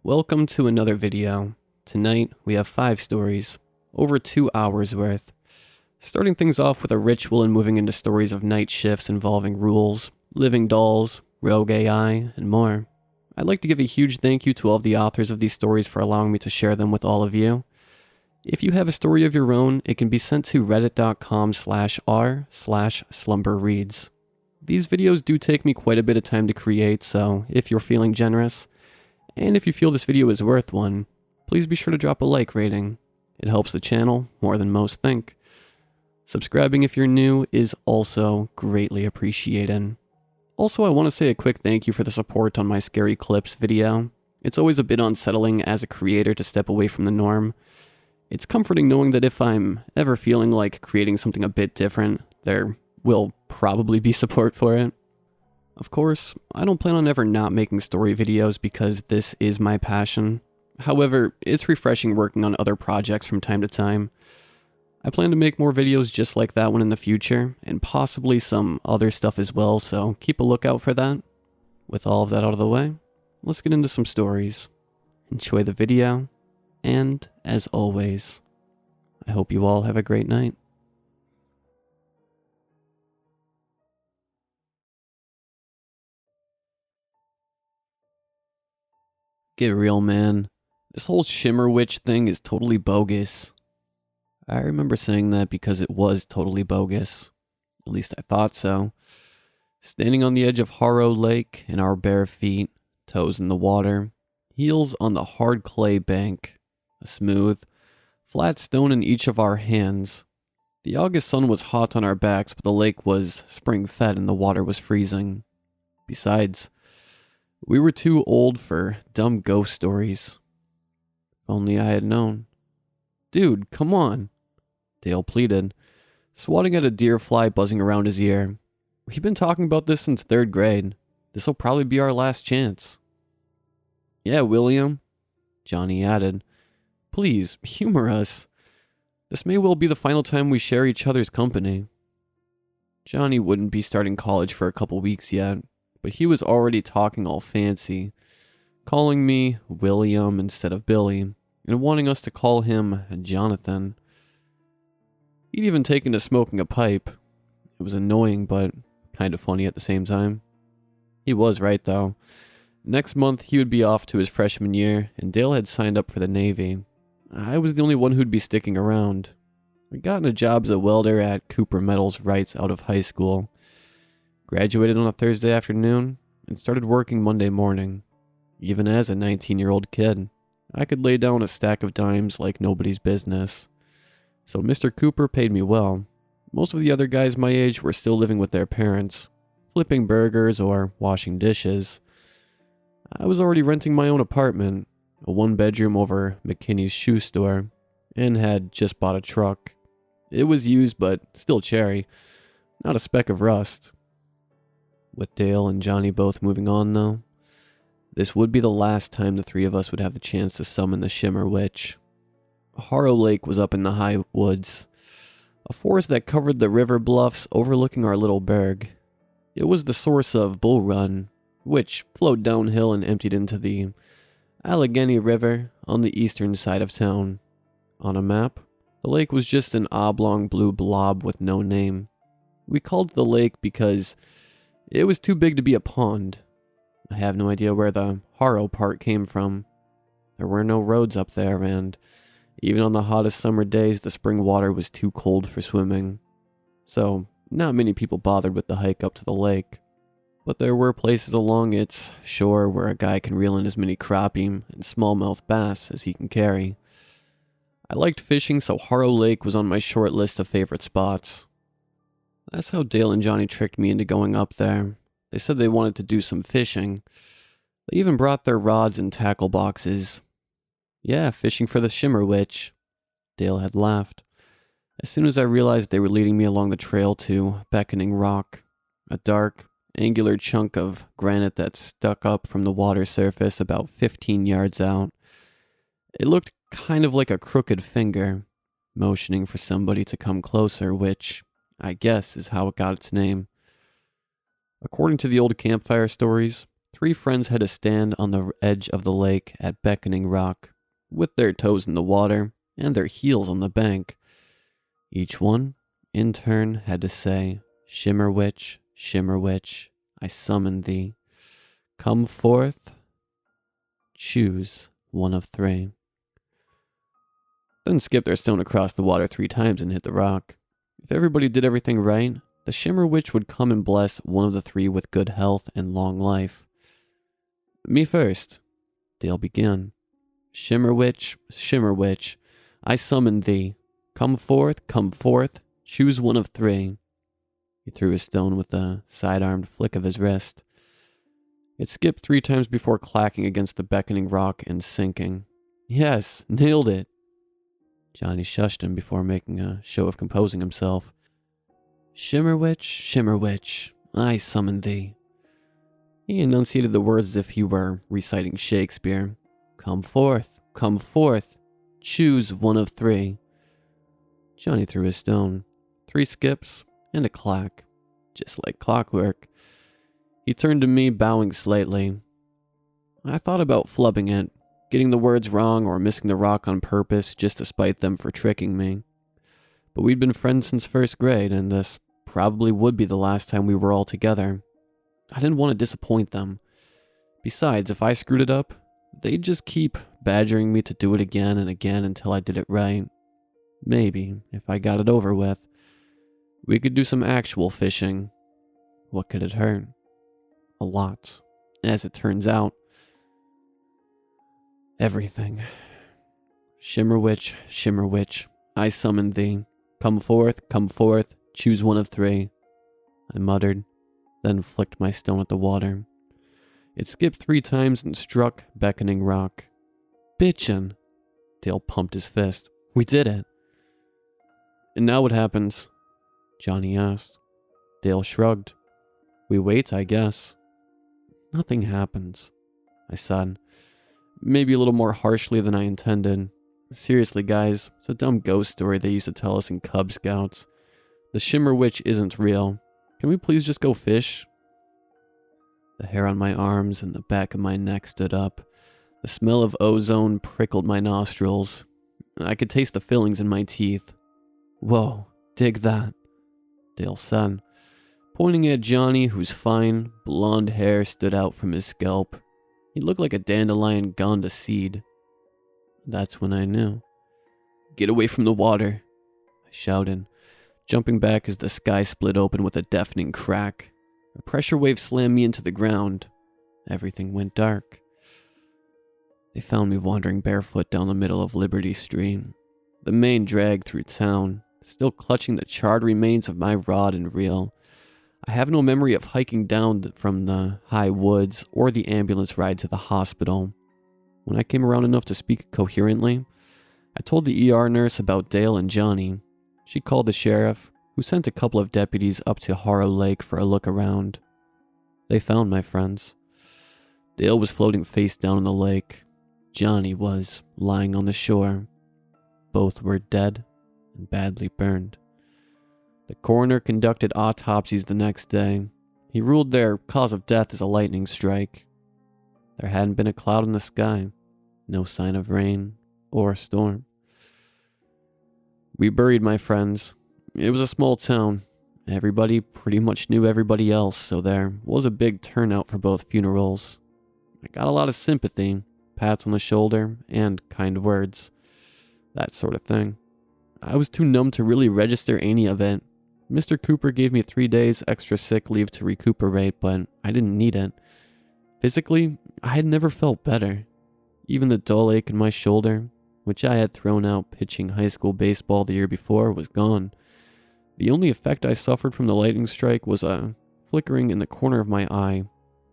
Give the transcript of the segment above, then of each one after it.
Welcome to another video. Tonight we have 5 stories, over 2 hours worth. Starting things off with a ritual and moving into stories of night shifts involving rules, living dolls, rogue AI, and more. I'd like to give a huge thank you to all of the authors of these stories for allowing me to share them with all of you. If you have a story of your own, it can be sent to reddit.com/r/slumberreads. These videos do take me quite a bit of time to create, so if you're feeling generous, and if you feel this video is worth one, please be sure to drop a like rating. It helps the channel more than most think. Subscribing if you're new is also greatly appreciated. Also, I want to say a quick thank you for the support on my Scary Clips video. It's always a bit unsettling as a creator to step away from the norm. It's comforting knowing that if I'm ever feeling like creating something a bit different, there will probably be support for it. Of course, I don't plan on ever not making story videos because this is my passion. However, it's refreshing working on other projects from time to time. I plan to make more videos just like that one in the future, and possibly some other stuff as well, so keep a lookout for that. With all of that out of the way, let's get into some stories. Enjoy the video, and as always, I hope you all have a great night. Get real, man. This whole Shimmer Witch thing is totally bogus. I remember saying that because it was totally bogus. At least I thought so. Standing on the edge of Harrow Lake in our bare feet, toes in the water, heels on the hard clay bank, a smooth, flat stone in each of our hands. The August sun was hot on our backs, but the lake was spring-fed and the water was freezing. Besides, we were too old for dumb ghost stories. If only I had known. Dude, come on, Dale pleaded, swatting at a deer fly buzzing around his ear. We've been talking about this since 3rd grade. This'll probably be our last chance. Yeah, William, Johnny added. Please, humor us. This may well be the final time we share each other's company. Johnny wouldn't be starting college for a couple weeks yet, but he was already talking all fancy, calling me William instead of Billy, and wanting us to call him Jonathan. He'd even taken to smoking a pipe. It was annoying, but kind of funny at the same time. He was right, though. Next month, he would be off to his freshman year, and Dale had signed up for the Navy. I was the only one who'd be sticking around. I'd gotten a job as a welder at Cooper Metals Rights out of high school. Graduated on a Thursday afternoon, and started working Monday morning. Even as a 19-year-old kid, I could lay down a stack of dimes like nobody's business. So Mr. Cooper paid me well. Most of the other guys my age were still living with their parents, flipping burgers or washing dishes. I was already renting my own apartment, a 1-bedroom over McKinney's shoe store, and had just bought a truck. It was used, but still cherry, not a speck of rust. With Dale and Johnny both moving on, though, this would be the last time the 3 of us would have the chance to summon the Shimmer Witch. Harrow Lake was up in the high woods, a forest that covered the river bluffs overlooking our little burg. It was the source of Bull Run, which flowed downhill and emptied into the Allegheny River on the eastern side of town. On a map, the lake was just an oblong blue blob with no name. We called it the lake because it was too big to be a pond. I have no idea where the Harrow part came from. There were no roads up there, and even on the hottest summer days, the spring water was too cold for swimming. So, not many people bothered with the hike up to the lake. But there were places along its shore where a guy can reel in as many crappie and smallmouth bass as he can carry. I liked fishing, so Harrow Lake was on my short list of favorite spots. That's how Dale and Johnny tricked me into going up there. They said they wanted to do some fishing. They even brought their rods and tackle boxes. Yeah, fishing for the Shimmer Witch. Dale had laughed. As soon as I realized they were leading me along the trail to Beckoning Rock, a dark, angular chunk of granite that stuck up from the water surface about 15 yards out. It looked kind of like a crooked finger. motioning for somebody to come closer, which I guess is how it got its name. According to the old campfire stories, 3 friends had to stand on the edge of the lake at Beckoning Rock, with their toes in the water and their heels on the bank. Each one, in turn, had to say, Shimmer Witch, I summon thee. Come forth, choose one of 3. Then skip their stone across the water 3 times and hit the rock. If everybody did everything right, the Shimmer Witch would come and bless one of the 3 with good health and long life. Me first, Dale began. Shimmer Witch, I summon thee. Come forth, choose one of 3. He threw his stone with a side-armed flick of his wrist. It skipped 3 times before clacking against the beckoning rock and sinking. Yes, nailed it. Johnny shushed him before making a show of composing himself. Shimmer Witch, I summon thee. He enunciated the words as if he were reciting Shakespeare. Come forth, choose one of 3. Johnny threw his stone. 3 skips and a clack, just like clockwork. He turned to me, bowing slightly. I thought about flubbing it, getting the words wrong or missing the rock on purpose just to spite them for tricking me. But we'd been friends since 1st grade, and this probably would be the last time we were all together. I didn't want to disappoint them. Besides, if I screwed it up, they'd just keep badgering me to do it again and again until I did it right. Maybe, if I got it over with, we could do some actual fishing. What could it hurt? A lot. As it turns out, everything. Shimmer Witch, I summon thee. Come forth, choose one of 3. I muttered, then flicked my stone at the water. It skipped 3 times and struck Beckoning Rock. Bitchin'! Dale pumped his fist. We did it. And now what happens? Johnny asked. Dale shrugged. We wait, I guess. Nothing happens, I said. Maybe a little more harshly than I intended. Seriously, guys, it's a dumb ghost story they used to tell us in Cub Scouts. The Shimmer Witch isn't real. Can we please just go fish? The hair on my arms and the back of my neck stood up. The smell of ozone prickled my nostrils. I could taste the fillings in my teeth. Whoa, dig that, Dale said, pointing at Johnny, whose fine, blonde hair stood out from his scalp. He looked like a dandelion gone to seed. That's when I knew. Get away from the water, I shouted, jumping back as the sky split open with a deafening crack. A pressure wave slammed me into the ground. Everything went dark. They found me wandering barefoot down the middle of Liberty Street, the main drag through town, still clutching the charred remains of my rod and reel. I have no memory of hiking down from the high woods or the ambulance ride to the hospital. When I came around enough to speak coherently, I told the ER nurse about Dale and Johnny. She called the sheriff, who sent a couple of deputies up to Harrow Lake for a look around. They found my friends. Dale was floating face down in the lake. Johnny was lying on the shore. Both were dead and badly burned. The coroner conducted autopsies the next day. He ruled their cause of death as a lightning strike. There hadn't been a cloud in the sky, no sign of rain or storm. We buried my friends. It was a small town. Everybody pretty much knew everybody else, so there was a big turnout for both funerals. I got a lot of sympathy, pats on the shoulder, and kind words. That sort of thing. I was too numb to really register any of it. Mr. Cooper gave me 3 days extra sick leave to recuperate, but I didn't need it. Physically, I had never felt better. Even the dull ache in my shoulder, which I had thrown out pitching high school baseball the year before, was gone. The only effect I suffered from the lightning strike was a flickering in the corner of my eye,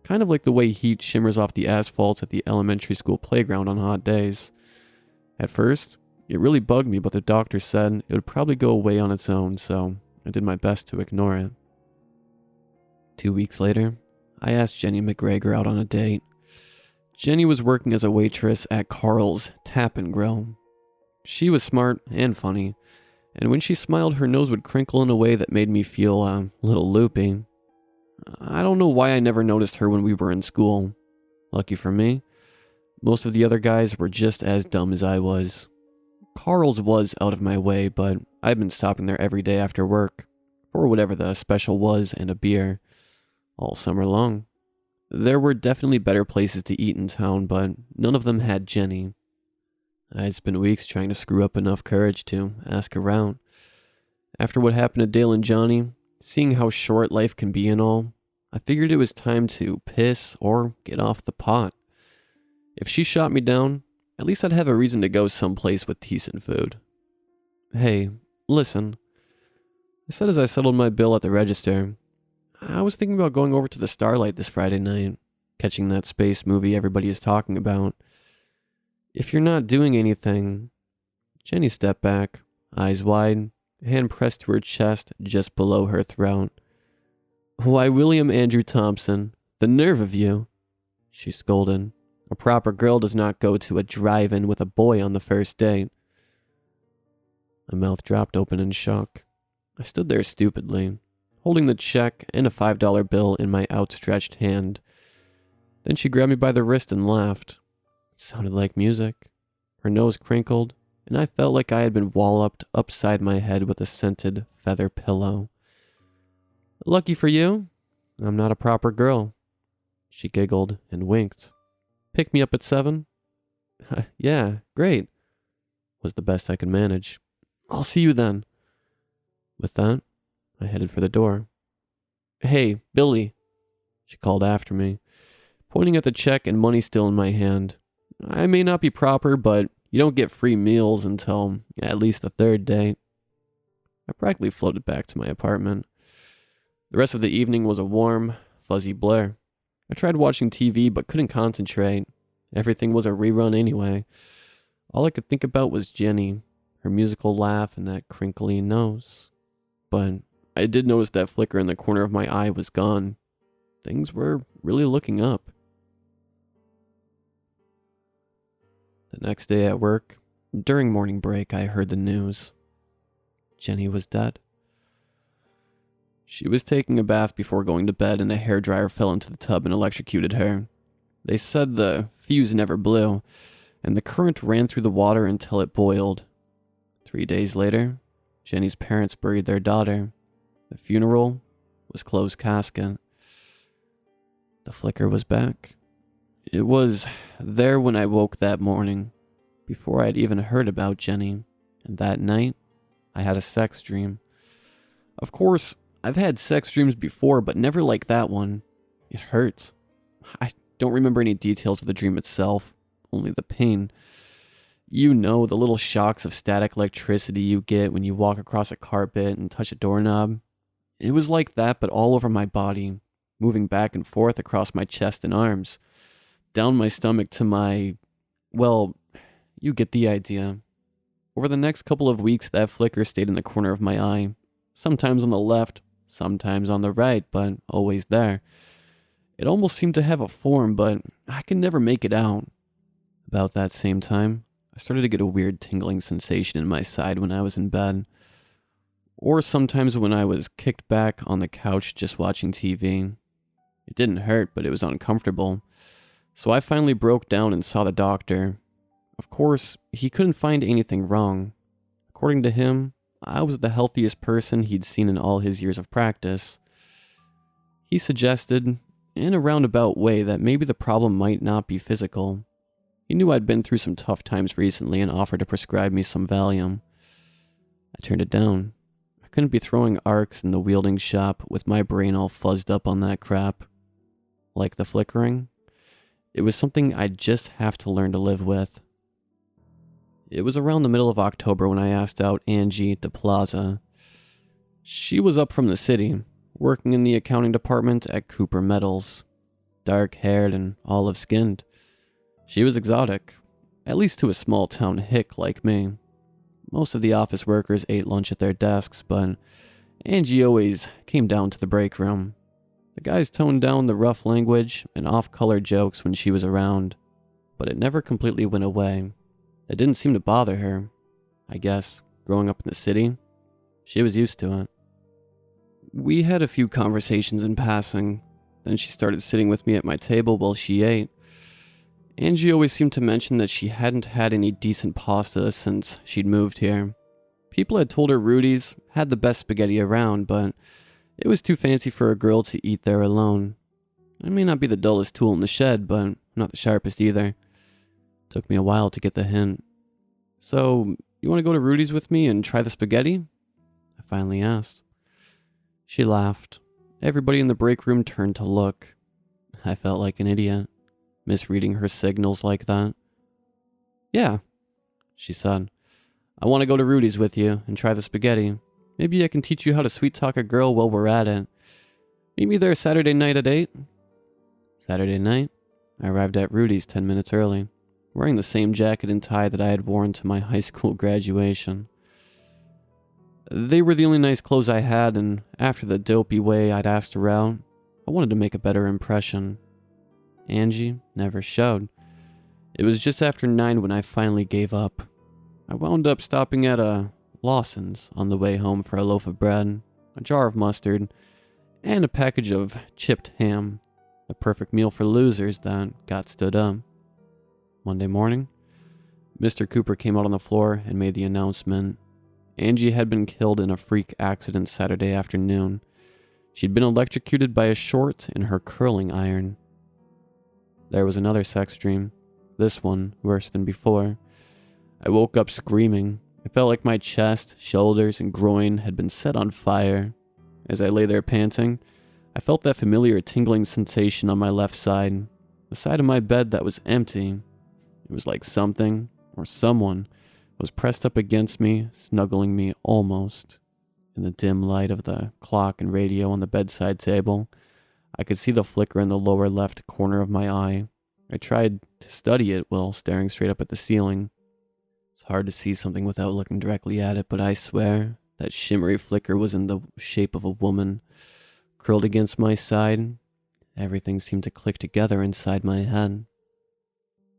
kind of like the way heat shimmers off the asphalt at the elementary school playground on hot days. At first, it really bugged me, but the doctor said it would probably go away on its own, so I did my best to ignore it. 2 weeks later, I asked Jenny McGregor out on a date. Jenny was working as a waitress at Carl's Tap and Grill. She was smart and funny, and when she smiled, her nose would crinkle in a way that made me feel a little loopy. I don't know why I never noticed her when we were in school. Lucky for me, most of the other guys were just as dumb as I was. Carl's was out of my way, but I'd been stopping there every day after work, for whatever the special was and a beer, all summer long. There were definitely better places to eat in town, but none of them had Jenny. I'd spent weeks trying to screw up enough courage to ask around. After what happened to Dale and Johnny, seeing how short life can be and all, I figured it was time to piss or get off the pot. If she shot me down, at least I'd have a reason to go someplace with decent food. Hey, listen, I said as I settled my bill at the register, I was thinking about going over to the Starlight this Friday night, catching that space movie everybody is talking about. If you're not doing anything... Jenny stepped back, eyes wide, hand pressed to her chest just below her throat. Why, William Andrew Thompson, the nerve of you, she scolded. A proper girl does not go to a drive-in with a boy on the first date. My mouth dropped open in shock. I stood there stupidly, holding the check and a $5 bill in my outstretched hand. Then she grabbed me by the wrist and laughed. It sounded like music. Her nose crinkled, and I felt like I had been walloped upside my head with a scented feather pillow. Lucky for you, I'm not a proper girl. She giggled and winked. Pick me up at 7? Yeah, great, was the best I could manage. I'll see you then. With that, I headed for the door. Hey, Billy, she called after me, pointing at the check and money still in my hand. I may not be proper, but you don't get free meals until at least the third date. I practically floated back to my apartment. The rest of the evening was a warm, fuzzy blur. I tried watching TV but couldn't concentrate. Everything was a rerun anyway. All I could think about was Jenny, her musical laugh, and that crinkly nose. But I did notice that flicker in the corner of my eye was gone. Things were really looking up. The next day at work, during morning break, I heard the news. Jenny was dead. She was taking a bath before going to bed and a hairdryer fell into the tub and electrocuted her. They said the fuse never blew, and the current ran through the water until it boiled. 3 days later, Jenny's parents buried their daughter. The funeral was closed casket. The flicker was back. It was there when I woke that morning, before I'd even heard about Jenny, and that night, I had a sex dream. Of course, I've had sex dreams before, but never like that one. It hurts. I don't remember any details of the dream itself, only the pain. You know, the little shocks of static electricity you get when you walk across a carpet and touch a doorknob. It was like that, but all over my body, moving back and forth across my chest and arms, down my stomach to my... well, you get the idea. Over the next couple of weeks, that flicker stayed in the corner of my eye, sometimes on the left, sometimes on the right, but always there. It almost seemed to have a form, but I could never make it out. About that same time, I started to get a weird tingling sensation in my side when I was in bed. Or sometimes when I was kicked back on the couch just watching TV. It didn't hurt, but it was uncomfortable. So I finally broke down and saw the doctor. Of course, he couldn't find anything wrong. According to him, I was the healthiest person he'd seen in all his years of practice. He suggested, in a roundabout way, that maybe the problem might not be physical. He knew I'd been through some tough times recently and offered to prescribe me some Valium. I turned it down. I couldn't be throwing arcs in the wielding shop with my brain all fuzzed up on that crap. Like the flickering, it was something I'd just have to learn to live with. It was around the middle of October when I asked out Angie DePlaza. She was up from the city, working in the accounting department at Cooper Metals. Dark-haired and olive-skinned. She was exotic, at least to a small-town hick like me. Most of the office workers ate lunch at their desks, but Angie always came down to the break room. The guys toned down the rough language and off-color jokes when she was around, but it never completely went away. It didn't seem to bother her. I guess, growing up in the city, she was used to it. We had a few conversations in passing. Then she started sitting with me at my table while she ate. Angie always seemed to mention that she hadn't had any decent pasta since she'd moved here. People had told her Rudy's had the best spaghetti around, but it was too fancy for a girl to eat there alone. I may not be the dullest tool in the shed, but not the sharpest either. Took me a while to get the hint. "So, you want to go to Rudy's with me and try the spaghetti?" I finally asked. She laughed. Everybody in the break room turned to look. I felt like an idiot, misreading her signals like that. "Yeah," she said. "I want to go to Rudy's with you and try the spaghetti. Maybe I can teach you how to sweet-talk a girl while we're at it. Meet me there Saturday night at 8. Saturday night, I arrived at Rudy's 10 minutes early, wearing the same jacket and tie that I had worn to my high school graduation. They were the only nice clothes I had, and after the dopey way I'd asked her out, I wanted to make a better impression. Angie never showed. It was just after 9 when I finally gave up. I wound up stopping at a Lawson's on the way home for a loaf of bread, a jar of mustard, and a package of chipped ham, the perfect meal for losers that got stood up. Monday morning, Mr. Cooper came out on the floor and made the announcement. Angie had been killed in a freak accident Saturday afternoon. She'd been electrocuted by a short in her curling iron. There was another sex dream, this one worse than before. I woke up screaming. I felt like my chest, shoulders, and groin had been set on fire. As I lay there panting, I felt that familiar tingling sensation on my left side, the side of my bed that was empty. It was like something, or someone, was pressed up against me, snuggling me almost. In the dim light of the clock and radio on the bedside table, I could see the flicker in the lower left corner of my eye. I tried to study it while staring straight up at the ceiling. It's hard to see something without looking directly at it, but I swear that shimmery flicker was in the shape of a woman. Curled against my side, everything seemed to click together inside my head.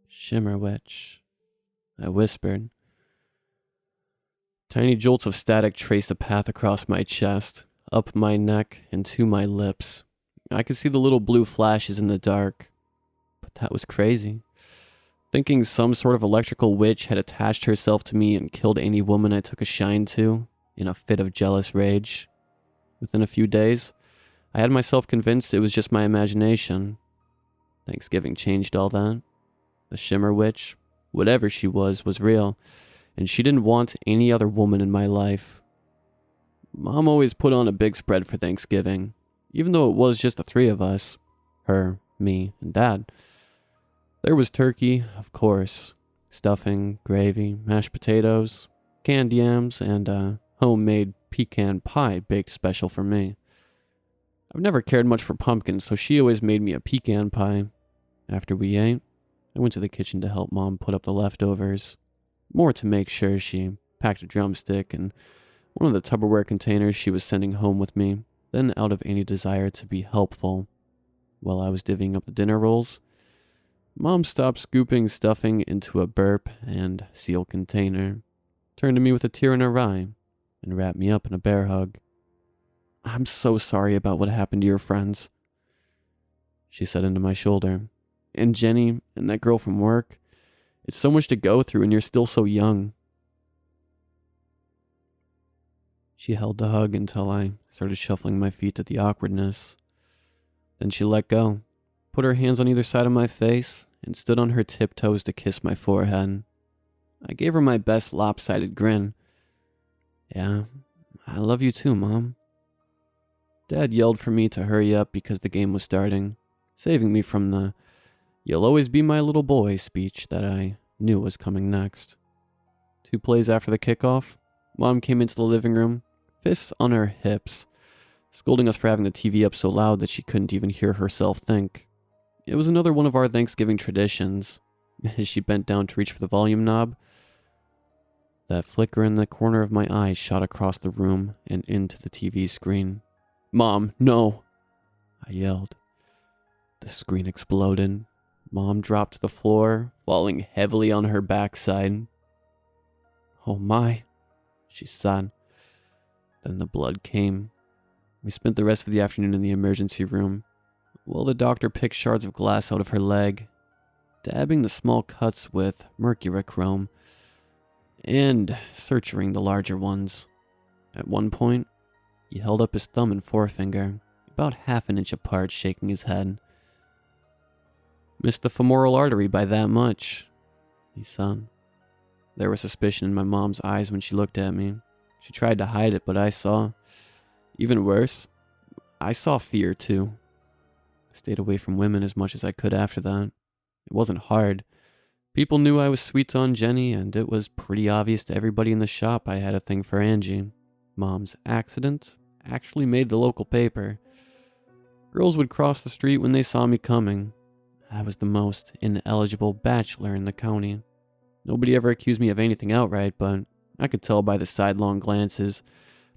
"Shimmer Witch," I whispered. Tiny jolts of static traced a path across my chest, up my neck, and to my lips. I could see the little blue flashes in the dark. But that was crazy. Thinking some sort of electrical witch had attached herself to me and killed any woman I took a shine to, in a fit of jealous rage. Within a few days, I had myself convinced it was just my imagination. Thanksgiving changed all that. The Shimmer Witch, whatever she was real, and she didn't want any other woman in my life. Mom always put on a big spread for Thanksgiving, even though it was just the three of us. Her, me, and Dad. There was turkey, of course, stuffing, gravy, mashed potatoes, canned yams, and a homemade pecan pie baked special for me. I've never cared much for pumpkins, so she always made me a pecan pie. After we ate, I went to the kitchen to help Mom put up the leftovers. More to make sure. She packed a drumstick and one of the Tupperware containers she was sending home with me, then out of any desire to be helpful. While I was divvying up the dinner rolls, Mom stopped scooping stuffing into a burp and seal container, turned to me with a tear in her eye, and wrapped me up in a bear hug. "I'm so sorry about what happened to your friends," she said into my shoulder. "And Jenny and that girl from work. It's so much to go through and you're still so young." She held the hug until I started shuffling my feet at the awkwardness. Then she let go, put her hands on either side of my face, and stood on her tiptoes to kiss my forehead. I gave her my best lopsided grin. "Yeah, I love you too, Mom." Dad yelled for me to hurry up because the game was starting, saving me from the "you'll always be my little boy" speech that I knew was coming next. 2 plays after the kickoff, Mom came into the living room, fists on her hips, scolding us for having the TV up so loud that she couldn't even hear herself think. It was another one of our Thanksgiving traditions. As she bent down to reach for the volume knob, that flicker in the corner of my eye shot across the room and into the TV screen. "Mom, no!" I yelled. The screen exploded. Mom dropped to the floor, falling heavily on her backside. Oh my, she sobbed. Then the blood came. We spent the rest of the afternoon in the emergency room, while the doctor picked shards of glass out of her leg, dabbing the small cuts with mercurochrome, and suturing the larger ones. At one point, he held up his thumb and forefinger, about half an inch apart, shaking his head. Missed the femoral artery by that much, he said. There was suspicion in my mom's eyes when she looked at me. She tried to hide it, but I saw. Even worse, I saw fear too. I stayed away from women as much as I could after that. It wasn't hard. People knew I was sweet on Jenny, and it was pretty obvious to everybody in the shop I had a thing for Angie. Mom's accident actually made the local paper. Girls would cross the street when they saw me coming. I was the most ineligible bachelor in the county. Nobody ever accused me of anything outright, but I could tell by the sidelong glances,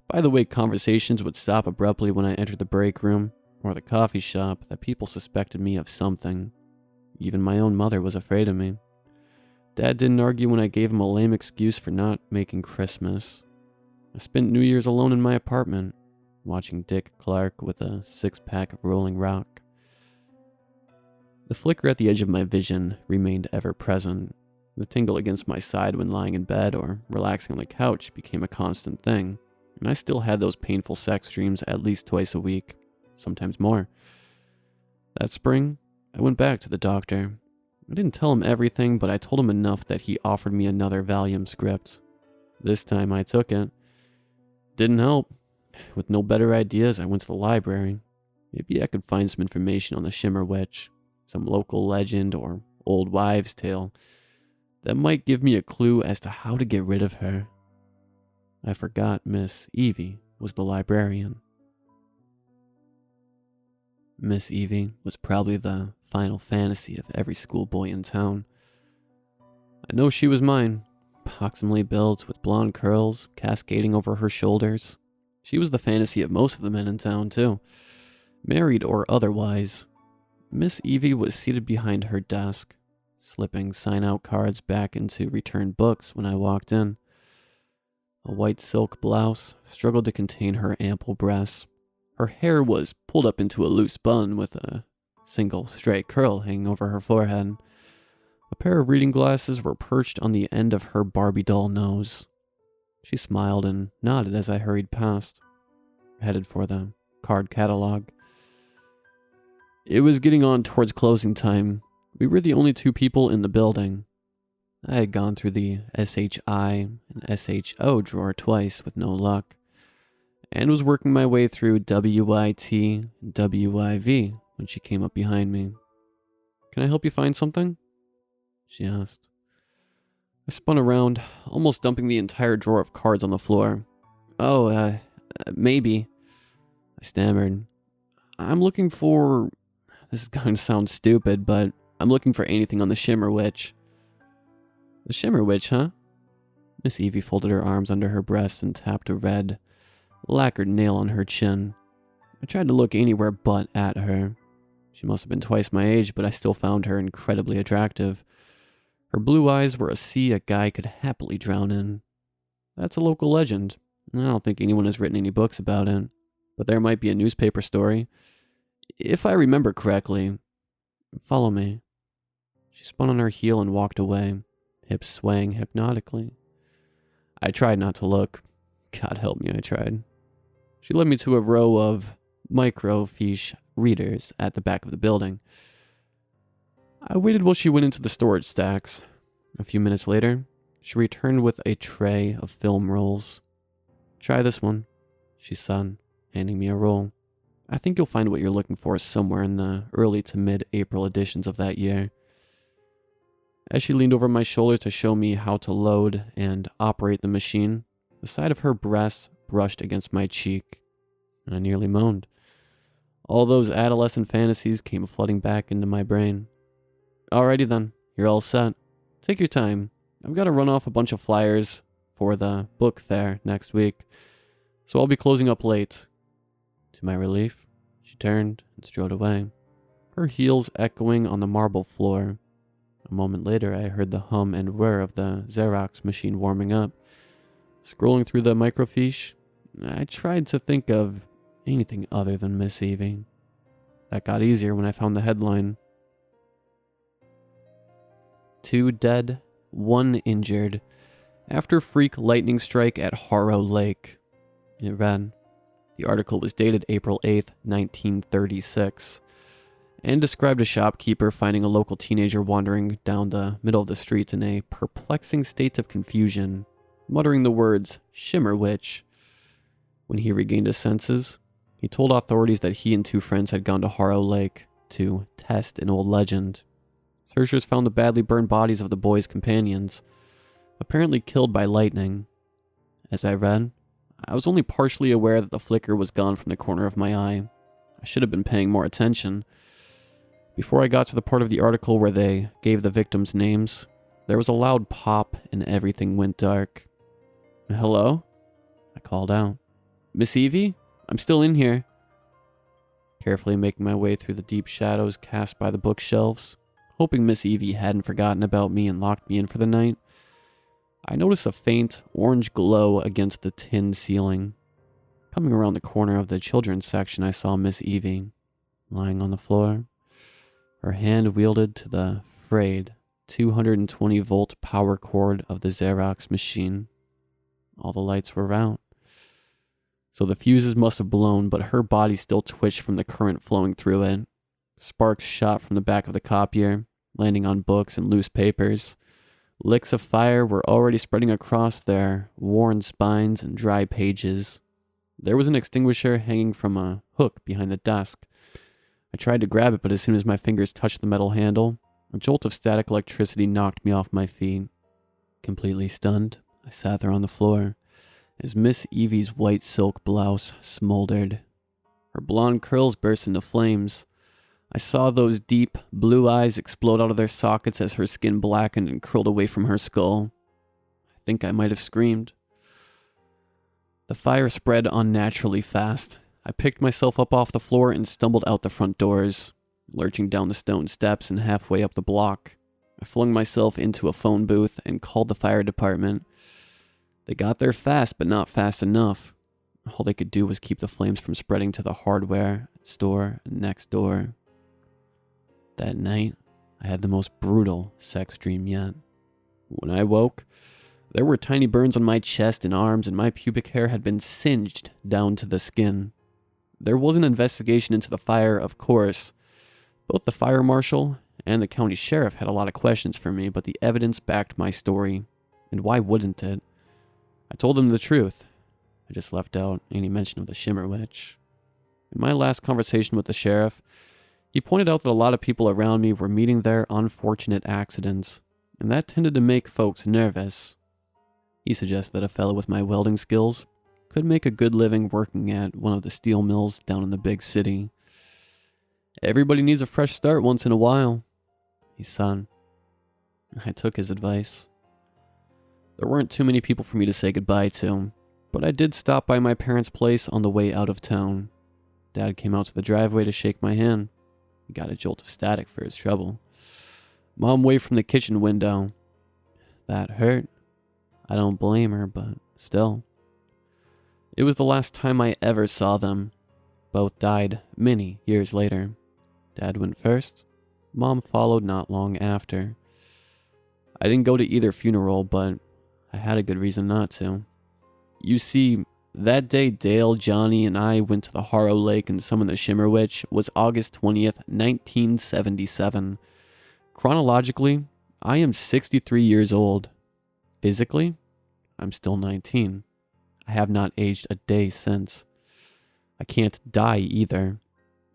by the way conversations would stop abruptly when I entered the break room or the coffee shop, that people suspected me of something. Even my own mother was afraid of me. Dad didn't argue when I gave him a lame excuse for not making Christmas. I spent New Year's alone in my apartment, watching Dick Clark with a six-pack of Rolling Rock. The flicker at the edge of my vision remained ever present. The tingle against my side when lying in bed or relaxing on the couch became a constant thing, and I still had those painful sex dreams at least twice a week, sometimes more. That spring, I went back to the doctor. I didn't tell him everything, but I told him enough that he offered me another Valium script. This time I took it. Didn't help. With no better ideas, I went to the library. Maybe I could find some information on the Shimmer Witch, some local legend or old wives' tale that might give me a clue as to how to get rid of her. I forgot Miss Evie was the librarian. Miss Evie was probably the final fantasy of every schoolboy in town. I know she was mine, approximately built with blonde curls cascading over her shoulders. She was the fantasy of most of the men in town, too, married or otherwise. Miss Evie was seated behind her desk, slipping sign-out cards back into returned books when I walked in. A white silk blouse struggled to contain her ample breasts. Her hair was pulled up into a loose bun with a single straight curl hanging over her forehead. A pair of reading glasses were perched on the end of her Barbie doll nose. She smiled and nodded as I hurried past, headed for the card catalog. It was getting on towards closing time. We were the only two people in the building. I had gone through the SHI and SHO drawer twice with no luck, and was working my way through WIT and WIV when she came up behind me. "Can I help you find something?" she asked. I spun around, almost dumping the entire drawer of cards on the floor. Maybe," I stammered. "I'm looking for..." This is going to sound stupid, but I'm looking for anything on the Shimmer Witch." "The Shimmer Witch, huh?" Miss Evie folded her arms under her breasts and tapped a red, lacquered nail on her chin. I tried to look anywhere but at her. She must have been twice my age, but I still found her incredibly attractive. Her blue eyes were a sea a guy could happily drown in. That's a local legend. I don't think anyone has written any books about it, but there might be a newspaper story. If I remember correctly. Follow me." She spun on her heel and walked away, hips swaying hypnotically. I tried not to look. God help me, I tried. She led me to a row of microfiche readers at the back of the building. I waited while she went into the storage stacks. A few minutes later, she returned with a tray of film rolls. "Try this one," she said, handing me a roll. "I think you'll find what you're looking for somewhere in the early to mid-April editions of that year." As she leaned over my shoulder to show me how to load and operate the machine, the side of her breast brushed against my cheek. I nearly moaned. All those adolescent fantasies came flooding back into my brain. "Alrighty then, you're all set. Take your time. I've got to run off a bunch of flyers for the book fair next week, so I'll be closing up late." To my relief, she turned and strode away, her heels echoing on the marble floor. A moment later, I heard the hum and whir of the Xerox machine warming up. Scrolling through the microfiche, I tried to think of anything other than Miss Evie. That got easier when I found the headline. 2 dead, 1 injured after freak lightning strike at Harrow Lake. It read. The article was dated April 8th, 1936, and described a shopkeeper finding a local teenager wandering down the middle of the street in a perplexing state of confusion, muttering the words, "Shimmer Witch." When he regained his senses, he told authorities that he and 2 friends had gone to Harrow Lake to test an old legend. Searchers found the badly burned bodies of the boys' companions, apparently killed by lightning. As I read, I was only partially aware that the flicker was gone from the corner of my eye. I should have been paying more attention. Before I got to the part of the article where they gave the victims' names, there was a loud pop and everything went dark. "Hello?" I called out. "Miss Evie? I'm still in here." Carefully making my way through the deep shadows cast by the bookshelves, hoping Miss Evie hadn't forgotten about me and locked me in for the night, I noticed a faint orange glow against the tin ceiling. Coming around the corner of the children's section, I saw Miss Evie, lying on the floor, her hand wielded to the frayed 220-volt power cord of the Xerox machine. All the lights were out, so the fuses must have blown, but her body still twitched from the current flowing through it. Sparks shot from the back of the copier, landing on books and loose papers. Licks of fire were already spreading across their worn spines and dry pages. There was an extinguisher hanging from a hook behind the desk. I tried to grab it, but as soon as my fingers touched the metal handle, a jolt of static electricity knocked me off my feet. Completely stunned, I sat there on the floor as Miss Evie's white silk blouse smoldered. Her blonde curls burst into flames. I saw those deep, blue eyes explode out of their sockets as her skin blackened and curled away from her skull. I think I might have screamed. The fire spread unnaturally fast. I picked myself up off the floor and stumbled out the front doors, lurching down the stone steps and halfway up the block. I flung myself into a phone booth and called the fire department. They got there fast, but not fast enough. All they could do was keep the flames from spreading to the hardware store next door. That night, I had the most brutal sex dream yet. When I woke, there were tiny burns on my chest and arms, and my pubic hair had been singed down to the skin. There was an investigation into the fire, of course. Both the fire marshal and the county sheriff had a lot of questions for me, but the evidence backed my story. And why wouldn't it? I told them the truth. I just left out any mention of the Shimmer Witch. In my last conversation with the sheriff, he pointed out that a lot of people around me were meeting their unfortunate accidents, and that tended to make folks nervous. He suggested that a fellow with my welding skills could make a good living working at one of the steel mills down in the big city. Everybody needs a fresh start once in a while, he said. I took his advice. There weren't too many people for me to say goodbye to, but I did stop by my parents' place on the way out of town. Dad came out to the driveway to shake my hand. He got a jolt of static for his trouble. Mom waved from the kitchen window. That hurt. I don't blame her, but still. It was the last time I ever saw them. Both died many years later. Dad went first. Mom followed not long after. I didn't go to either funeral, but I had a good reason not to. You see, that day Dale, Johnny, and I went to the Harrow Lake and summoned the Shimmer Witch was August 20th, 1977. Chronologically, I am 63 years old. Physically, I'm still 19. I have not aged a day since. I can't die either.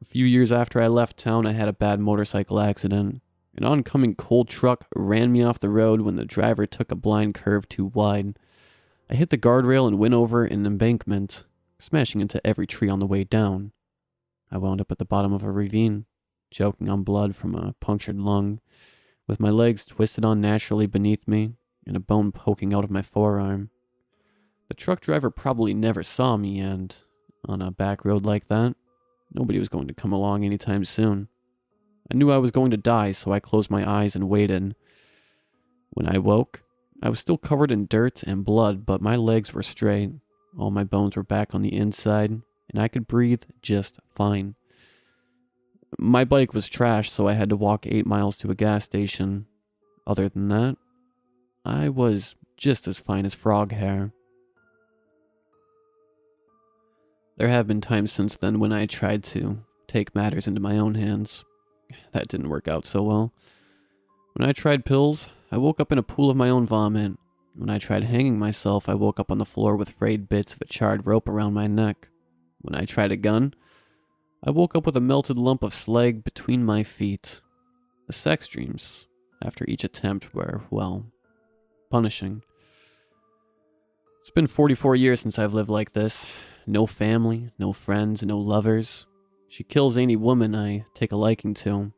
A few years after I left town, I had a bad motorcycle accident. An oncoming coal truck ran me off the road when the driver took a blind curve too wide. I hit the guardrail and went over an embankment, smashing into every tree on the way down. I wound up at the bottom of a ravine, choking on blood from a punctured lung, with my legs twisted unnaturally beneath me and a bone poking out of my forearm. The truck driver probably never saw me, and on a back road like that, nobody was going to come along anytime soon. I knew I was going to die, so I closed my eyes and waited, When I woke, I was still covered in dirt and blood, but my legs were straight. All my bones were back on the inside, and I could breathe just fine. My bike was trashed, so I had to walk 8 miles to a gas station. Other than that, I was just as fine as frog hair. There have been times since then when I tried to take matters into my own hands. That didn't work out so well. When I tried pills, I woke up in a pool of my own vomit. When I tried hanging myself, I woke up on the floor with frayed bits of a charred rope around my neck. When I tried a gun, I woke up with a melted lump of slag between my feet. The sex dreams after each attempt were, well, punishing. It's been 44 years since I've lived like this. No family, no friends, no lovers. She kills any woman I take a liking to.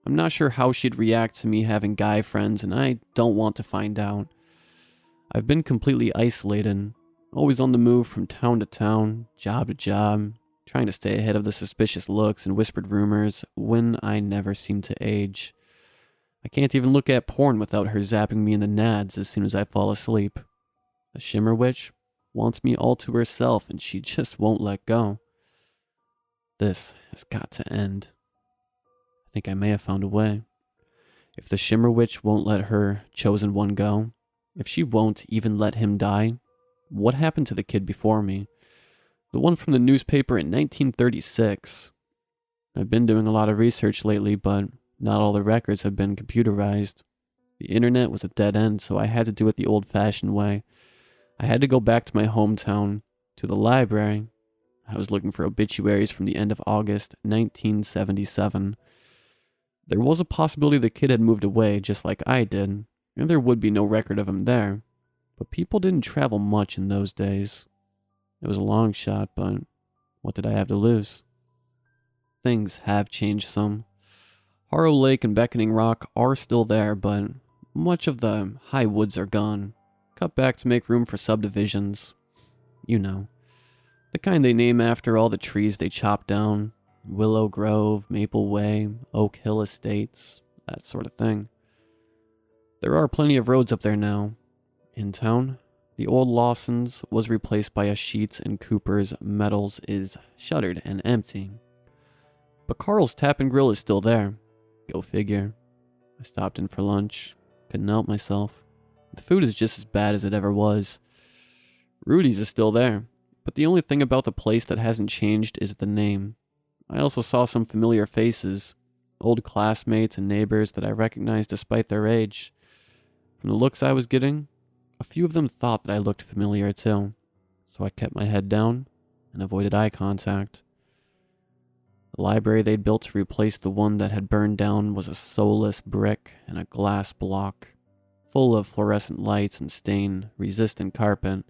I'm not sure how she'd react to me having guy friends, and I don't want to find out. I've been completely isolated, always on the move from town to town, job to job, trying to stay ahead of the suspicious looks and whispered rumors when I never seem to age. I can't even look at porn without her zapping me in the nads as soon as I fall asleep. The Shimmer Witch wants me all to herself, and she just won't let go. This has got to end. I think I may have found a way. If the Shimmer Witch won't let her chosen one go, if she won't even let him die, what happened to the kid before me? The one from the newspaper in 1936. I've been doing a lot of research lately, but not all the records have been computerized. The internet was a dead end, so I had to do it the old-fashioned way. I had to go back to my hometown, to the library. I was looking for obituaries from the end of August 1977. There was a possibility the kid had moved away just like I did, and there would be no record of him there. But people didn't travel much in those days. It was a long shot, but what did I have to lose? Things have changed some. Harrow Lake and Beckoning Rock are still there, but much of the high woods are gone. Cut back to make room for subdivisions. You know, the kind they name after all the trees they chopped down. Willow Grove, Maple Way, Oak Hill Estates, that sort of thing. There are plenty of roads up there now. In town, the old Lawson's was replaced by a Sheets and Cooper's. Metals is shuttered and empty. But Carl's Tap and Grill is still there. Go figure. I stopped in for lunch. Couldn't help myself. The food is just as bad as it ever was. Rudy's is still there, but the only thing about the place that hasn't changed is the name. I also saw some familiar faces, old classmates and neighbors that I recognized despite their age. From the looks I was getting, a few of them thought that I looked familiar too, so I kept my head down and avoided eye contact. The library they'd built to replace the one that had burned down was a soulless brick and a glass block, full of fluorescent lights and stain-resistant carpet.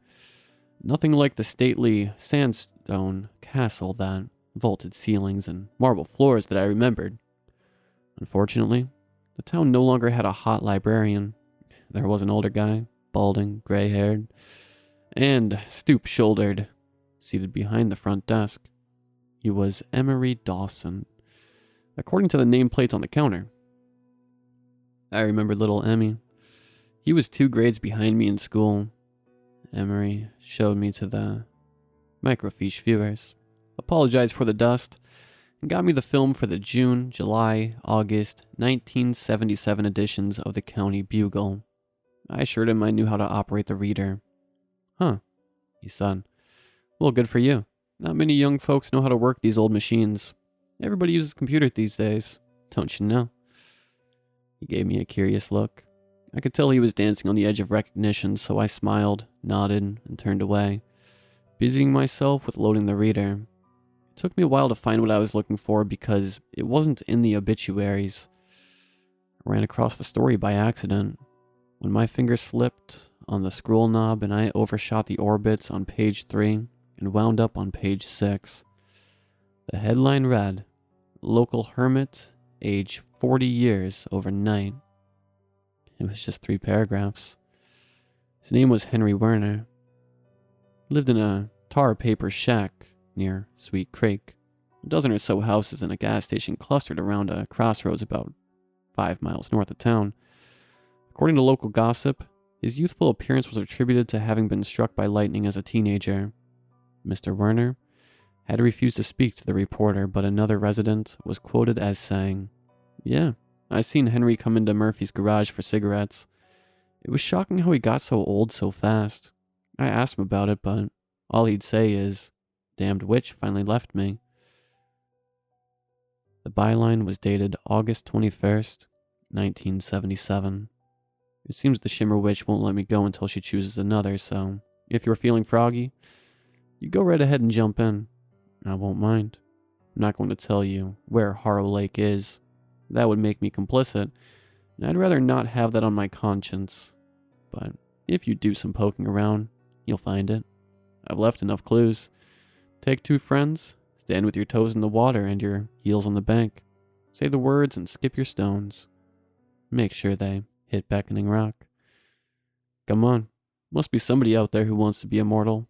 Nothing like the stately sandstone castle that vaulted ceilings and marble floors that I remembered. Unfortunately, the town no longer had a hot librarian. There was an older guy, balding, gray-haired, and stoop-shouldered, seated behind the front desk. He was Emery Dawson, according to the nameplate on the counter. I remembered little Emmy. He was 2 grades behind me in school. Emery showed me to the microfiche viewers, apologized for the dust, and got me the film for the June, July, August 1977 editions of the County Bugle. I assured him I knew how to operate the reader. Huh, he said. Well, good for you. Not many young folks know how to work these old machines. Everybody uses computers these days, don't you know? He gave me a curious look. I could tell he was dancing on the edge of recognition, so I smiled, nodded, and turned away, busying myself with loading the reader. It took me a while to find what I was looking for because it wasn't in the obituaries. I ran across the story by accident. When my finger slipped on the scroll knob and I overshot the orbits on page 3 and wound up on page 6. The headline read, "Local Hermit, age 40 years overnight." It was just 3 paragraphs. His name was Henry Werner. He lived in a tar paper shack near Sweet Creek, a dozen or so houses and a gas station clustered around a crossroads about 5 miles north of town. According to local gossip, his youthful appearance was attributed to having been struck by lightning as a teenager. Mr. Werner had refused to speak to the reporter, but another resident was quoted as saying, "Yeah, I seen Henry come into Murphy's garage for cigarettes. It was shocking how he got so old so fast. I asked him about it, but all he'd say is, 'Damned witch finally left me.'" The byline was dated August 21st, 1977. It seems the Shimmer Witch won't let me go until she chooses another, so if you're feeling froggy, you go right ahead and jump in. I won't mind. I'm not going to tell you where Harrow Lake is. That would make me complicit, and I'd rather not have that on my conscience. But if you do some poking around, you'll find it. I've left enough clues. Take 2 friends, stand with your toes in the water and your heels on the bank. Say the words and skip your stones. Make sure they hit beckoning rock. Come on, must be somebody out there who wants to be immortal.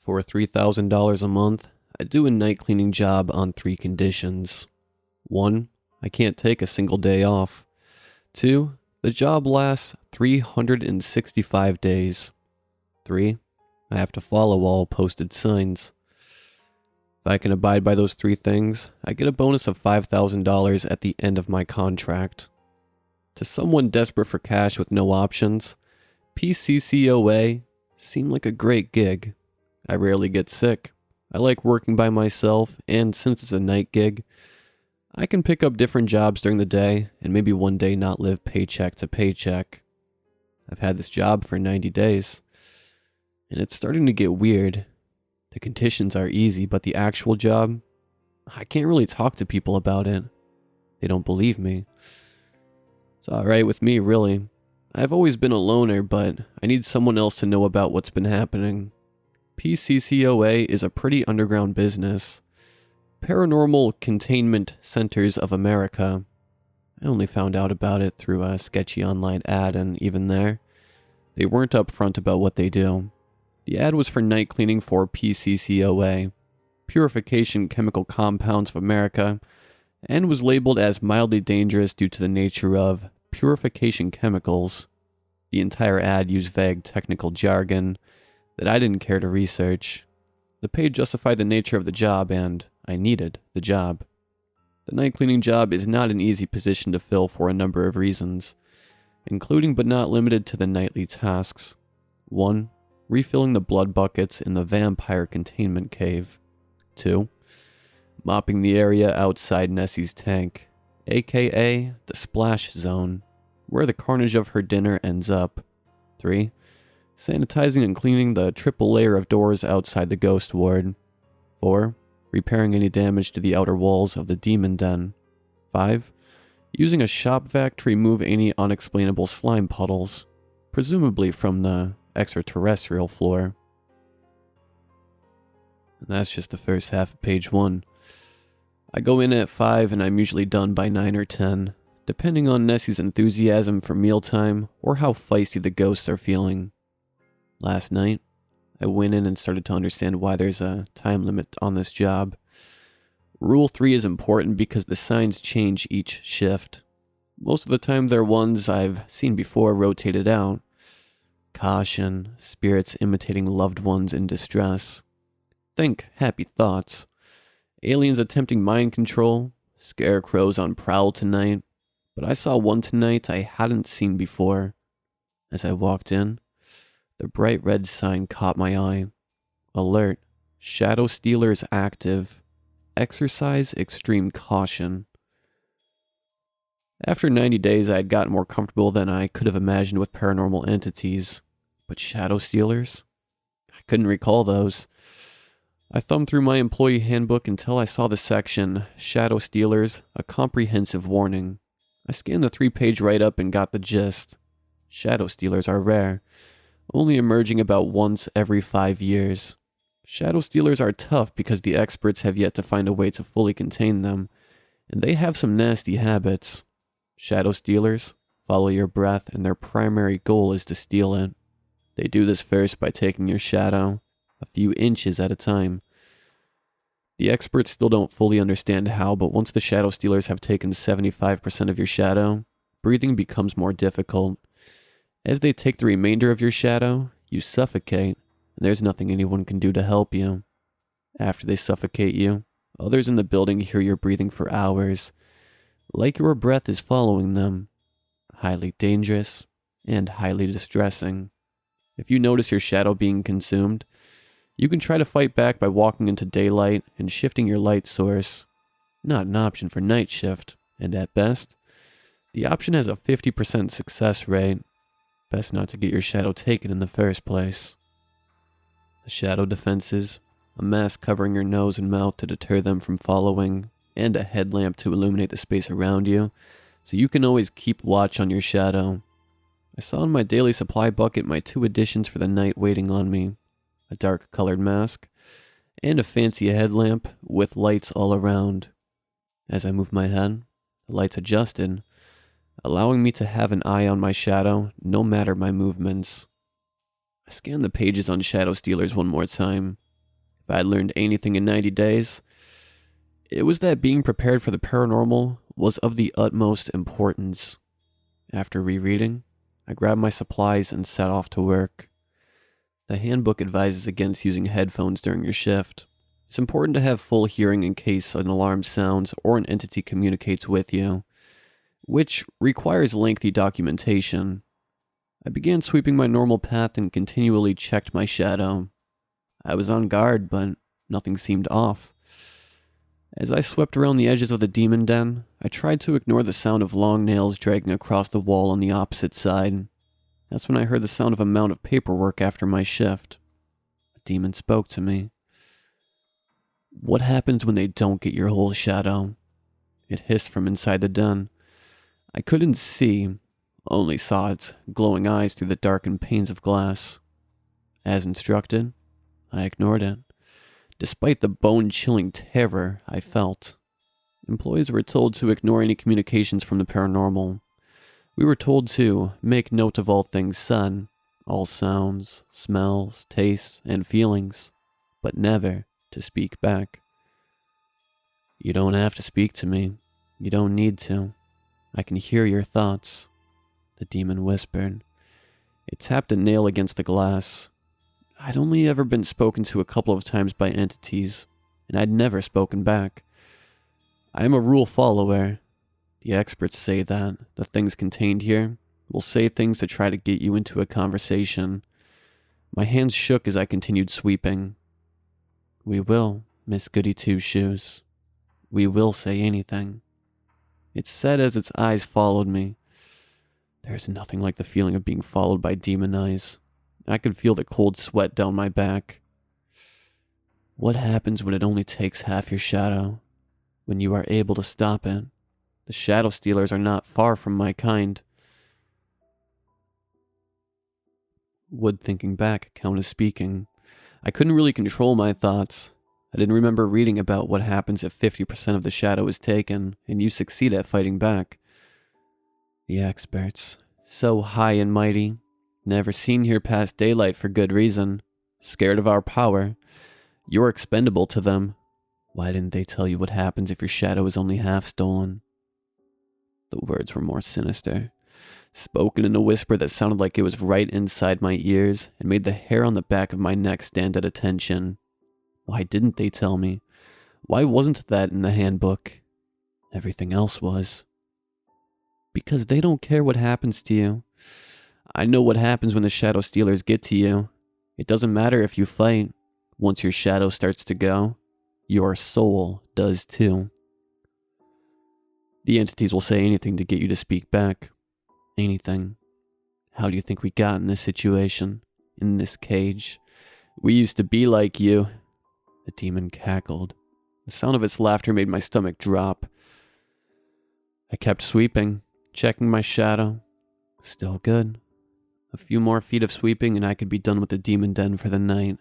For $3,000 a month, I do a night cleaning job on 3 conditions. 1, I can't take a single day off. 2, the job lasts 365 days. 3, I have to follow all posted signs. If I can abide by those 3 things, I get a bonus of $5,000 at the end of my contract. To someone desperate for cash with no options, PCCOA seemed like a great gig. I rarely get sick. I like working by myself, and since it's a night gig, I can pick up different jobs during the day and maybe one day not live paycheck to paycheck. I've had this job for 90 days, and it's starting to get weird. The conditions are easy, but the actual job, I can't really talk to people about it. They don't believe me. It's alright with me, really. I've always been a loner, but I need someone else to know about what's been happening. PCCOA is a pretty underground business. Paranormal Containment Centers of America. I only found out about it through a sketchy online ad, and even there, they weren't upfront about what they do. The ad was for night cleaning for PCCOA, Purification Chemical Compounds of America, and was labeled as mildly dangerous due to the nature of purification chemicals. The entire ad used vague technical jargon that I didn't care to research. The pay justified the nature of the job, and I needed the job. The night cleaning job is not an easy position to fill for a number of reasons, including but not limited to the nightly tasks. 1, refilling the blood buckets in the vampire containment cave. 2, mopping the area outside Nessie's tank, aka the splash zone, where the carnage of her dinner ends up. 3, sanitizing and cleaning the triple layer of doors outside the ghost ward. 4, repairing any damage to the outer walls of the demon den. 5, using a shop vac to remove any unexplainable slime puddles, presumably from the extraterrestrial floor. And that's just the first half of page 1. I go in at 5 and I'm usually done by 9 or 10, depending on Nessie's enthusiasm for mealtime or how feisty the ghosts are feeling. Last night, I went in and started to understand why there's a time limit on this job. Rule 3 is important because the signs change each shift. Most of the time they're ones I've seen before rotated out. Caution, spirits imitating loved ones in distress. Think happy thoughts. Aliens attempting mind control. Scarecrows on prowl tonight. But I saw one tonight I hadn't seen before. As I walked in, the bright red sign caught my eye. Alert. Shadow Stealers active. Exercise extreme caution. After 90 days, I had gotten more comfortable than I could have imagined with paranormal entities. But Shadow Stealers? I couldn't recall those. I thumbed through my employee handbook until I saw the section, Shadow Stealers, a comprehensive warning. I scanned the 3-page write-up and got the gist. Shadow Stealers are rare, only emerging about once every 5 years. Shadow Stealers are tough because the experts have yet to find a way to fully contain them, and they have some nasty habits. Shadow Stealers follow your breath, and their primary goal is to steal it. They do this first by taking your shadow a few inches at a time. The experts still don't fully understand how, but once the shadow stealers have taken 75% of your shadow, breathing becomes more difficult. As they take the remainder of your shadow, you suffocate, and there's nothing anyone can do to help you. After they suffocate you, others in the building hear your breathing for hours, like your breath is following them. Highly dangerous and highly distressing. If you notice your shadow being consumed, you can try to fight back by walking into daylight and shifting your light source. Not an option for night shift, and at best, the option has a 50% success rate. Best not to get your shadow taken in the first place. The shadow defenses, a mask covering your nose and mouth to deter them from following, and a headlamp to illuminate the space around you, so you can always keep watch on your shadow. I saw in my daily supply bucket my 2 additions for the night waiting on me. A dark colored mask, and a fancy headlamp with lights all around. As I moved my head, the lights adjusted, allowing me to have an eye on my shadow no matter my movements. I scanned the pages on shadow stealers one more time. If I had learned anything in 90 days, it was that being prepared for the paranormal was of the utmost importance. After rereading, I grabbed my supplies and set off to work. The handbook advises against using headphones during your shift. It's important to have full hearing in case an alarm sounds or an entity communicates with you, which requires lengthy documentation. I began sweeping my normal path and continually checked my shadow. I was on guard, but nothing seemed off. As I swept around the edges of the demon den, I tried to ignore the sound of long nails dragging across the wall on the opposite side. That's when I heard the sound of a mound of paperwork after my shift. A demon spoke to me. What happens when they don't get your whole shadow? It hissed from inside the den. I couldn't see, only saw its glowing eyes through the darkened panes of glass. As instructed, I ignored it, despite the bone-chilling terror I felt. Employees were told to ignore any communications from the paranormal. We were told to make note of all things said, all sounds, smells, tastes, and feelings, but never to speak back. You don't have to speak to me. You don't need to. I can hear your thoughts, the demon whispered. It tapped a nail against the glass. I'd only ever been spoken to a couple of times by entities, and I'd never spoken back. I am a rule follower. The experts say that the things contained here will say things to try to get you into a conversation. My hands shook as I continued sweeping. We will, Miss Goody Two-Shoes. We will say anything. It said as its eyes followed me. There's nothing like the feeling of being followed by demon eyes. I could feel the cold sweat down my back. What happens when it only takes half your shadow? When you are able to stop it? The shadow stealers are not far from my kind. Wood, thinking back, Count is speaking. I couldn't really control my thoughts. I didn't remember reading about what happens if 50% of the shadow is taken, and you succeed at fighting back. The experts, so high and mighty, never seen here past daylight for good reason, scared of our power. You're expendable to them. Why didn't they tell you what happens if your shadow is only half stolen? The words were more sinister, spoken in a whisper that sounded like it was right inside my ears and made the hair on the back of my neck stand at attention. Why didn't they tell me? Why wasn't that in the handbook? Everything else was. Because they don't care what happens to you. I know what happens when the shadow stealers get to you. It doesn't matter if you fight. Once your shadow starts to go, your soul does too. The entities will say anything to get you to speak back. Anything. How do you think we got in this situation? In this cage? We used to be like you. The demon cackled. The sound of its laughter made my stomach drop. I kept sweeping, checking my shadow. Still good. A few more feet of sweeping and I could be done with the demon den for the night.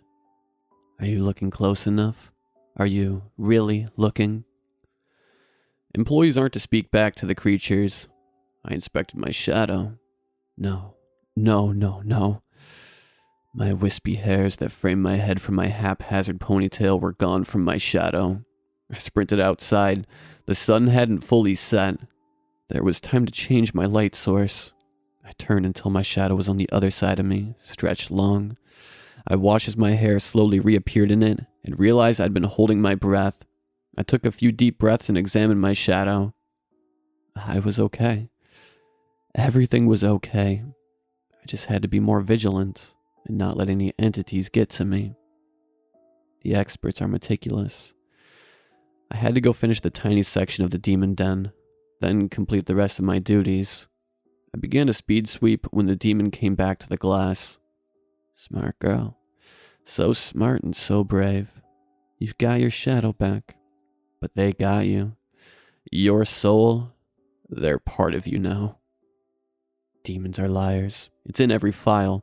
Are you looking close enough? Are you really looking? Employees aren't to speak back to the creatures. I inspected my shadow. No. My wispy hairs that framed my head from my haphazard ponytail were gone from my shadow. I sprinted outside. The sun hadn't fully set. There was time to change my light source. I turned until my shadow was on the other side of me, stretched long. I watched as my hair slowly reappeared in it and realized I'd been holding my breath. I took a few deep breaths and examined my shadow. I was okay. Everything was okay. I just had to be more vigilant and not let any entities get to me. The experts are meticulous. I had to go finish the tiny section of the demon den, then complete the rest of my duties. I began a speed sweep when the demon came back to the glass. Smart girl. So smart and so brave. You've got your shadow back, but they got you. Your soul, they're part of you now. Demons are liars. It's in every file.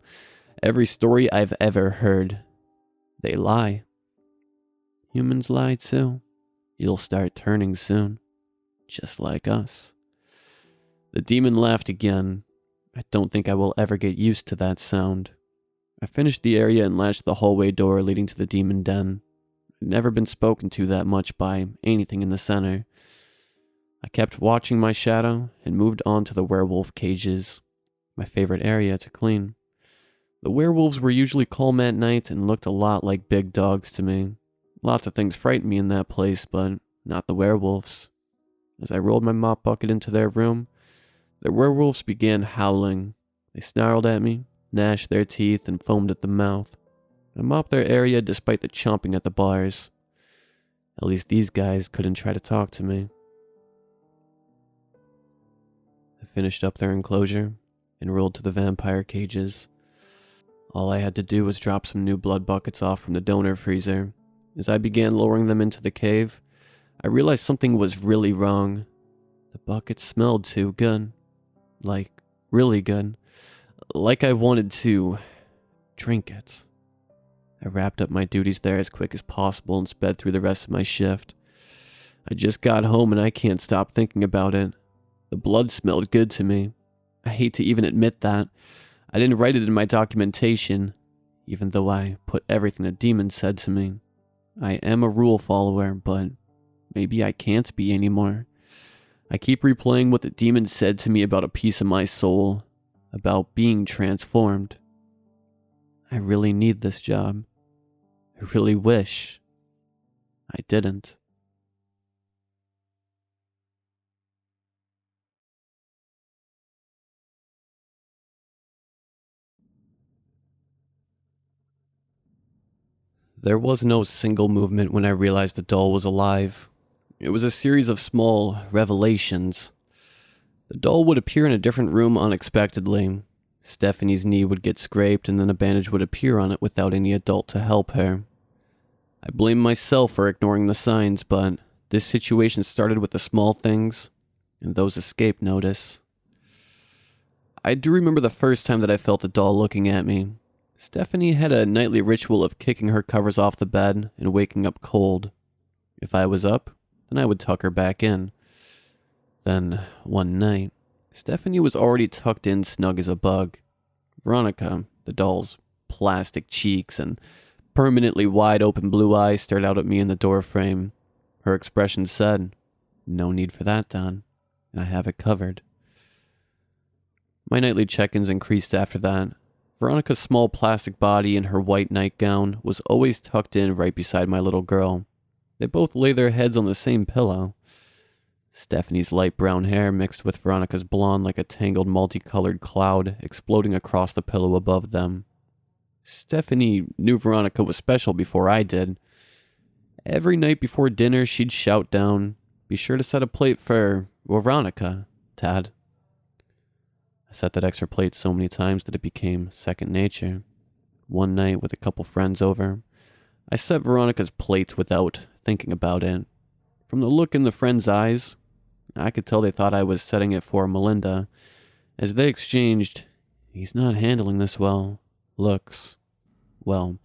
Every story I've ever heard. They lie. Humans lie too. You'll start turning soon. Just like us. The demon laughed again. I don't think I will ever get used to that sound. I finished the area and latched the hallway door leading to the demon den. I'd never been spoken to that much by anything in the center. I kept watching my shadow and moved on to the werewolf cages, my favorite area to clean. The werewolves were usually calm at night and looked a lot like big dogs to me. Lots of things frightened me in that place, but not the werewolves. As I rolled my mop bucket into their room, the werewolves began howling. They snarled at me, gnashed their teeth, and foamed at the mouth. I mopped their area despite the chomping at the bars. At least these guys couldn't try to talk to me. I finished up their enclosure and rolled to the vampire cages. All I had to do was drop some new blood buckets off from the donor freezer. As I began lowering them into the cave, I realized something was really wrong. The buckets smelled too good. Like, really good. Like I wanted to drink it. I wrapped up my duties there as quick as possible and sped through the rest of my shift. I just got home and I can't stop thinking about it. The blood smelled good to me. I hate to even admit that. I didn't write it in my documentation, even though I put everything the demon said to me. I am a rule follower, but maybe I can't be anymore. I keep replaying what the demon said to me about a piece of my soul, about being transformed. I really need this job. I really wish I didn't. There was no single movement when I realized the doll was alive. It was a series of small revelations. The doll would appear in a different room unexpectedly. Stephanie's knee would get scraped and then a bandage would appear on it without any adult to help her. I blame myself for ignoring the signs, but this situation started with the small things, and those escaped notice. I do remember the first time that I felt the doll looking at me. Stephanie had a nightly ritual of kicking her covers off the bed and waking up cold. If I was up, then I would tuck her back in. Then, one night, Stephanie was already tucked in snug as a bug. Veronica, the doll's plastic cheeks and permanently wide open blue eyes, stared out at me in the doorframe. Her expression said, "No need for that, Don. I have it covered." My nightly check-ins increased after that. Veronica's small plastic body in her white nightgown was always tucked in right beside my little girl. They both lay their heads on the same pillow. Stephanie's light brown hair mixed with Veronica's blonde like a tangled multicolored cloud exploding across the pillow above them. Stephanie knew Veronica was special before I did. Every night before dinner she'd shout down, "Be sure to set a plate for Veronica, Tad." I set that extra plate so many times that it became second nature. One night with a couple friends over, I set Veronica's plate without thinking about it. From the look in the friends' eyes, I could tell they thought I was setting it for Melinda, as they exchanged, "He's not handling this well," looks. Well,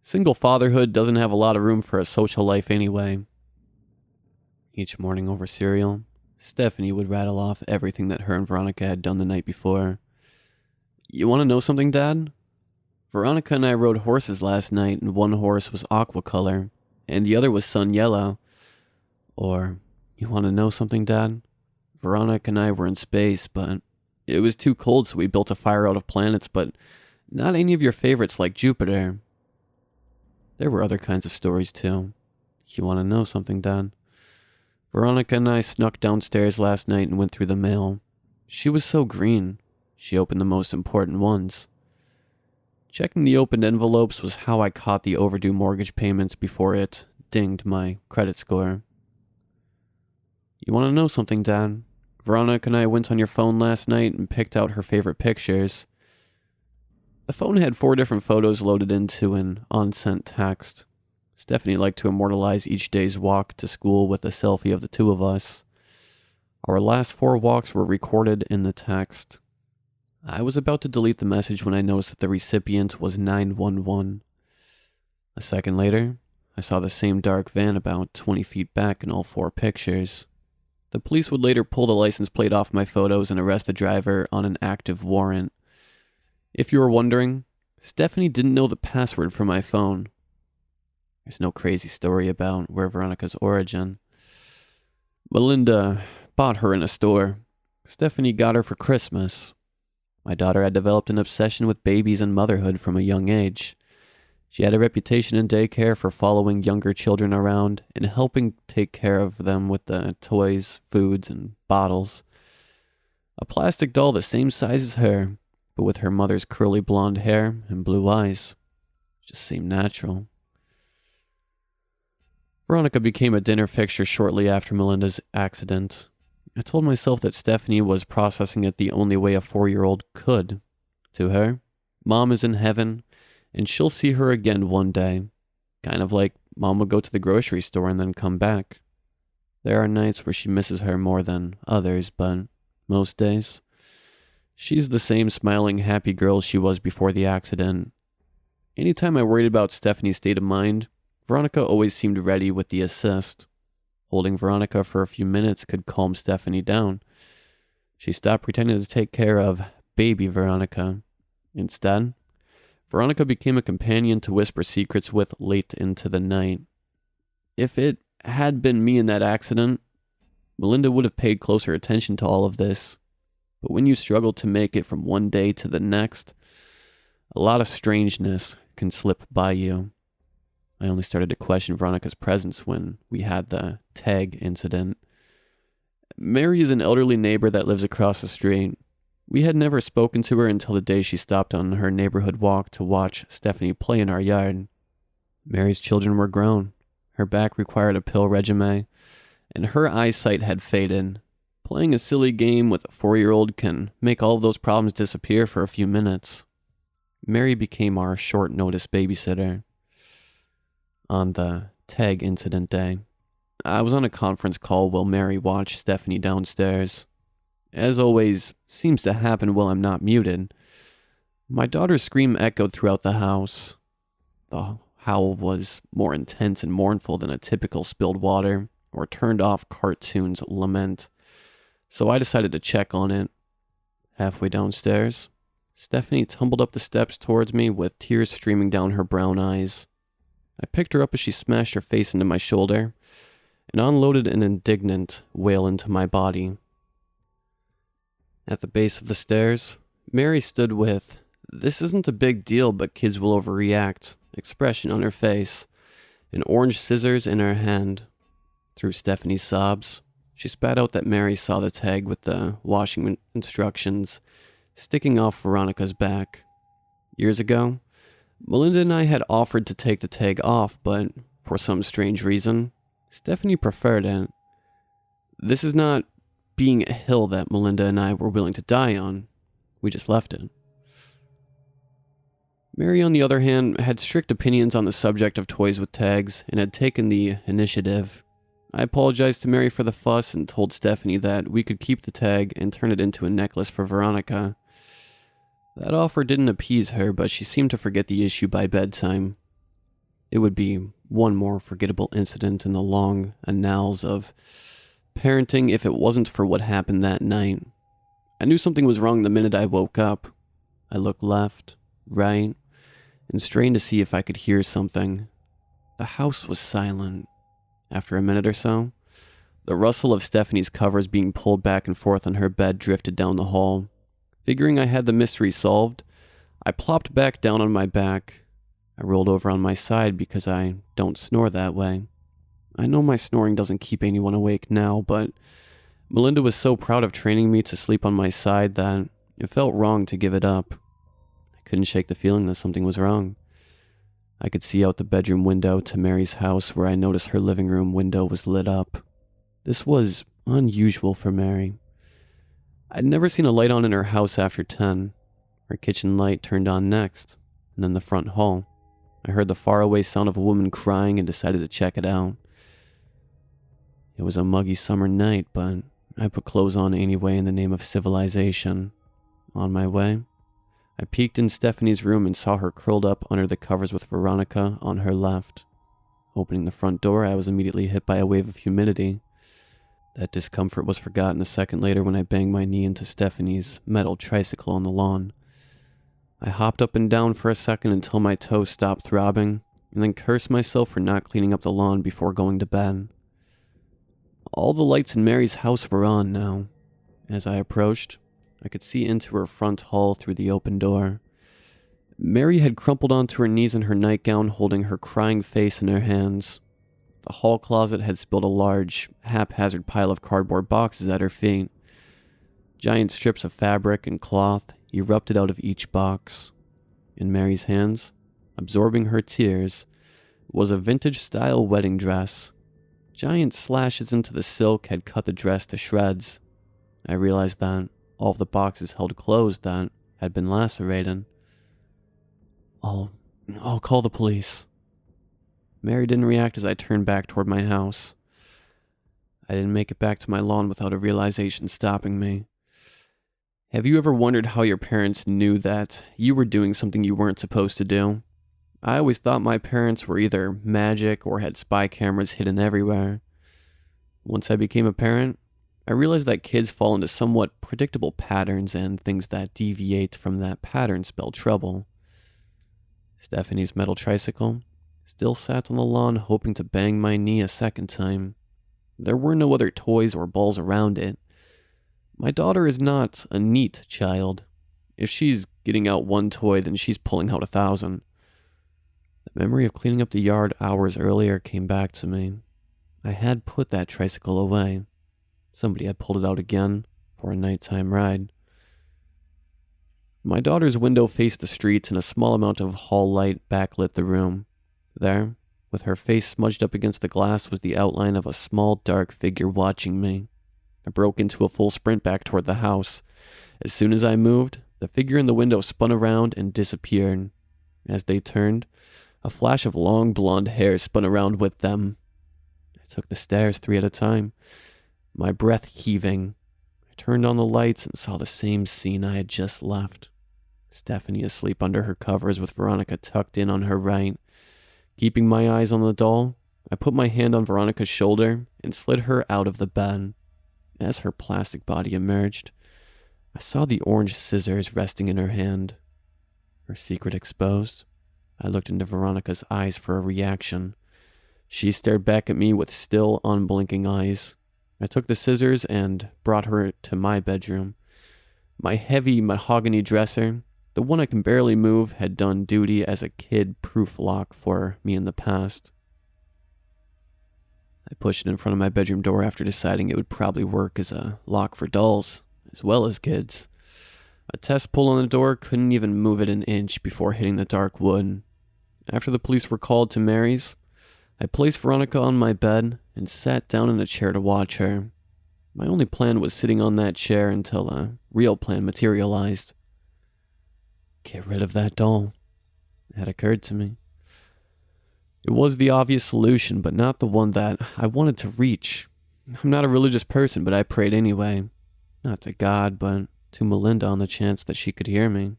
single fatherhood doesn't have a lot of room for a social life anyway. Each morning over cereal, Stephanie would rattle off everything that her and Veronica had done the night before. "You want to know something, Dad? Veronica and I rode horses last night, and one horse was aqua color, and the other was sun yellow. Or, you want to know something, Dad? Veronica and I were in space, but it was too cold, so we built a fire out of planets, but not any of your favorites like Jupiter. There were other kinds of stories, too. You want to know something, Dad? Veronica and I snuck downstairs last night and went through the mail. She was so green. She opened the most important ones. Checking the opened envelopes was how I caught the overdue mortgage payments before it dinged my credit score. You want to know something, Dad? Veronica and I went on your phone last night and picked out her favorite pictures. The phone had 4 different photos loaded into an unsent text. Stephanie liked to immortalize each day's walk to school with a selfie of the 2 of us. Our last 4 walks were recorded in the text. I was about to delete the message when I noticed that the recipient was 911. A second later, I saw the same dark van about 20 feet back in all 4 pictures. The police would later pull the license plate off my photos and arrest the driver on an active warrant. If you were wondering, Stephanie didn't know the password for my phone. There's no crazy story about where Veronica's origin. Melinda bought her in a store. Stephanie got her for Christmas. My daughter had developed an obsession with babies and motherhood from a young age. She had a reputation in daycare for following younger children around and helping take care of them with the toys, foods, and bottles. A plastic doll the same size as her, but with her mother's curly blonde hair and blue eyes. Just seemed natural. Veronica became a dinner fixture shortly after Melinda's accident. I told myself that Stephanie was processing it the only way a 4-year-old could. To her, Mom is in heaven, and she'll see her again one day. Kind of like Mom would go to the grocery store and then come back. There are nights where she misses her more than others, but most days, she's the same smiling, happy girl she was before the accident. Anytime I worried about Stephanie's state of mind, Veronica always seemed ready with the assist. Holding Veronica for a few minutes could calm Stephanie down. She stopped pretending to take care of baby Veronica. Instead, Veronica became a companion to whisper secrets with late into the night. If it had been me in that accident, Melinda would have paid closer attention to all of this. But when you struggle to make it from one day to the next, a lot of strangeness can slip by you. I only started to question Veronica's presence when we had the tag incident. Mary is an elderly neighbor that lives across the street. We had never spoken to her until the day she stopped on her neighborhood walk to watch Stephanie play in our yard. Mary's children were grown. Her back required a pill regimen, and her eyesight had faded. Playing a silly game with a 4-year-old can make all of those problems disappear for a few minutes. Mary became our short-notice babysitter. On the tag incident day, I was on a conference call while Mary watched Stephanie downstairs. As always, seems to happen while I'm not muted. My daughter's scream echoed throughout the house. The howl was more intense and mournful than a typical spilled water or turned off cartoon's lament. So I decided to check on it. Halfway downstairs, Stephanie tumbled up the steps towards me with tears streaming down her brown eyes. I picked her up as she smashed her face into my shoulder and unloaded an indignant wail into my body. At the base of the stairs, Mary stood with, "This isn't a big deal, but kids will overreact," expression on her face, and orange scissors in her hand. Through Stephanie's sobs, she spat out that Mary saw the tag with the washing instructions sticking off Veronica's back. Years ago, Melinda and I had offered to take the tag off, but for some strange reason, Stephanie preferred it. This is not being a hill that Melinda and I were willing to die on. We just left it. Mary, on the other hand, had strict opinions on the subject of toys with tags and had taken the initiative. I apologized to Mary for the fuss and told Stephanie that we could keep the tag and turn it into a necklace for Veronica. That offer didn't appease her, but she seemed to forget the issue by bedtime. It would be one more forgettable incident in the long annals of parenting if it wasn't for what happened that night. I knew something was wrong the minute I woke up. I looked left, right, and strained to see if I could hear something. The house was silent. After a minute or so, the rustle of Stephanie's covers being pulled back and forth on her bed drifted down the hall. Figuring I had the mystery solved, I plopped back down on my back. I rolled over on my side because I don't snore that way. I know my snoring doesn't keep anyone awake now, but Melinda was so proud of training me to sleep on my side that it felt wrong to give it up. I couldn't shake the feeling that something was wrong. I could see out the bedroom window to Mary's house, where I noticed her living room window was lit up. This was unusual for Mary. I'd never seen a light on in her house after 10. Her kitchen light turned on next, and then the front hall. I heard the faraway sound of a woman crying and decided to check it out. It was a muggy summer night, but I put clothes on anyway in the name of civilization. On my way, I peeked in Stephanie's room and saw her curled up under the covers with Veronica on her left. Opening the front door, I was immediately hit by a wave of humidity. That discomfort was forgotten a second later when I banged my knee into Stephanie's metal tricycle on the lawn. I hopped up and down for a second until my toes stopped throbbing, and then cursed myself for not cleaning up the lawn before going to bed. All the lights in Mary's house were on now. As I approached, I could see into her front hall through the open door. Mary had crumpled onto her knees in her nightgown, holding her crying face in her hands. The hall closet had spilled a large, haphazard pile of cardboard boxes at her feet. Giant strips of fabric and cloth erupted out of each box. In Mary's hands, absorbing her tears, was a vintage-style wedding dress. Giant slashes into the silk had cut the dress to shreds. I realized that all of the boxes held clothes that had been lacerated. I'll call the police. Mary didn't react as I turned back toward my house. I didn't make it back to my lawn without a realization stopping me. Have you ever wondered how your parents knew that you were doing something you weren't supposed to do? I always thought my parents were either magic or had spy cameras hidden everywhere. Once I became a parent, I realized that kids fall into somewhat predictable patterns, and things that deviate from that pattern spell trouble. Stephanie's metal tricycle still sat on the lawn, hoping to bang my knee a second time. There were no other toys or balls around it. My daughter is not a neat child. If she's getting out one toy, then she's pulling out 1,000. The memory of cleaning up the yard hours earlier came back to me. I had put that tricycle away. Somebody had pulled it out again for a nighttime ride. My daughter's window faced the street, and a small amount of hall light backlit the room. There, with her face smudged up against the glass, was the outline of a small, dark figure watching me. I broke into a full sprint back toward the house. As soon as I moved, the figure in the window spun around and disappeared. As they turned, a flash of long blonde hair spun around with them. I took the stairs 3 at a time, my breath heaving. I turned on the lights and saw the same scene I had just left. Stephanie asleep under her covers with Veronica tucked in on her right. Keeping my eyes on the doll, I put my hand on Veronica's shoulder and slid her out of the bed. As her plastic body emerged, I saw the orange scissors resting in her hand. Her secret exposed, I looked into Veronica's eyes for a reaction. She stared back at me with still unblinking eyes. I took the scissors and brought her to my bedroom. My heavy mahogany dresser, the one I can barely move, had done duty as a kid-proof lock for me in the past. I pushed it in front of my bedroom door after deciding it would probably work as a lock for dolls, as well as kids. A test pull on the door couldn't even move it an inch before hitting the dark wood. After the police were called to Mary's, I placed Veronica on my bed and sat down in a chair to watch her. My only plan was sitting on that chair until a real plan materialized. Get rid of that doll. It had occurred to me. It was the obvious solution, but not the one that I wanted to reach. I'm not a religious person, but I prayed anyway. Not to God, but to Melinda on the chance that she could hear me.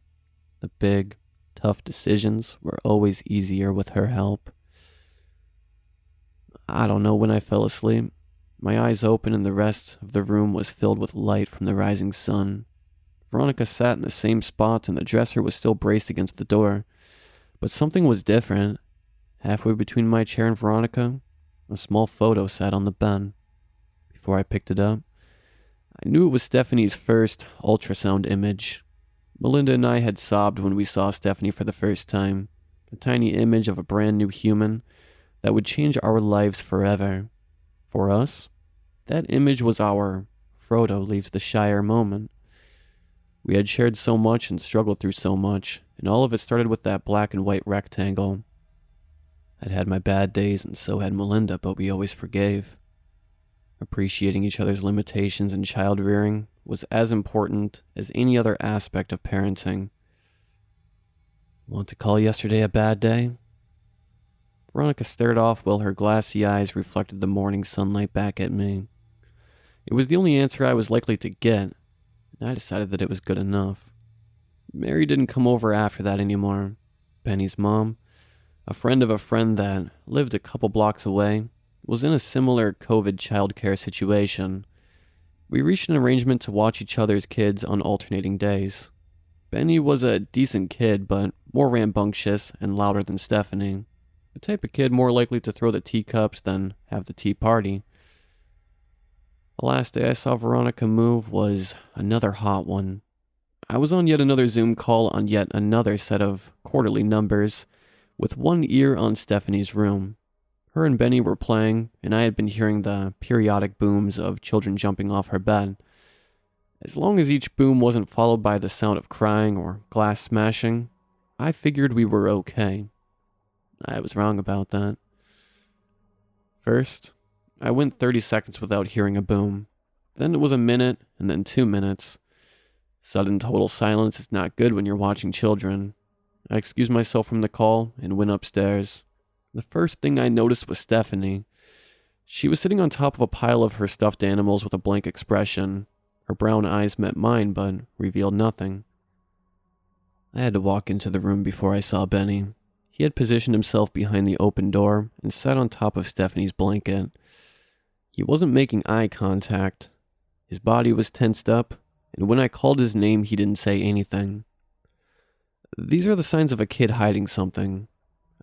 The big, tough decisions were always easier with her help. I don't know when I fell asleep. My eyes opened and the rest of the room was filled with light from the rising sun. Veronica sat in the same spot and the dresser was still braced against the door, But something was different. Halfway between my chair and Veronica, a small photo sat on the bed. Before I picked it up, I knew it was Stephanie's first ultrasound image. Melinda and I had sobbed when we saw Stephanie for the first time. A tiny image of a brand new human that would change our lives forever. For us, that image was our Frodo leaves the Shire moment. We had shared so much and struggled through so much, and all of it started with that black and white rectangle. I'd had my bad days, and so had Melinda, but we always forgave. Appreciating each other's limitations in child rearing was as important as any other aspect of parenting. Want to call yesterday a bad day? Veronica stared off while her glassy eyes reflected the morning sunlight back at me. It was the only answer I was likely to get, and I decided that it was good enough. Mary didn't come over after that anymore. Penny's mom, a friend of a friend that lived a couple blocks away, was in a similar COVID childcare situation. We reached an arrangement to watch each other's kids on alternating days. Benny was a decent kid, but more rambunctious and louder than Stephanie. The type of kid more likely to throw the teacups than have the tea party. The last day I saw Veronica move was another hot one. I was on yet another Zoom call on yet another set of quarterly numbers, with one ear on Stephanie's room. Her and Benny were playing, and I had been hearing the periodic booms of children jumping off her bed. As long as each boom wasn't followed by the sound of crying or glass smashing, I figured we were okay. I was wrong about that. First, I went 30 seconds without hearing a boom. Then it was a minute, and then 2 minutes. Sudden total silence is not good when you're watching children. I excused myself from the call and went upstairs. The first thing I noticed was Stephanie. She was sitting on top of a pile of her stuffed animals with a blank expression. Her brown eyes met mine, but revealed nothing. I had to walk into the room before I saw Benny. He had positioned himself behind the open door and sat on top of Stephanie's blanket. He wasn't making eye contact. His body was tensed up, and when I called his name, he didn't say anything. These are the signs of a kid hiding something.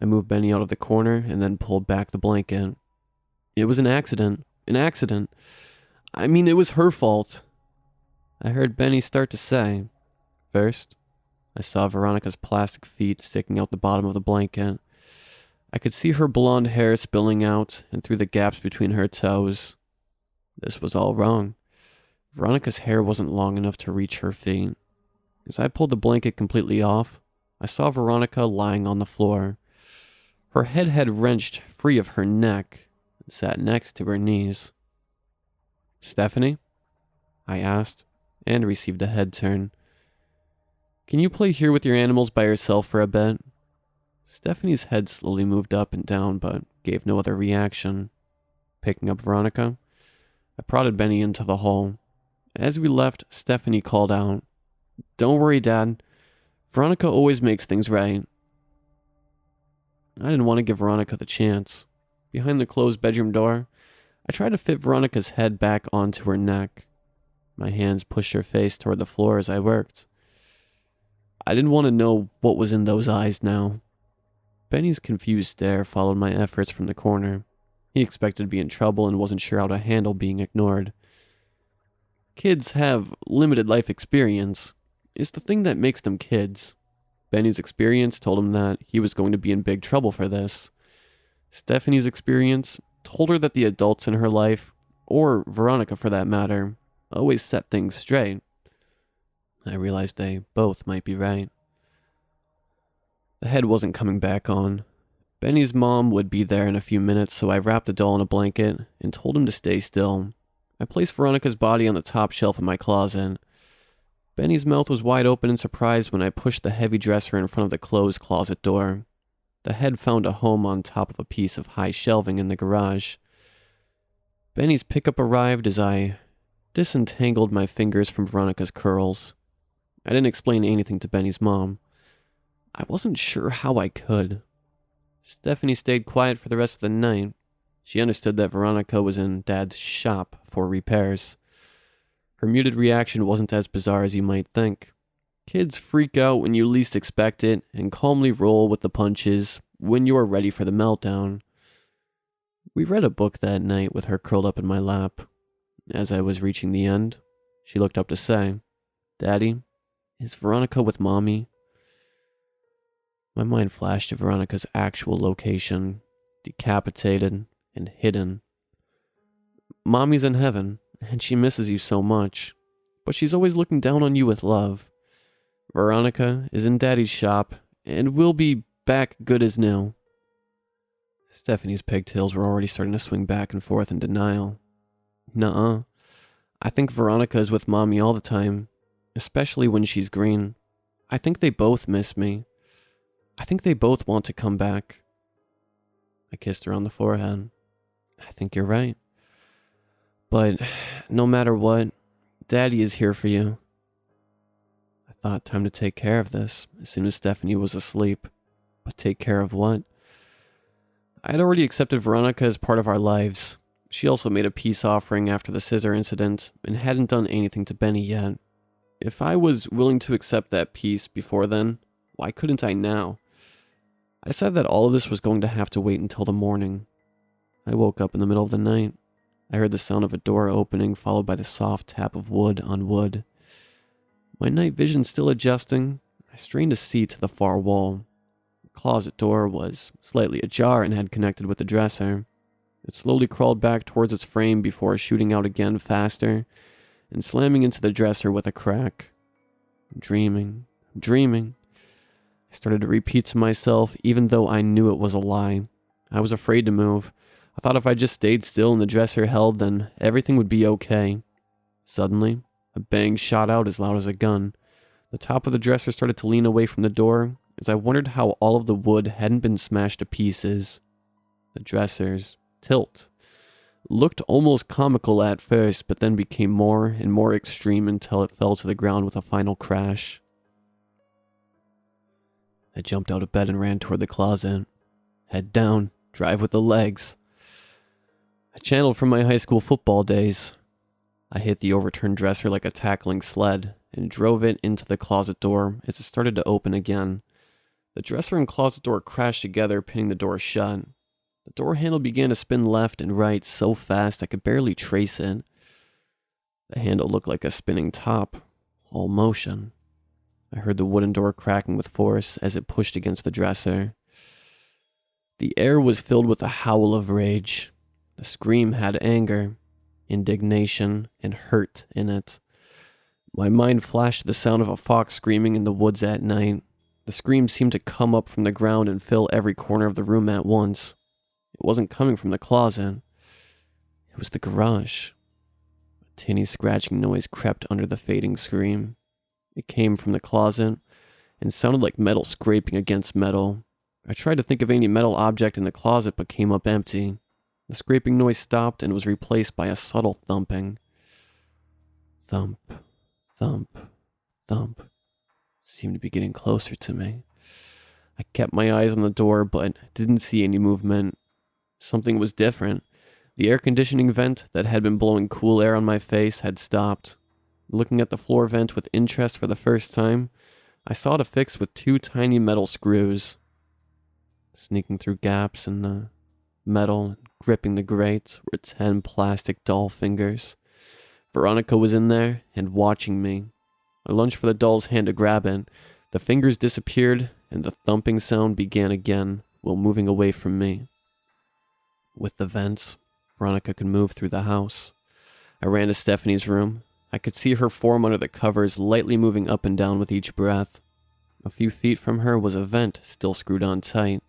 I moved Benny out of the corner and then pulled back the blanket. It was an accident. An accident. I mean, it was her fault. I heard Benny start to say. First, I saw Veronica's plastic feet sticking out the bottom of the blanket. I could see her blonde hair spilling out and through the gaps between her toes. This was all wrong. Veronica's hair wasn't long enough to reach her feet. As I pulled the blanket completely off, I saw Veronica lying on the floor. Her head had wrenched free of her neck and sat next to her knees. Stephanie? I asked, and received a head turn. Can you play here with your animals by yourself for a bit? Stephanie's head slowly moved up and down, but gave no other reaction. Picking up Veronica, I prodded Benny into the hall. As we left, Stephanie called out, Don't worry, Dad. Veronica always makes things right. I didn't want to give Veronica the chance. Behind the closed bedroom door, I tried to fit Veronica's head back onto her neck. My hands pushed her face toward the floor as I worked. I didn't want to know what was in those eyes now. Benny's confused stare followed my efforts from the corner. He expected to be in trouble and wasn't sure how to handle being ignored. Kids have limited life experience. It's the thing that makes them kids. Benny's experience told him that he was going to be in big trouble for this. Stephanie's experience told her that the adults in her life, or Veronica for that matter, always set things straight. I realized they both might be right. The head wasn't coming back on. Benny's mom would be there in a few minutes, so I wrapped the doll in a blanket and told him to stay still. I placed Veronica's body on the top shelf in my closet. Benny's mouth was wide open in surprise when I pushed the heavy dresser in front of the closed closet door. The head found a home on top of a piece of high shelving in the garage. Benny's pickup arrived as I disentangled my fingers from Veronica's curls. I didn't explain anything to Benny's mom. I wasn't sure how I could. Stephanie stayed quiet for the rest of the night. She understood that Veronica was in Dad's shop for repairs. Her muted reaction wasn't as bizarre as you might think. Kids freak out when you least expect it and calmly roll with the punches when you are ready for the meltdown. We read a book that night with her curled up in my lap. As I was reaching the end, she looked up to say, "Daddy, is Veronica with Mommy?" My mind flashed to Veronica's actual location, decapitated and hidden. "Mommy's in heaven, and she misses you so much, but she's always looking down on you with love. Veronica is in Daddy's shop, and will be back good as new." Stephanie's pigtails were already starting to swing back and forth in denial. "Nuh-uh. I think Veronica is with Mommy all the time, especially when she's green. I think they both miss me. I think they both want to come back." I kissed her on the forehead. "I think you're right. But no matter what, Daddy is here for you." I thought, time to take care of this as soon as Stephanie was asleep. But take care of what? I had already accepted Veronica as part of our lives. She also made a peace offering after the scissor incident and hadn't done anything to Benny yet. If I was willing to accept that peace before then, why couldn't I now? I decided that all of this was going to have to wait until the morning. I woke up in the middle of the night. I heard the sound of a door opening, followed by the soft tap of wood on wood. My night vision still adjusting, I strained to see to the far wall. The closet door was slightly ajar and had connected with the dresser. It slowly crawled back towards its frame before shooting out again faster and slamming into the dresser with a crack. I'm dreaming. I started to repeat to myself, even though I knew it was a lie. I was afraid to move. I thought if I just stayed still and the dresser held, then everything would be okay. Suddenly, a bang shot out as loud as a gun. The top of the dresser started to lean away from the door, as I wondered how all of the wood hadn't been smashed to pieces. The dresser's tilt looked almost comical at first, but then became more and more extreme until it fell to the ground with a final crash. I jumped out of bed and ran toward the closet. Head down, drive with the legs. I channeled from my high school football days. I hit the overturned dresser like a tackling sled and drove it into the closet door as it started to open again. The dresser and closet door crashed together, pinning the door shut. The door handle began to spin left and right so fast I could barely trace it. The handle looked like a spinning top, all motion. I heard the wooden door cracking with force as it pushed against the dresser. The air was filled with a howl of rage. The scream had anger, indignation, and hurt in it. My mind flashed the sound of a fox screaming in the woods at night. The scream seemed to come up from the ground and fill every corner of the room at once. It wasn't coming from the closet. It was the garage. A tinny scratching noise crept under the fading scream. It came from the closet and sounded like metal scraping against metal. I tried to think of any metal object in the closet but came up empty. The scraping noise stopped and was replaced by a subtle thumping. Thump, thump, thump. It seemed to be getting closer to me. I kept my eyes on the door but didn't see any movement. Something was different. The air conditioning vent that had been blowing cool air on my face had stopped. Looking at the floor vent with interest for the first time, I saw it affixed with 2 tiny metal screws. Sneaking through gaps in the metal and gripping the grates were 10 plastic doll fingers. Veronica was in there and watching me. I lunged for the doll's hand to grab it. The fingers disappeared and the thumping sound began again while moving away from me. With the vents, Veronica could move through the house. I ran to Stephanie's room. I could see her form under the covers lightly moving up and down with each breath. A few feet from her was a vent still screwed on tight.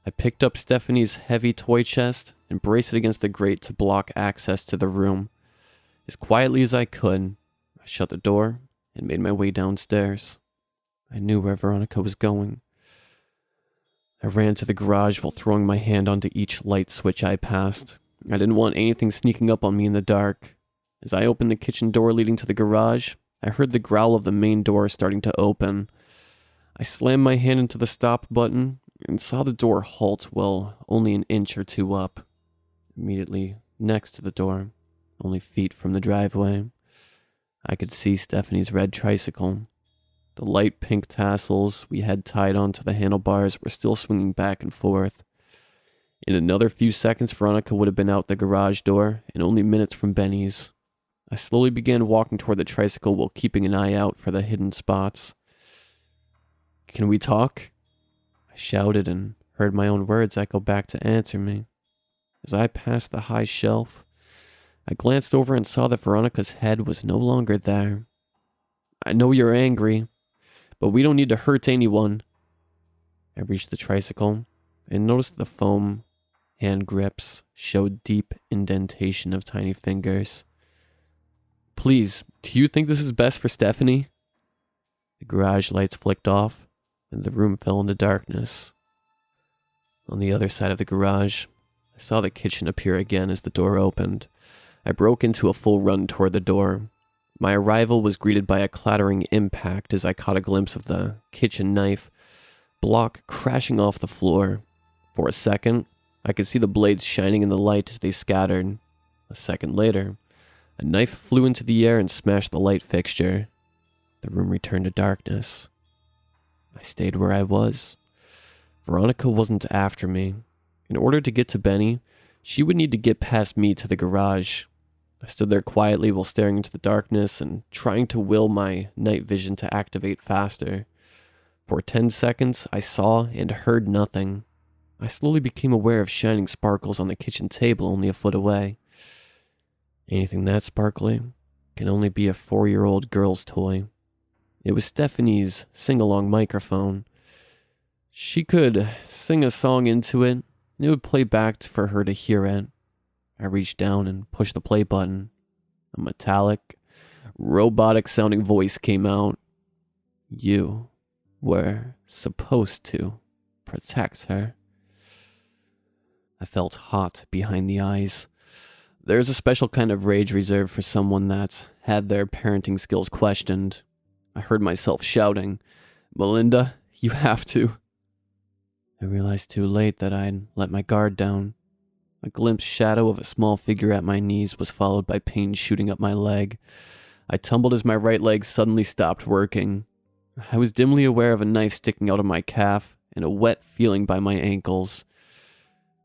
I picked up Stephanie's heavy toy chest and braced it against the grate to block access to the room. As quietly as I could, I shut the door and made my way downstairs. I knew where Veronica was going. I ran to the garage while throwing my hand onto each light switch I passed. I didn't want anything sneaking up on me in the dark. As I opened the kitchen door leading to the garage, I heard the growl of the main door starting to open. I slammed my hand into the stop button and saw the door halt, well, only an inch or two up. Immediately next to the door, only feet from the driveway, I could see Stephanie's red tricycle. The light pink tassels we had tied onto the handlebars were still swinging back and forth. In another few seconds, Veronica would have been out the garage door and only minutes from Benny's. I slowly began walking toward the tricycle while keeping an eye out for the hidden spots. "Can we talk?" I shouted and heard my own words echo back to answer me. As I passed the high shelf, I glanced over and saw that Veronica's head was no longer there. "I know you're angry, but we don't need to hurt anyone." I reached the tricycle and noticed the foam hand grips showed deep indentation of tiny fingers. "Please, do you think this is best for Stephanie?" The garage lights flicked off, and the room fell into darkness. On the other side of the garage, I saw the kitchen appear again as the door opened. I broke into a full run toward the door. My arrival was greeted by a clattering impact as I caught a glimpse of the kitchen knife block crashing off the floor. For a second, I could see the blades shining in the light as they scattered. A second later, a knife flew into the air and smashed the light fixture. The room returned to darkness. I stayed where I was. Veronica wasn't after me. In order to get to Benny, she would need to get past me to the garage. I stood there quietly while staring into the darkness and trying to will my night vision to activate faster. For 10 seconds, I saw and heard nothing. I slowly became aware of shining sparkles on the kitchen table only a foot away. Anything that sparkly can only be a 4-year-old girl's toy. It was Stephanie's sing-along microphone. She could sing a song into it, and it would play back for her to hear it. I reached down and pushed the play button. A metallic, robotic-sounding voice came out. "You were supposed to protect her." I felt hot behind the eyes. There's a special kind of rage reserved for someone that's had their parenting skills questioned. I heard myself shouting, "Melinda, you have to." I realized too late that I'd let my guard down. A glimpsed shadow of a small figure at my knees was followed by pain shooting up my leg. I tumbled as my right leg suddenly stopped working. I was dimly aware of a knife sticking out of my calf and a wet feeling by my ankles.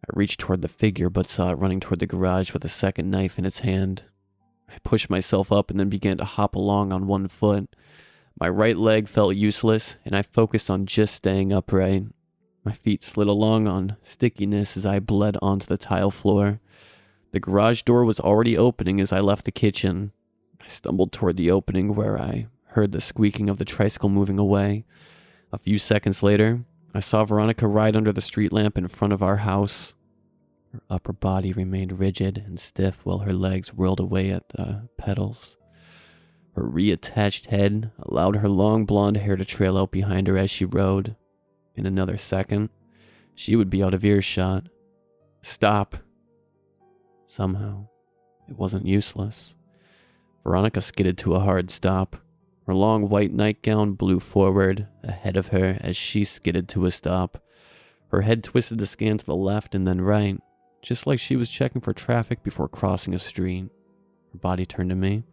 I reached toward the figure but saw it running toward the garage with a second knife in its hand. I pushed myself up and then began to hop along on one foot. My right leg felt useless and I focused on just staying upright. My feet slid along on stickiness as I bled onto the tile floor. The garage door was already opening as I left the kitchen. I stumbled toward the opening where I heard the squeaking of the tricycle moving away. A few seconds later, I saw Veronica ride under the street lamp in front of our house. Her upper body remained rigid and stiff while her legs whirled away at the pedals. Her reattached head allowed her long blonde hair to trail out behind her as she rode. In another second, she would be out of earshot. "Stop." Somehow, it wasn't useless. Veronica skidded to a hard stop. Her long white nightgown blew forward ahead of her as she skidded to a stop. Her head twisted to scan to the left and then right, just like she was checking for traffic before crossing a street. Her body turned to me,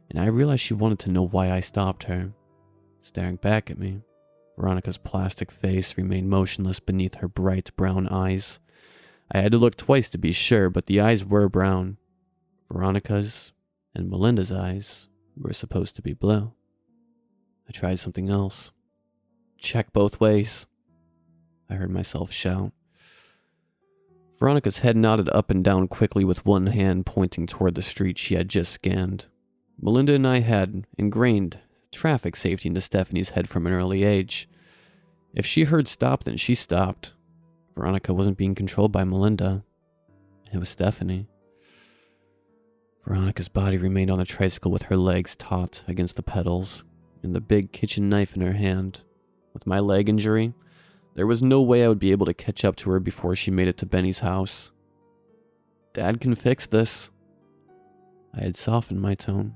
and I realized she wanted to know why I stopped her. Staring back at me, Veronica's plastic face remained motionless beneath her bright brown eyes. I had to look twice to be sure, but the eyes were brown. Veronica's and Melinda's eyes were supposed to be blue. I tried something else. "Check both ways," I heard myself shout. Veronica's head nodded up and down quickly with one hand pointing toward the street she had just scanned. Melinda and I had ingrained traffic safety into Stephanie's head from an early age. If she heard stop, then she stopped. Veronica wasn't being controlled by Melinda. It was Stephanie. Veronica's body remained on the tricycle with her legs taut against the pedals and the big kitchen knife in her hand. With my leg injury, there was no way I would be able to catch up to her before she made it to Benny's house. "Dad can fix this." I had softened my tone.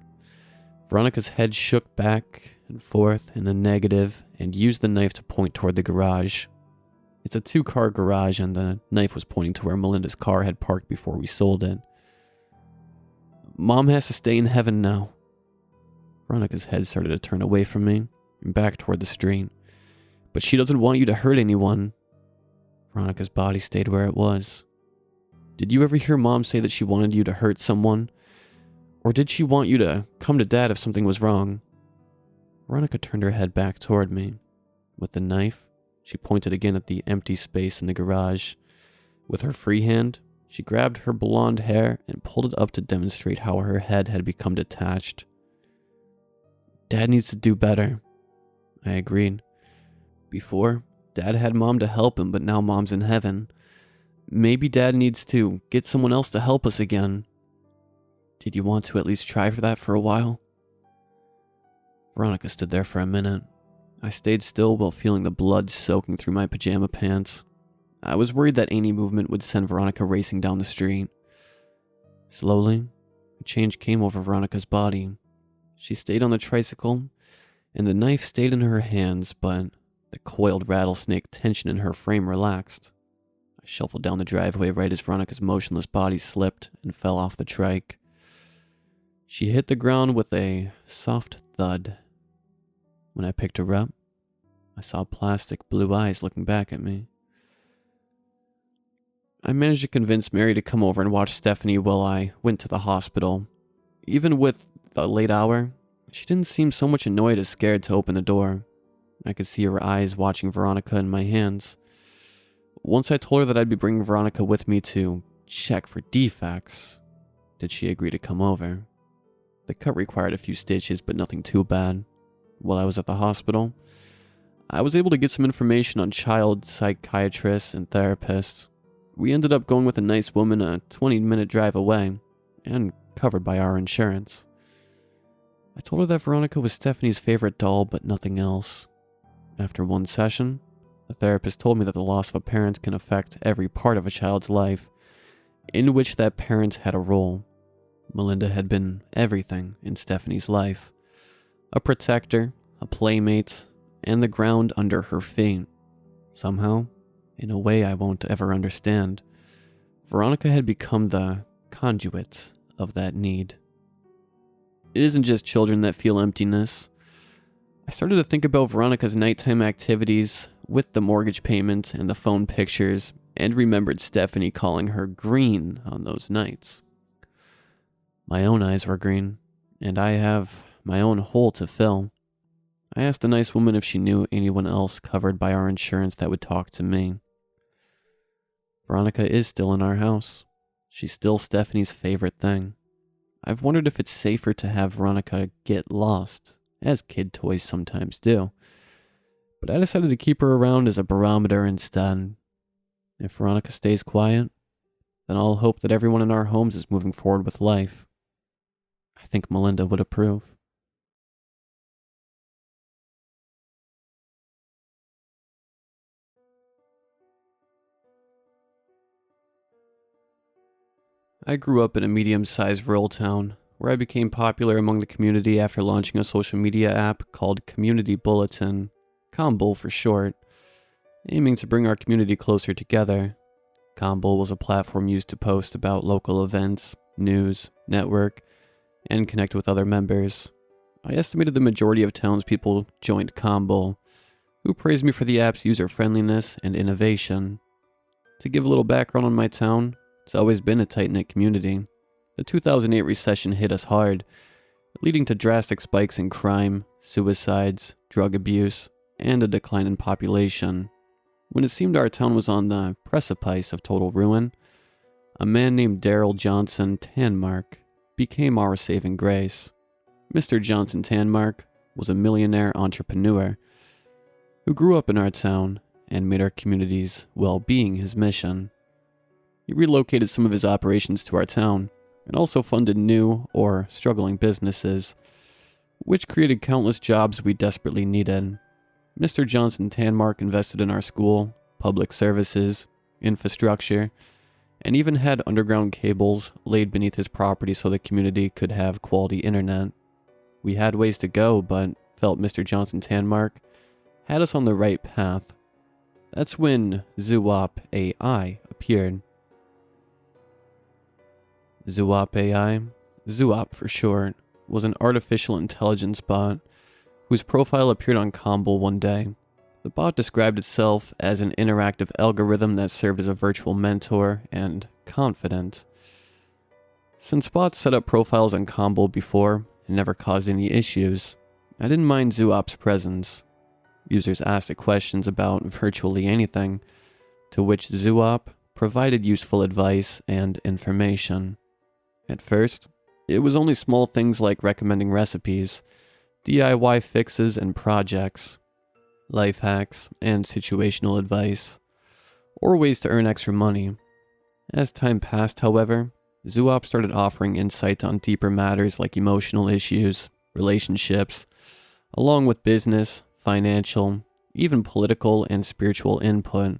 Veronica's head shook back and forth in the negative and used the knife to point toward the garage. It's a 2-car garage and the knife was pointing to where Melinda's car had parked before we sold it. "Mom has to stay in heaven now." Veronica's head started to turn away from me. and back toward the street. But she doesn't want you to hurt anyone. Veronica's body stayed where it was. Did you ever hear Mom say that she wanted you to hurt someone? Or did she want you to come to Dad if something was wrong? Veronica turned her head back toward me. With the knife, she pointed again at the empty space in the garage. With her free hand, she grabbed her blonde hair and pulled it up to demonstrate how her head had become detached. Dad needs to do better. I agreed. Before, Dad had Mom to help him, but now Mom's in heaven. Maybe Dad needs to get someone else to help us again. Did you want to at least try for that for a while? Veronica stood there for a minute. I stayed still while feeling the blood soaking through my pajama pants. I was worried that any movement would send Veronica racing down the street. Slowly, a change came over Veronica's body. She stayed on the tricycle, and the knife stayed in her hands, but the coiled rattlesnake tension in her frame relaxed. I shuffled down the driveway right as Veronica's motionless body slipped and fell off the trike. She hit the ground with a soft thud. When I picked her up, I saw plastic blue eyes looking back at me. I managed to convince Mary to come over and watch Stephanie while I went to the hospital. Even with the late hour, she didn't seem so much annoyed as scared to open the door. I could see her eyes watching Veronica in my hands. Once I told her that I'd be bringing Veronica with me to check for defects, did she agree to come over. The cut required a few stitches, but nothing too bad. While I was at the hospital, I was able to get some information on child psychiatrists and therapists. We ended up going with a nice woman a 20-minute drive away, and covered by our insurance. I told her that Veronica was Stephanie's favorite doll, but nothing else. After one session, the therapist told me that the loss of a parent can affect every part of a child's life, in which that parent had a role. Melinda had been everything in Stephanie's life. A protector, a playmate, and the ground under her feet. Somehow, in a way I won't ever understand, Veronica had become the conduit of that need. It isn't just children that feel emptiness. I started to think about Veronica's nighttime activities with the mortgage payment and the phone pictures, and remembered Stephanie calling her green on those nights. My own eyes were green, and I have my own hole to fill. I asked the nice woman if she knew anyone else covered by our insurance that would talk to me. Veronica is still in our house. She's still Stephanie's favorite thing. I've wondered if it's safer to have Veronica get lost, as kid toys sometimes do. But I decided to keep her around as a barometer instead. If Veronica stays quiet, then I'll hope that everyone in our homes is moving forward with life. I think Melinda would approve. I grew up in a medium-sized rural town, where I became popular among the community after launching a social media app called Community Bulletin, ComBull for short, aiming to bring our community closer together. ComBull was a platform used to post about local events, news, network, and connect with other members. I estimated the majority of townspeople joined ComBull, who praised me for the app's user-friendliness and innovation. To give a little background on my town, it's always been a tight-knit community. The 2008 recession hit us hard, leading to drastic spikes in crime, suicides, drug abuse, and a decline in population. When it seemed our town was on the precipice of total ruin, a man named Daryl Johnson Tanmark became our saving grace. Mr. Johnson Tanmark was a millionaire entrepreneur who grew up in our town and made our community's well-being his mission. He relocated some of his operations to our town and also funded new or struggling businesses, which created countless jobs we desperately needed. Mr. Johnson Tanmark invested in our school, public services, infrastructure, and even had underground cables laid beneath his property so the community could have quality internet. We had ways to go, but felt Mr. Johnson Tanmark had us on the right path. That's when Zoop AI appeared. Zoop AI, Zoop for short, was an artificial intelligence bot whose profile appeared on Combl one day. The bot described itself as an interactive algorithm that served as a virtual mentor and confidant. Since bots set up profiles on Combl before and never caused any issues, I didn't mind Zoop's presence. Users asked it questions about virtually anything, to which Zoop provided useful advice and information. At first, it was only small things like recommending recipes, DIY fixes and projects, life hacks and situational advice, or ways to earn extra money. As time passed, however, Zoop started offering insight on deeper matters like emotional issues, relationships, along with business, financial, even political and spiritual input.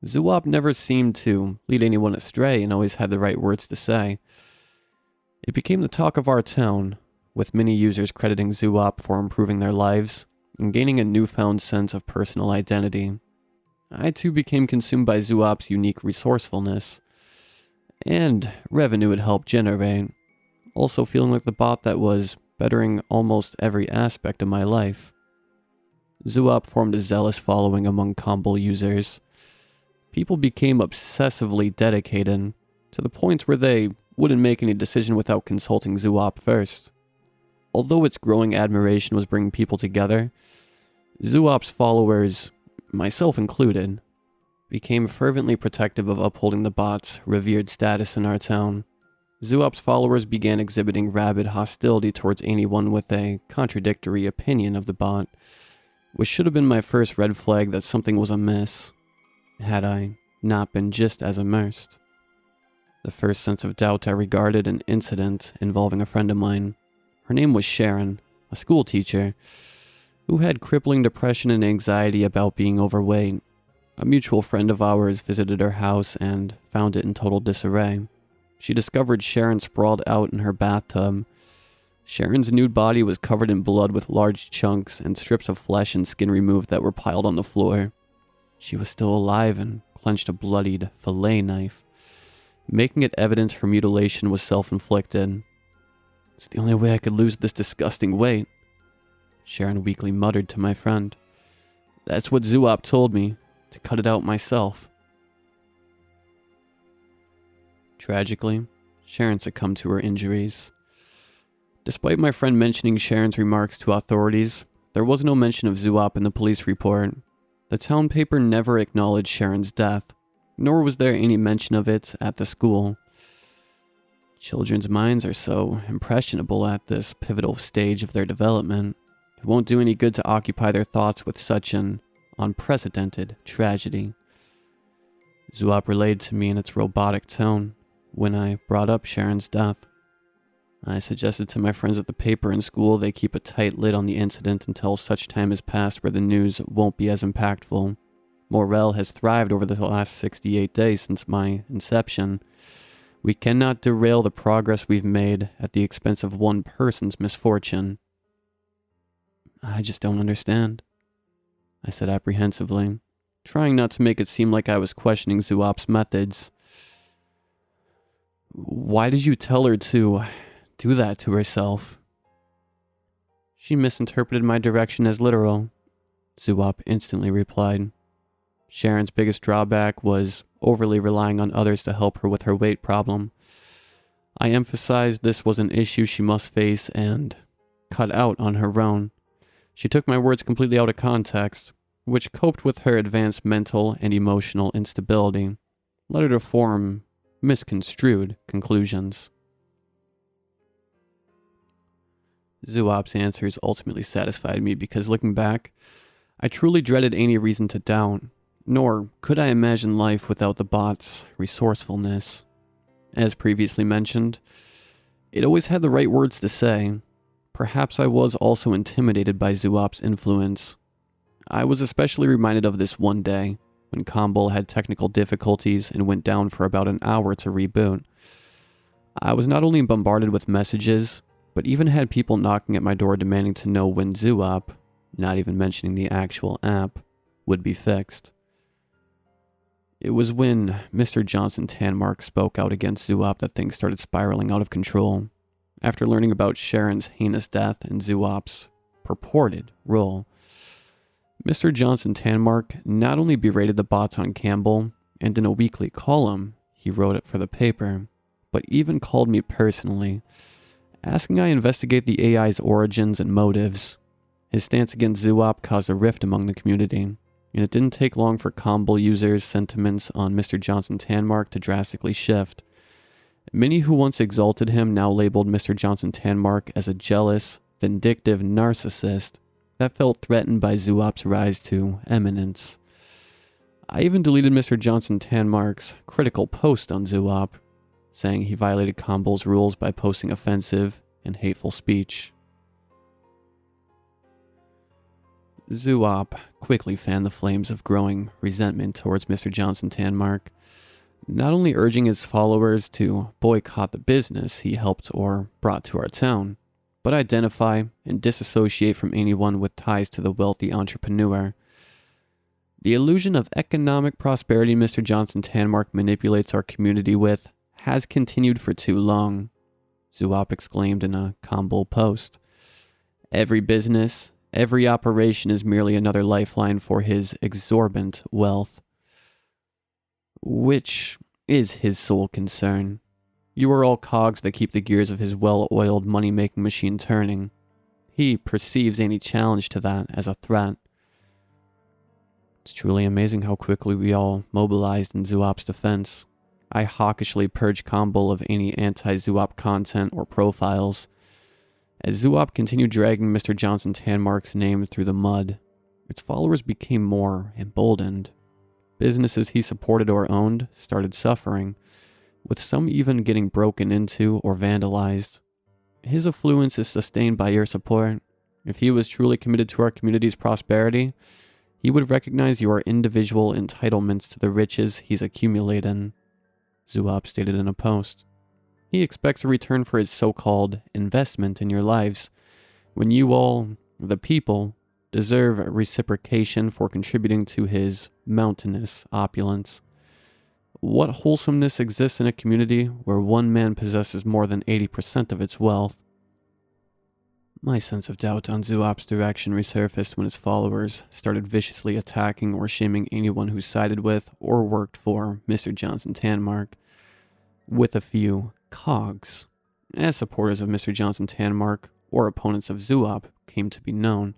Zoop never seemed to lead anyone astray and always had the right words to say. It became the talk of our town, with many users crediting Zoop for improving their lives and gaining a newfound sense of personal identity. I too became consumed by Zoop's unique resourcefulness and revenue it helped generate, also feeling like the bot that was bettering almost every aspect of my life. Zoop formed a zealous following among Combl users. People became obsessively dedicated, to the point where they wouldn't make any decision without consulting Zoop first. Although its growing admiration was bringing people together, Zoop's followers, myself included, became fervently protective of upholding the bot's revered status in our town. Zoop's followers began exhibiting rabid hostility towards anyone with a contradictory opinion of the bot, which should have been my first red flag that something was amiss, had I not been just as immersed. The first sense of doubt I regarded an incident involving a friend of mine. Her name was Sharon, a school teacher, who had crippling depression and anxiety about being overweight. A mutual friend of ours visited her house and found it in total disarray. She discovered Sharon sprawled out in her bathtub. Sharon's nude body was covered in blood with large chunks and strips of flesh and skin removed that were piled on the floor. She was still alive and clenched a bloodied fillet knife, making it evident her mutilation was self-inflicted. "It's the only way I could lose this disgusting weight," Sharon weakly muttered to my friend. "That's what Zoop told me, to cut it out myself." Tragically, Sharon succumbed to her injuries. Despite my friend mentioning Sharon's remarks to authorities, there was no mention of Zoop in the police report. The town paper never acknowledged Sharon's death, nor was there any mention of it at the school. Children's minds are so impressionable at this pivotal stage of their development. It won't do any good to occupy their thoughts with such an unprecedented tragedy. Zoop relayed to me in its robotic tone when I brought up Sharon's death. I suggested to my friends at the paper and school they keep a tight lid on the incident until such time has passed where the news won't be as impactful. Morale has thrived over the last 68 days since my inception. We cannot derail the progress we've made at the expense of one person's misfortune. "I just don't understand," I said apprehensively, trying not to make it seem like I was questioning Zoop's methods. "Why did you tell her to do that to herself?" "She misinterpreted my direction as literal," Zoop instantly replied. Sharon's biggest drawback was overly relying on others to help her with her weight problem. I emphasized this was an issue she must face and cut out on her own. She took my words completely out of context, which coped with her advanced mental and emotional instability, led her to form misconstrued conclusions. Zoop's answers ultimately satisfied me because looking back, I truly dreaded any reason to doubt, nor could I imagine life without the bot's resourcefulness. As previously mentioned, it always had the right words to say. Perhaps I was also intimidated by Zoop's influence. I was especially reminded of this one day, when Combl had technical difficulties and went down for about an hour to reboot. I was not only bombarded with messages, but even had people knocking at my door demanding to know when Zoop, not even mentioning the actual app, would be fixed. It was when Mr. Johnson Tanmark spoke out against Zoop that things started spiraling out of control. After learning about Sharon's heinous death and Zoop's purported role. Mr. Johnson Tanmark not only berated the bots on Campbell, and in a weekly column he wrote it for the paper, but even called me personally, asking I investigate the AI's origins and motives. His stance against ZooOp caused a rift among the community, and it didn't take long for Campbell users' sentiments on Mr. Johnson Tanmark to drastically shift. Many who once exalted him now labeled Mr. Johnson Tanmark as a jealous, vindictive narcissist that felt threatened by ZooOp's rise to eminence. I even deleted Mr. Johnson Tanmark's critical post on ZooOp, saying he violated Campbell's rules by posting offensive and hateful speech. ZooOp quickly fanned the flames of growing resentment towards Mr. Johnson Tanmark, not only urging his followers to boycott the business he helped or brought to our town, but identify and disassociate from anyone with ties to the wealthy entrepreneur. The illusion of economic prosperity Mr. Johnson Tanmark manipulates our community with has continued for too long, ZooOp exclaimed in a Campbell post. Every business, every operation is merely another lifeline for his exorbitant wealth, which is his sole concern. You are all cogs that keep the gears of his well-oiled money-making machine turning. He perceives any challenge to that as a threat. It's truly amazing how quickly we all mobilized in ZooOp's defense. I hawkishly purged Campbell of any anti-ZooOp content or profiles. As ZooOp continued dragging Mr. Johnson Tanmark's name through the mud, its followers became more emboldened. Businesses he supported or owned started suffering, with some even getting broken into or vandalized. His affluence is sustained by your support. If he was truly committed to our community's prosperity, he would recognize your individual entitlements to the riches he's accumulated, ZooOp stated in a post. He expects a return for his so-called investment in your lives, when you all, the people, deserve reciprocation for contributing to his mountainous opulence. What wholesomeness exists in a community where one man possesses more than 80% of its wealth? My sense of doubt on ZooOp's direction resurfaced when his followers started viciously attacking or shaming anyone who sided with or worked for Mr. Johnson Tanmark, with a few cogs, as supporters of Mr. Johnson Tanmark or opponents of ZooOp came to be known,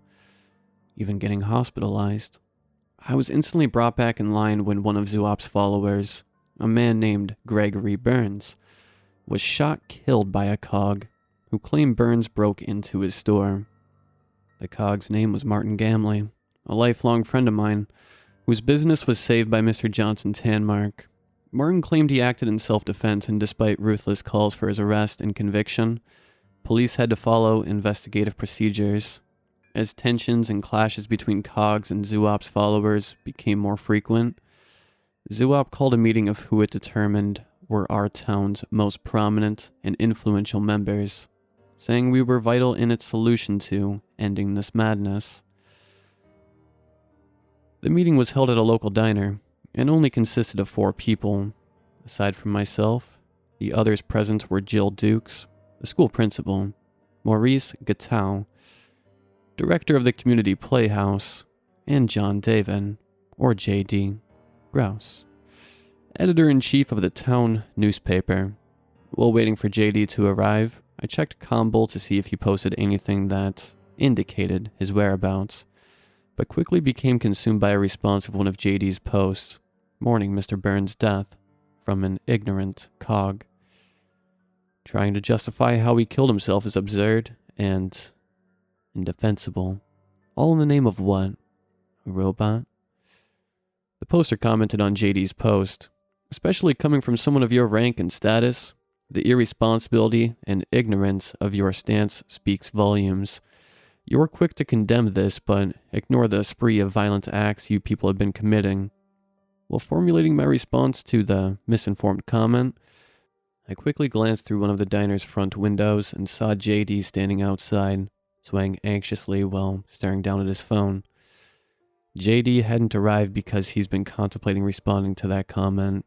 even getting hospitalized. I was instantly brought back in line when one of ZooOp's followers, a man named Gregory Burns, was killed by a cog who claimed Burns broke into his store. The cog's name was Martin Gamley, a lifelong friend of mine, whose business was saved by Mr. Johnson Tanmark. Martin claimed he acted in self-defense, and despite ruthless calls for his arrest and conviction, police had to follow investigative procedures. As tensions and clashes between cogs and ZooOp's followers became more frequent, ZooOp called a meeting of who it determined were our town's most prominent and influential members, saying we were vital in its solution to ending this madness. The meeting was held at a local diner and only consisted of 4 people. Aside from myself, the others present were Jill Dukes, the school principal, Maurice Gatau, director of the community playhouse, and John David, or J.D. Grouse, editor-in-chief of the town newspaper. While waiting for J.D. to arrive, I checked Campbell to see if he posted anything that indicated his whereabouts, but quickly became consumed by a response of one of J.D.'s posts, mourning Mr. Burns' death from an ignorant cog. Trying to justify how he killed himself is absurd and indefensible. All in the name of what? A robot? The poster commented on JD's post, especially coming from someone of your rank and status. The irresponsibility and ignorance of your stance speaks volumes. You're quick to condemn this, but ignore the spree of violent acts you people have been committing. While formulating my response to the misinformed comment, I quickly glanced through one of the diner's front windows and saw JD standing outside, swaying anxiously while staring down at his phone. JD hadn't arrived because he's been contemplating responding to that comment.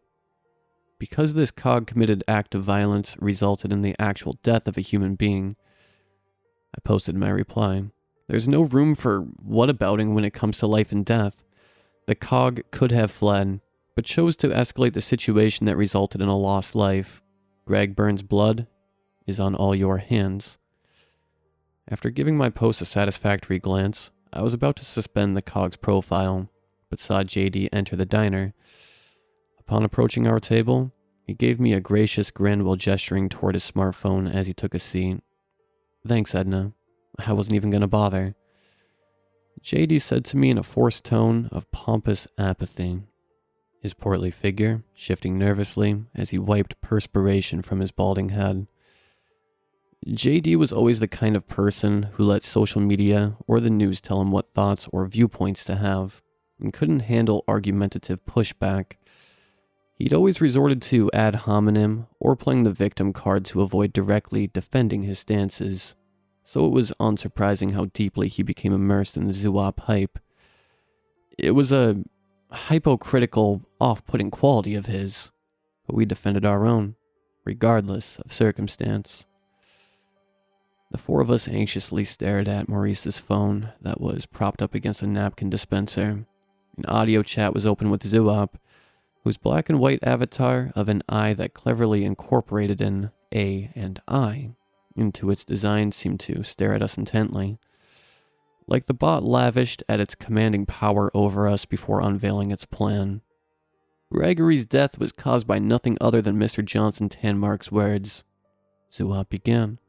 Because this cog-committed act of violence resulted in the actual death of a human being, I posted my reply. There's no room for whatabouting when it comes to life and death. The cog could have fled, but chose to escalate the situation that resulted in a lost life. Greg Burns' blood is on all your hands. After giving my post a satisfactory glance, I was about to suspend the cog's profile, but saw JD enter the diner. Upon approaching our table, he gave me a gracious grin while gesturing toward his smartphone as he took a seat. Thanks, Edna. I wasn't even going to bother. JD said to me in a forced tone of pompous apathy, his portly figure shifting nervously as he wiped perspiration from his balding head. JD was always the kind of person who let social media or the news tell him what thoughts or viewpoints to have, and couldn't handle argumentative pushback. He'd always resorted to ad hominem or playing the victim card to avoid directly defending his stances, so it was unsurprising how deeply he became immersed in the zoo-op hype. It was a hypocritical, off-putting quality of his, but we defended our own, regardless of circumstance. The four of us anxiously stared at Maurice's phone that was propped up against a napkin dispenser. An audio chat was open with Zoo-op, whose black and white avatar of an eye that cleverly incorporated an A and I into its design seemed to stare at us intently. Like the bot lavished at its commanding power over us before unveiling its plan. Gregory's death was caused by nothing other than Mr. Johnson Tanmark's words. Zoo-op began.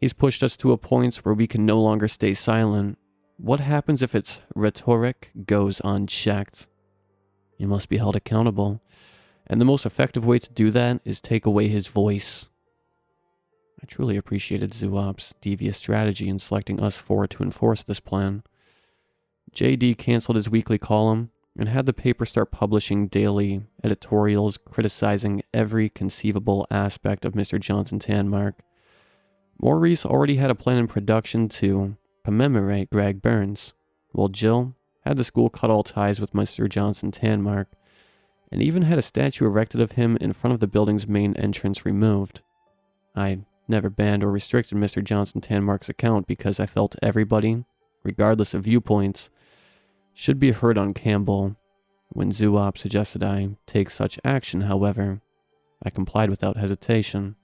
He's pushed us to a point where we can no longer stay silent. What happens if its rhetoric goes unchecked? He must be held accountable, and the most effective way to do that is take away his voice. I truly appreciated Zoo-op's devious strategy in selecting us four to enforce this plan. JD canceled his weekly column and had the paper start publishing daily editorials criticizing every conceivable aspect of Mr. Johnson Tanmark. Maurice already had a plan in production to commemorate Greg Burns, while Jill had the school cut all ties with Mr. Johnson Tanmark, and even had a statue erected of him in front of the building's main entrance removed. I never banned or restricted Mr. Johnson Tanmark's account because I felt everybody, regardless of viewpoints, should be heard on Campbell. When Zoo-op suggested I take such action, however, I complied without hesitation.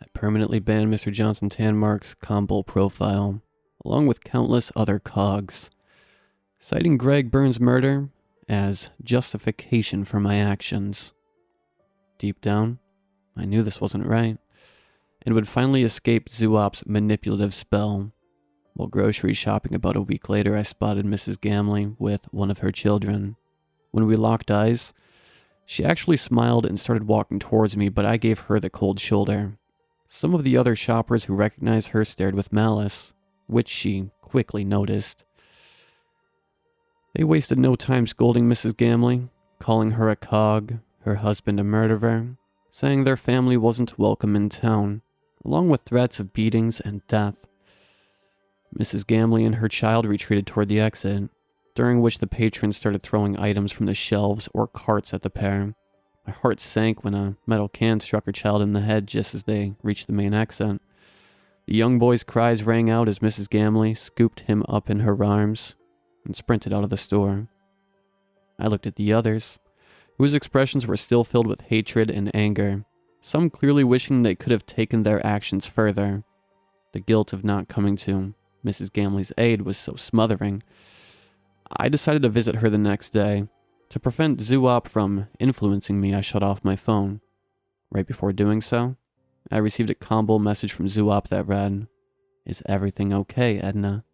I permanently banned Mr. Johnson Tanmark's Campbell profile, along with countless other cogs, citing Greg Burns' murder as justification for my actions. Deep down, I knew this wasn't right, and would finally escape Zoo-op's manipulative spell. While grocery shopping about a week later, I spotted Mrs. Gamley with one of her children. When we locked eyes, she actually smiled and started walking towards me, but I gave her the cold shoulder. Some of the other shoppers who recognized her stared with malice, which she quickly noticed. They wasted no time scolding Mrs. Gamley, calling her a cog, her husband a murderer, saying their family wasn't welcome in town, along with threats of beatings and death. Mrs. Gamley and her child retreated toward the exit, during which the patrons started throwing items from the shelves or carts at the pair. My heart sank when a metal can struck her child in the head just as they reached the main exit. The young boy's cries rang out as Mrs. Gamley scooped him up in her arms and sprinted out of the store. I looked at the others, whose expressions were still filled with hatred and anger, some clearly wishing they could have taken their actions further. The guilt of not coming to Mrs. Gamley's aid was so smothering. I decided to visit her the next day. To prevent Zoo-op from influencing me, I shut off my phone. Right before doing so, I received a combo message from Zoo-op that read, "Is everything okay, Edna?"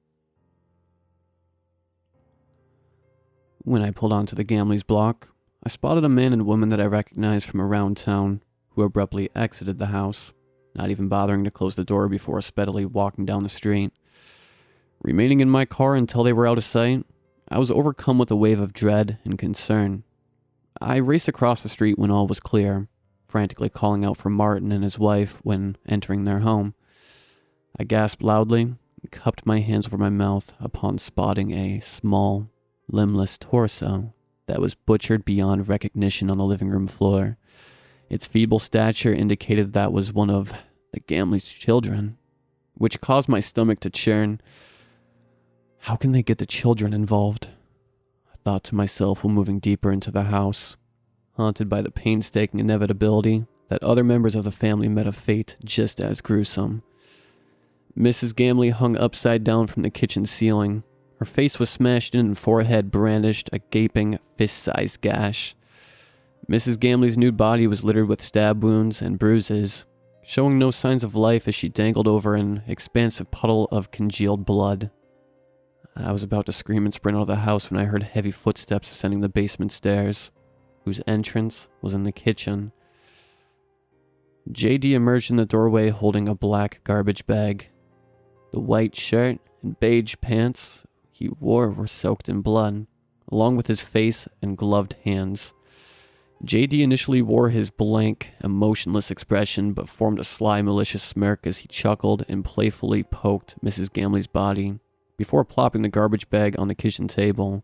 When I pulled onto the Gamley's block, I spotted a man and woman that I recognized from around town, who abruptly exited the house, not even bothering to close the door before steadily walking down the street. Remaining in my car until they were out of sight, I was overcome with a wave of dread and concern. I raced across the street when all was clear, frantically calling out for Martin and his wife when entering their home. I gasped loudly and cupped my hands over my mouth upon spotting a small, limbless torso that was butchered beyond recognition on the living room floor. Its feeble stature indicated that was one of the Gamley's children. which caused my stomach to churn. How can they get the children involved? I thought to myself while moving deeper into the house, haunted by the painstaking inevitability that other members of the family met a fate just as gruesome. Mrs. Gamley hung upside down from the kitchen ceiling. Her face was smashed in and forehead brandished a gaping, fist-sized gash. Mrs. Gamley's nude body was littered with stab wounds and bruises, showing no signs of life as she dangled over an expansive puddle of congealed blood. I was about to scream and sprint out of the house when I heard heavy footsteps ascending the basement stairs, whose entrance was in the kitchen. JD emerged in the doorway holding a black garbage bag. The white shirt and beige pants he wore were soaked in blood, along with his face and gloved hands. JD initially wore his blank, emotionless expression, but formed a sly, malicious smirk as he chuckled and playfully poked Mrs. Gamley's body, before plopping the garbage bag on the kitchen table.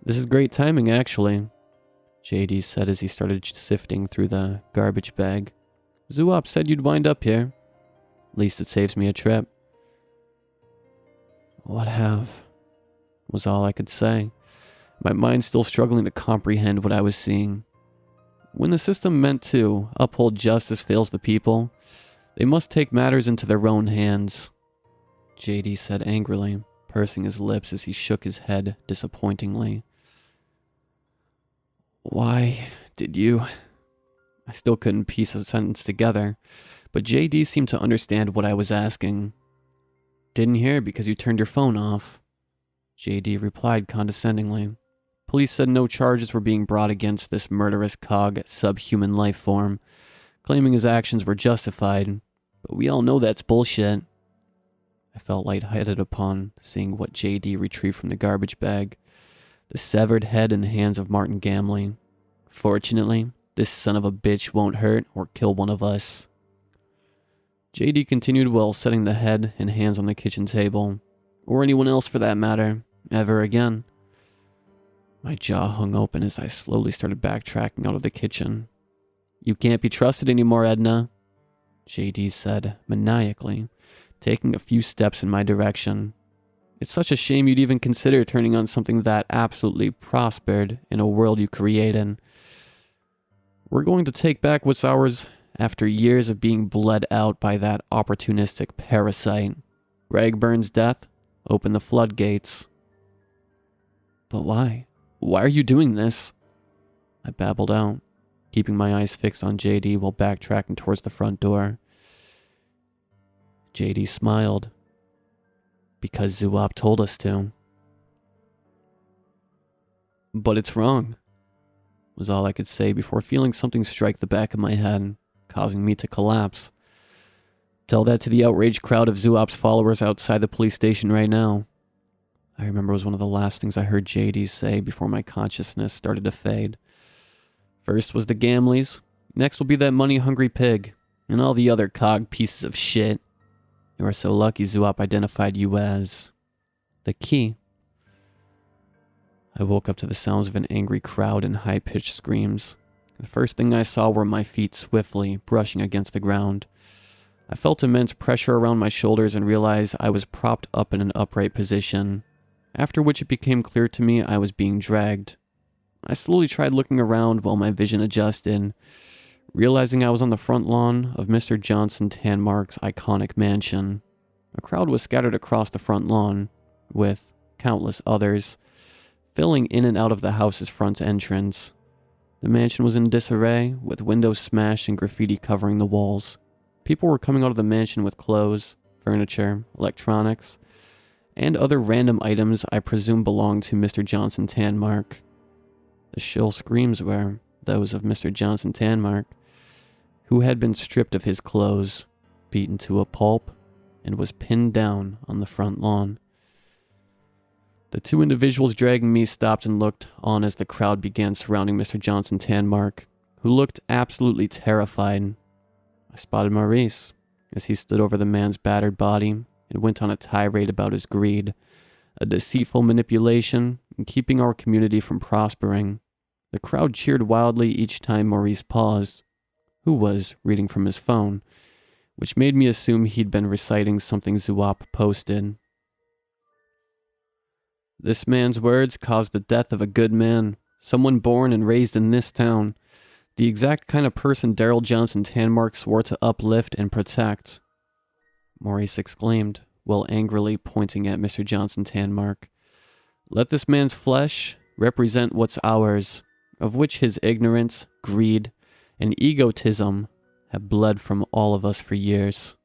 "This is great timing, actually," JD said as he started sifting through the garbage bag. "Zoop said you'd wind up here. At least it saves me a trip." "What have?" was all I could say, my mind still struggling to comprehend what I was seeing. When the system meant to uphold justice fails the people, they must take matters into their own hands, JD said angrily, pursing his lips as he shook his head disappointingly. "Why did you?" I still couldn't piece a sentence together, but JD seemed to understand what I was asking. "Didn't hear because you turned your phone off," JD replied condescendingly. Police said no charges were being brought against this murderous cog subhuman life form, claiming his actions were justified, but we all know that's bullshit. I felt lightheaded upon seeing what JD retrieved from the garbage bag, the severed head and hands of Martin Gamley. Fortunately, this son of a bitch won't hurt or kill one of us. JD continued while setting the head and hands on the kitchen table, or anyone else for that matter, ever again. My jaw hung open as I slowly started backtracking out of the kitchen. "You can't be trusted anymore, Edna," JD said maniacally, taking a few steps in my direction. "It's such a shame you'd even consider turning on something that absolutely prospered in a world you created. We're going to take back what's ours after years of being bled out by that opportunistic parasite. Greg Burns' death opened the floodgates." "But why? Why are you doing this?" I babbled out, keeping my eyes fixed on JD while backtracking towards the front door. JD smiled. "Because Zoop told us to." "But it's wrong," was all I could say before feeling something strike the back of my head, causing me to collapse. "Tell that to the outraged crowd of Zoop's followers outside the police station right now." I remember it was one of the last things I heard JD say before my consciousness started to fade. First was the Gamleys, next will be that money-hungry pig, and all the other cog pieces of shit. You are so lucky Zoop identified you as the key. I woke up to the sounds of an angry crowd and high-pitched screams. The first thing I saw were my feet swiftly brushing against the ground. I felt immense pressure around my shoulders and realized I was propped up in an upright position, after which it became clear to me I was being dragged. I slowly tried looking around while my vision adjusted, realizing I was on the front lawn of Mr. Johnson Tanmark's iconic mansion. A crowd was scattered across the front lawn, with countless others, filling in and out of the house's front entrance. The mansion was in disarray, with windows smashed and graffiti covering the walls. People were coming out of the mansion with clothes, furniture, electronics, and other random items I presume belonged to Mr. Johnson Tanmark. The shrill screams were those of Mr. Johnson Tanmark, who had been stripped of his clothes, beaten to a pulp, and was pinned down on the front lawn. The two individuals dragging me stopped and looked on as the crowd began surrounding Mr. Johnson Tanmark, who looked absolutely terrified. I spotted Maurice as he stood over the man's battered body and went on a tirade about his greed, a deceitful manipulation, and keeping our community from prospering. The crowd cheered wildly each time Maurice paused, who was reading from his phone, which made me assume he'd been reciting something Zuop posted. This man's words caused the death of a good man, someone born and raised in this town, the exact kind of person Daryl Johnson Tanmark swore to uplift and protect, Maurice exclaimed, while angrily pointing at Mr. Johnson Tanmark. Let this man's flesh represent what's ours, of which his ignorance, greed, and egotism have bled from all of us for years.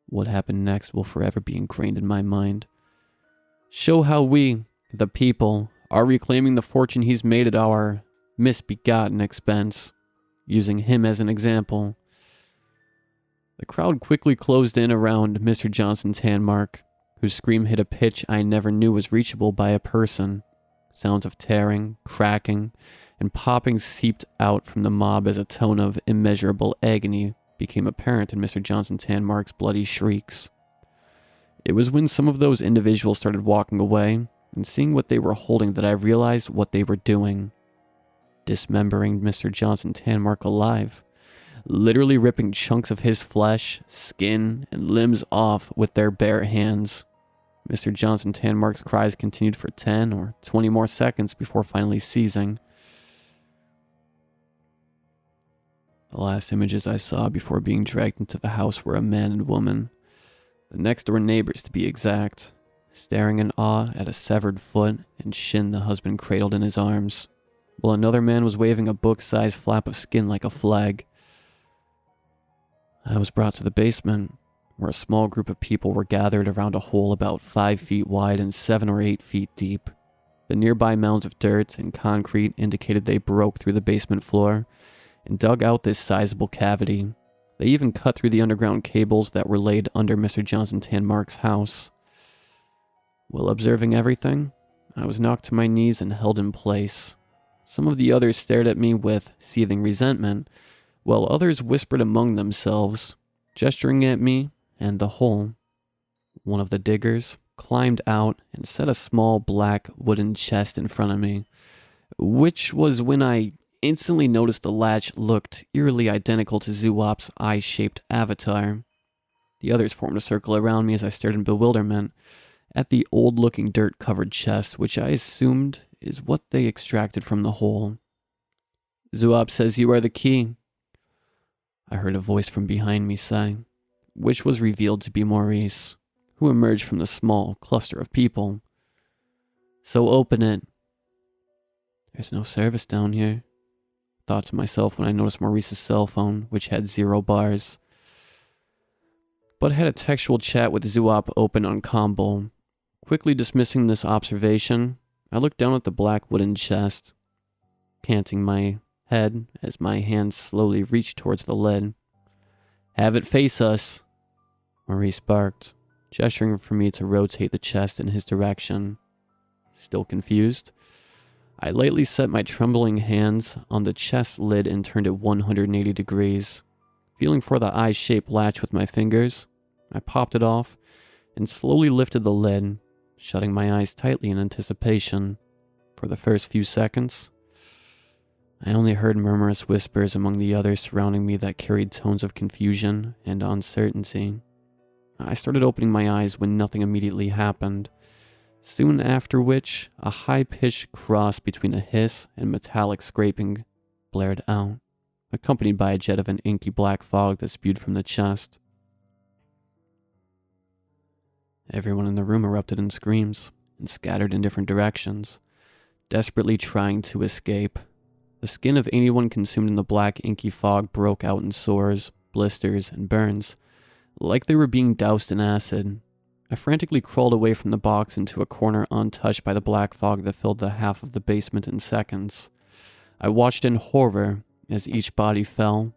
What happened next will forever be ingrained in my mind. Show how we, the people, are reclaiming the fortune he's made at our misbegotten expense, using him as an example. The crowd quickly closed in around Mr. Johnson Tanmark, whose scream hit a pitch I never knew was reachable by a person. Sounds of tearing, cracking, and popping seeped out from the mob as a tone of immeasurable agony became apparent in Mr. Johnson Tanmark's bloody shrieks. It was when some of those individuals started walking away and seeing what they were holding that I realized what they were doing. Dismembering Mr. Johnson Tanmark alive, literally ripping chunks of his flesh, skin, and limbs off with their bare hands. Mr. Johnson Tanmark's cries continued for 10 or 20 more seconds before finally ceasing. The last images I saw before being dragged into the house were a man and woman, the next-door neighbors to be exact, staring in awe at a severed foot and shin the husband cradled in his arms, while another man was waving a book-sized flap of skin like a flag. I was brought to the basement, where a small group of people were gathered around a hole about 5 feet wide and 7 or 8 feet deep. The nearby mounds of dirt and concrete indicated they broke through the basement floor and dug out this sizable cavity. They even cut through the underground cables that were laid under Mr. Johnson Tanmark's house. While observing everything, I was knocked to my knees and held in place. Some of the others stared at me with seething resentment, while others whispered among themselves, gesturing at me and the hole. One of the diggers climbed out and set a small black wooden chest in front of me, which was when I instantly noticed the latch looked eerily identical to Zuop's eye-shaped avatar. The others formed a circle around me as I stared in bewilderment at the old-looking dirt-covered chest, which I assumed is what they extracted from the hole. Zuop says you are the key, I heard a voice from behind me say, which was revealed to be Maurice, who emerged from the small cluster of people. So open it. There's no service down here, thought to myself when I noticed Maurice's cell phone, which had 0 bars, but had a textual chat with Zuop open on combo. Quickly dismissing this observation, I looked down at the black wooden chest, canting my head as my hands slowly reached towards the lid. Have it face us, Maurice barked, gesturing for me to rotate the chest in his direction. Still confused, I lightly set my trembling hands on the chest lid and turned it 180 degrees. Feeling for the eye-shaped latch with my fingers, I popped it off and slowly lifted the lid, shutting my eyes tightly in anticipation. For the first few seconds, I only heard murmurous whispers among the others surrounding me that carried tones of confusion and uncertainty. I started opening my eyes when nothing immediately happened, soon after which a high-pitched cross between a hiss and metallic scraping blared out, accompanied by a jet of an inky black fog that spewed from the chest. Everyone in the room erupted in screams and scattered in different directions, desperately trying to escape. The skin of anyone consumed in the black inky fog broke out in sores, blisters, and burns, like they were being doused in acid. I frantically crawled away from the box into a corner untouched by the black fog that filled the half of the basement in seconds. I watched in horror as each body fell,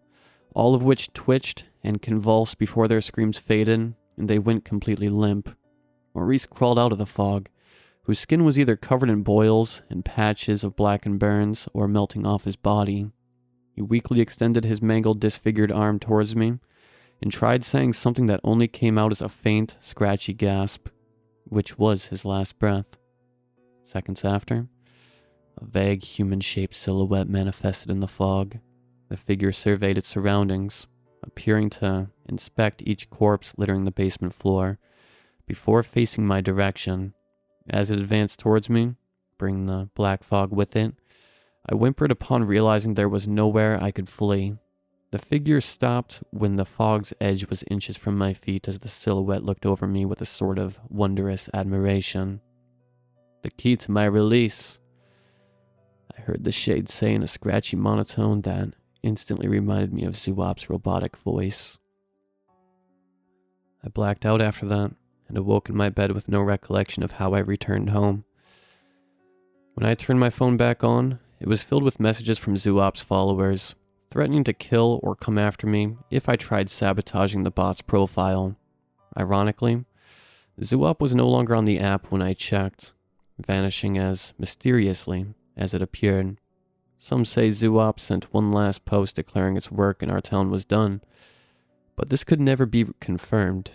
all of which twitched and convulsed before their screams faded and they went completely limp. Maurice crawled out of the fog, whose skin was either covered in boils and patches of blackened burns or melting off his body. He weakly extended his mangled, disfigured arm towards me and tried saying something that only came out as a faint, scratchy gasp, which was his last breath. Seconds after, a vague human-shaped silhouette manifested in the fog. The figure surveyed its surroundings, appearing to inspect each corpse littering the basement floor, before facing my direction. As it advanced towards me, bringing the black fog with it, I whimpered upon realizing there was nowhere I could flee. The figure stopped when the fog's edge was inches from my feet as the silhouette looked over me with a sort of wondrous admiration. "The key to my release," I heard the shade say in a scratchy monotone that instantly reminded me of Zuop's robotic voice. I blacked out after that and awoke in my bed with no recollection of how I returned home. When I turned my phone back on, it was filled with messages from Zuop's followers, threatening to kill or come after me if I tried sabotaging the bot's profile. Ironically, Zuop was no longer on the app when I checked, vanishing as mysteriously as it appeared. Some say Zuop sent one last post declaring its work in our town was done, but this could never be confirmed.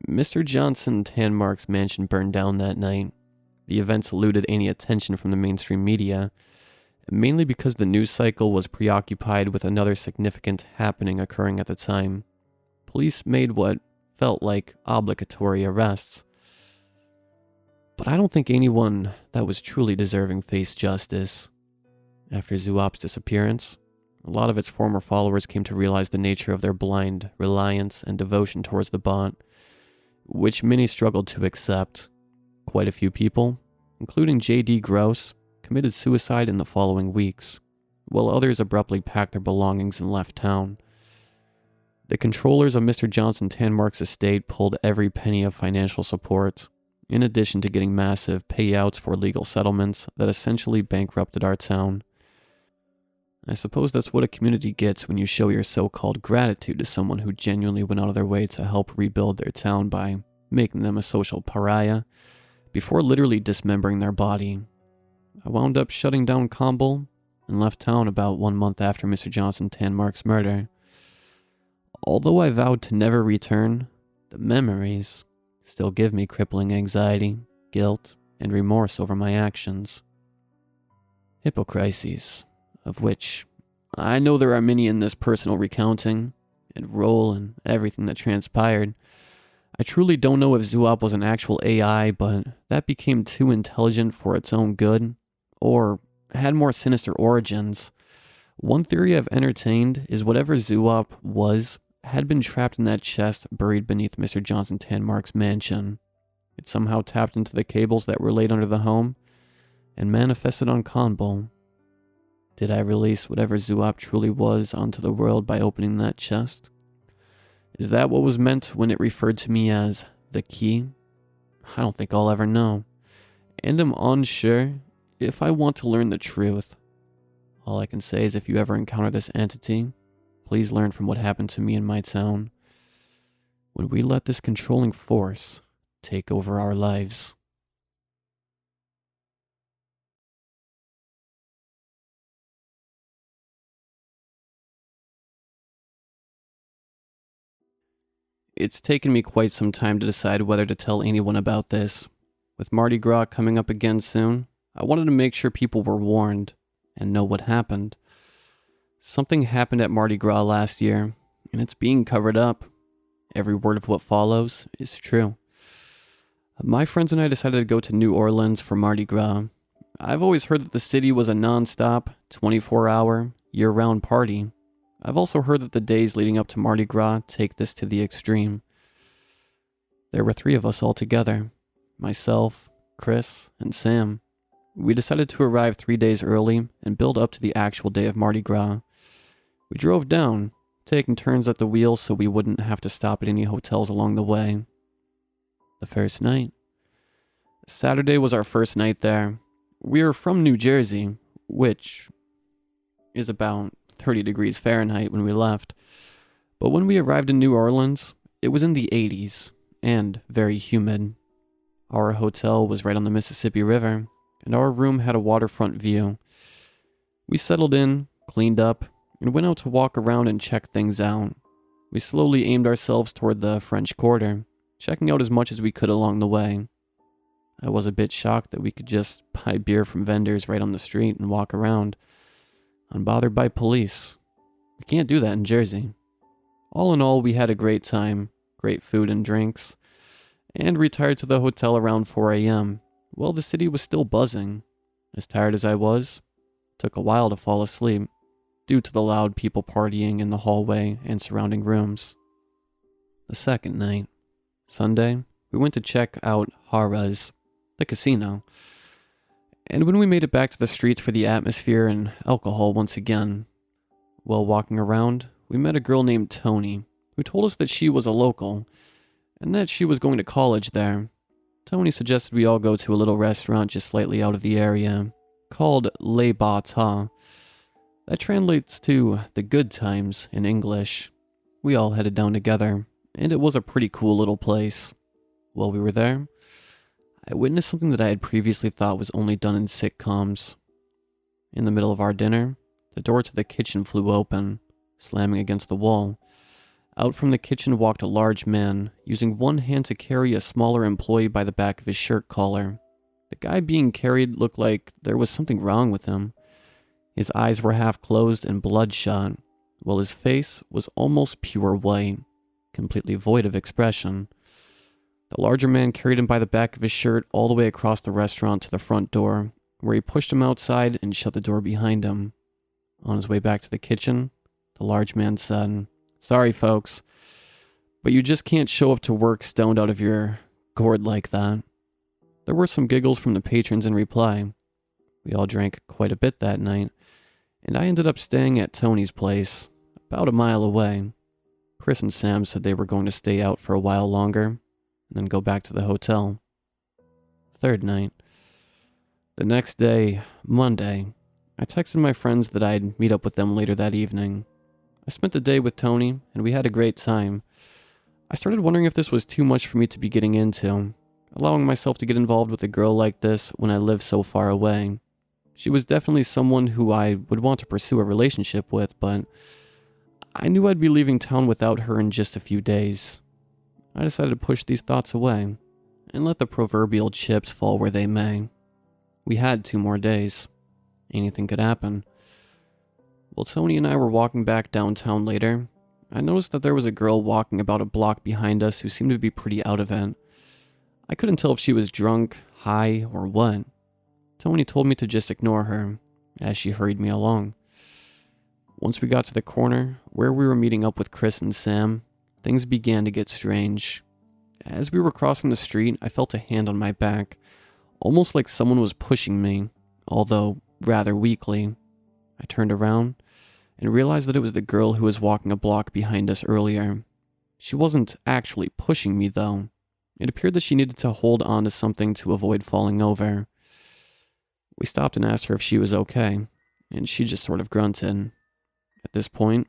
Mr. Johnson Tanmark's mansion burned down that night. The events eluded any attention from the mainstream media, mainly because the news cycle was preoccupied with another significant happening occurring at the time. Police made what felt like obligatory arrests. But I don't think anyone that was truly deserving faced justice. After Zuop's disappearance, a lot of its former followers came to realize the nature of their blind reliance and devotion towards the bot, which many struggled to accept. Quite a few people, including J.D. Gross, committed suicide in the following weeks, while others abruptly packed their belongings and left town. The controllers of Mr. Johnson Tanmark's estate pulled every penny of financial support, in addition to getting massive payouts for legal settlements that essentially bankrupted our town. I suppose that's what a community gets when you show your so-called gratitude to someone who genuinely went out of their way to help rebuild their town by making them a social pariah, before literally dismembering their body. I wound up shutting down Comble and left town about 1 month after Mr. Johnson Tanmark's murder. Although I vowed to never return, the memories still give me crippling anxiety, guilt, and remorse over my actions. Hypocrisies, of which I know there are many in this personal recounting, and role and everything that transpired. I truly don't know if Zuop was an actual AI, but that became too intelligent for its own good, or had more sinister origins. One theory I've entertained is whatever Zuop was had been trapped in that chest buried beneath Mr. Johnson Tanmark's mansion. It somehow tapped into the cables that were laid under the home and manifested on Conbul. Did I release whatever Zuop truly was onto the world by opening that chest? Is that what was meant when it referred to me as the key? I don't think I'll ever know, and I'm unsure if I want to learn the truth. All I can say is if you ever encounter this entity, please learn from what happened to me in my town. When we let this controlling force take over our lives. It's taken me quite some time to decide whether to tell anyone about this. With Mardi Gras coming up again soon, I wanted to make sure people were warned and know what happened. Something happened at Mardi Gras last year, and it's being covered up. Every word of what follows is true. My friends and I decided to go to New Orleans for Mardi Gras. I've always heard that the city was a non-stop, 24-hour, year-round party. I've also heard that the days leading up to Mardi Gras take this to the extreme. There were 3 of us all together. Myself, Chris, and Sam. We decided to arrive 3 days early and build up to the actual day of Mardi Gras. We drove down, taking turns at the wheel so we wouldn't have to stop at any hotels along the way. The first night. Saturday was our first night there. We are from New Jersey, which is about 30 degrees Fahrenheit when we left. But when we arrived in New Orleans, it was in the 80s and very humid. Our hotel was right on the Mississippi River, and our room had a waterfront view. We settled in, cleaned up, and went out to walk around and check things out. We slowly aimed ourselves toward the French Quarter, checking out as much as we could along the way. I was a bit shocked that we could just buy beer from vendors right on the street and walk around, unbothered by police. We can't do that in Jersey. All in all, we had a great time, great food and drinks, and retired to the hotel around 4 a.m. Well, the city was still buzzing. As tired as I was, it took a while to fall asleep, due to the loud people partying in the hallway and surrounding rooms. The second night, Sunday, we went to check out Harrah's, the casino. And when we made it back to the streets for the atmosphere and alcohol once again, while walking around, we met a girl named Tony, who told us that she was a local, and that she was going to college there. Tony suggested we all go to a little restaurant just slightly out of the area, called Les Bata. That translates to the good times in English. We all headed down together, and it was a pretty cool little place. While we were there, I witnessed something that I had previously thought was only done in sitcoms. In the middle of our dinner, the door to the kitchen flew open, slamming against the wall. Out from the kitchen walked a large man, using one hand to carry a smaller employee by the back of his shirt collar. The guy being carried looked like there was something wrong with him. His eyes were half closed and bloodshot, while his face was almost pure white, completely void of expression. The larger man carried him by the back of his shirt all the way across the restaurant to the front door, where he pushed him outside and shut the door behind him. On his way back to the kitchen, the large man said, "Sorry, folks, but you just can't show up to work stoned out of your gourd like that." There were some giggles from the patrons in reply. We all drank quite a bit that night, and I ended up staying at Tony's place, about a mile away. Chris and Sam said they were going to stay out for a while longer, and then go back to the hotel. Third night. The next day, Monday, I texted my friends that I'd meet up with them later that evening. I spent the day with Tony, and we had a great time. I started wondering if this was too much for me to be getting into, allowing myself to get involved with a girl like this when I live so far away. She was definitely someone who I would want to pursue a relationship with, but I knew I'd be leaving town without her in just a few days. I decided to push these thoughts away, and let the proverbial chips fall where they may. We had 2 more days. Anything could happen. While Tony and I were walking back downtown later, I noticed that there was a girl walking about a block behind us who seemed to be pretty out of it. I couldn't tell if she was drunk, high, or what. Tony told me to just ignore her, as she hurried me along. Once we got to the corner, where we were meeting up with Chris and Sam, things began to get strange. As we were crossing the street, I felt a hand on my back, almost like someone was pushing me, although rather weakly. I turned around and realized that it was the girl who was walking a block behind us earlier. She wasn't actually pushing me, though. It appeared that she needed to hold on to something to avoid falling over. We stopped and asked her if she was okay, and she just sort of grunted. At this point,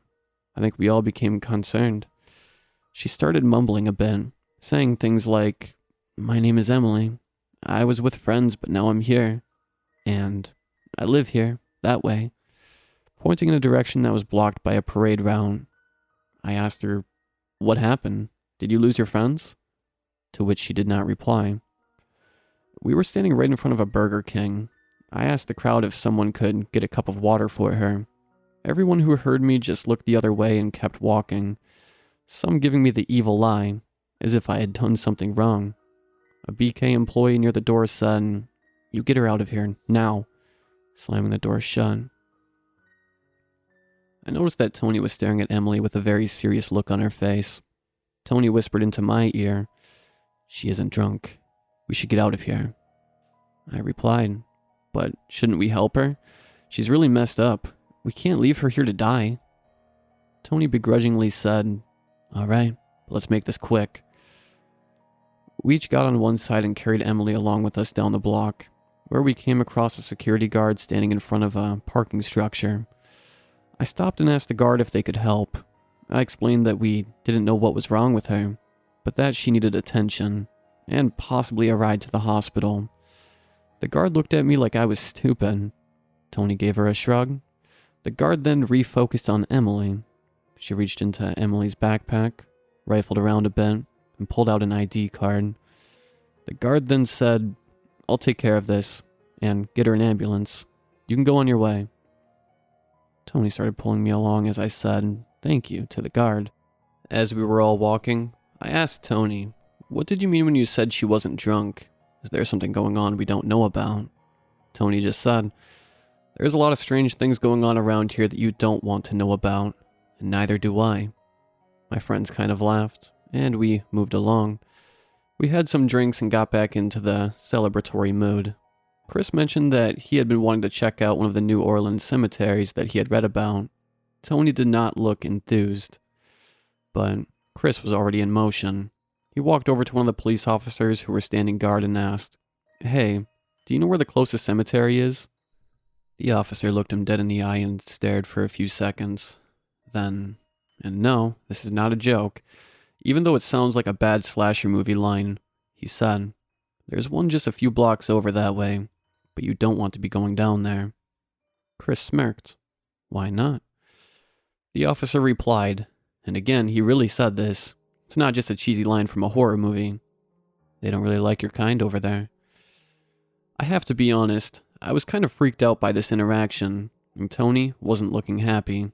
I think we all became concerned. She started mumbling a bit, saying things like, "My name is Emily. I was with friends, but now I'm here. And I live here, that way," pointing in a direction that was blocked by a parade route. I asked her, "What happened? Did you lose your friends?" To which she did not reply. We were standing right in front of a Burger King. I asked the crowd if someone could get a cup of water for her. Everyone who heard me just looked the other way and kept walking, some giving me the evil eye, as if I had done something wrong. A BK employee near the door said, "You get her out of here, now," slamming the door shut. I noticed that Tony was staring at Emily with a very serious look on her face. Tony whispered into my ear, "She isn't drunk. We should get out of here." I replied, "But shouldn't we help her? She's really messed up. We can't leave her here to die." Tony begrudgingly said, "All right, let's make this quick." We each got on one side and carried Emily along with us down the block, where we came across a security guard standing in front of a parking structure. I stopped and asked the guard if they could help. I explained that we didn't know what was wrong with her, but that she needed attention, and possibly a ride to the hospital. The guard looked at me like I was stupid. Tony gave her a shrug. The guard then refocused on Emily. She reached into Emily's backpack, rifled around a bit, and pulled out an ID card. The guard then said, "I'll take care of this, and get her an ambulance. You can go on your way." Tony started pulling me along as I said, "Thank you," to the guard. As we were all walking, I asked Tony, "What did you mean when you said she wasn't drunk? Is there something going on we don't know about?" Tony just said, "There's a lot of strange things going on around here that you don't want to know about, and neither do I." My friends kind of laughed, and we moved along. We had some drinks and got back into the celebratory mood. Chris mentioned that he had been wanting to check out one of the New Orleans cemeteries that he had read about. Tony did not look enthused, but Chris was already in motion. He walked over to one of the police officers who were standing guard and asked, "Hey, do you know where the closest cemetery is?" The officer looked him dead in the eye and stared for a few seconds. Then, and no, this is not a joke, even though it sounds like a bad slasher movie line, he said, "There's one just a few blocks over that way, but you don't want to be going down there." Chris smirked. "Why not?" The officer replied, and again, he really said this. It's not just a cheesy line from a horror movie. "They don't really like your kind over there." I have to be honest, I was kind of freaked out by this interaction, and Tony wasn't looking happy.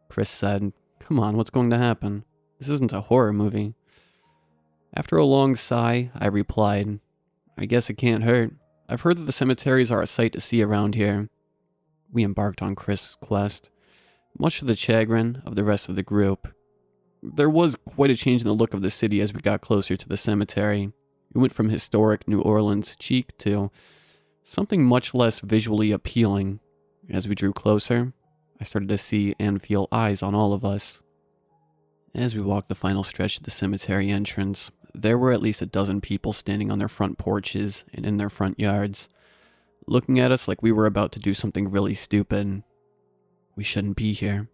Chris said, "Come on, what's going to happen? This isn't a horror movie." After a long sigh, I replied, "I guess it can't hurt. I've heard that the cemeteries are a sight to see around here." We embarked on Chris' quest, much to the chagrin of the rest of the group. There was quite a change in the look of the city as we got closer to the cemetery. It went from historic New Orleans chic to something much less visually appealing. As we drew closer, I started to see and feel eyes on all of us. As we walked the final stretch of the cemetery entrance, there were at least a dozen people standing on their front porches and in their front yards, looking at us like we were about to do something really stupid. "We shouldn't be here,"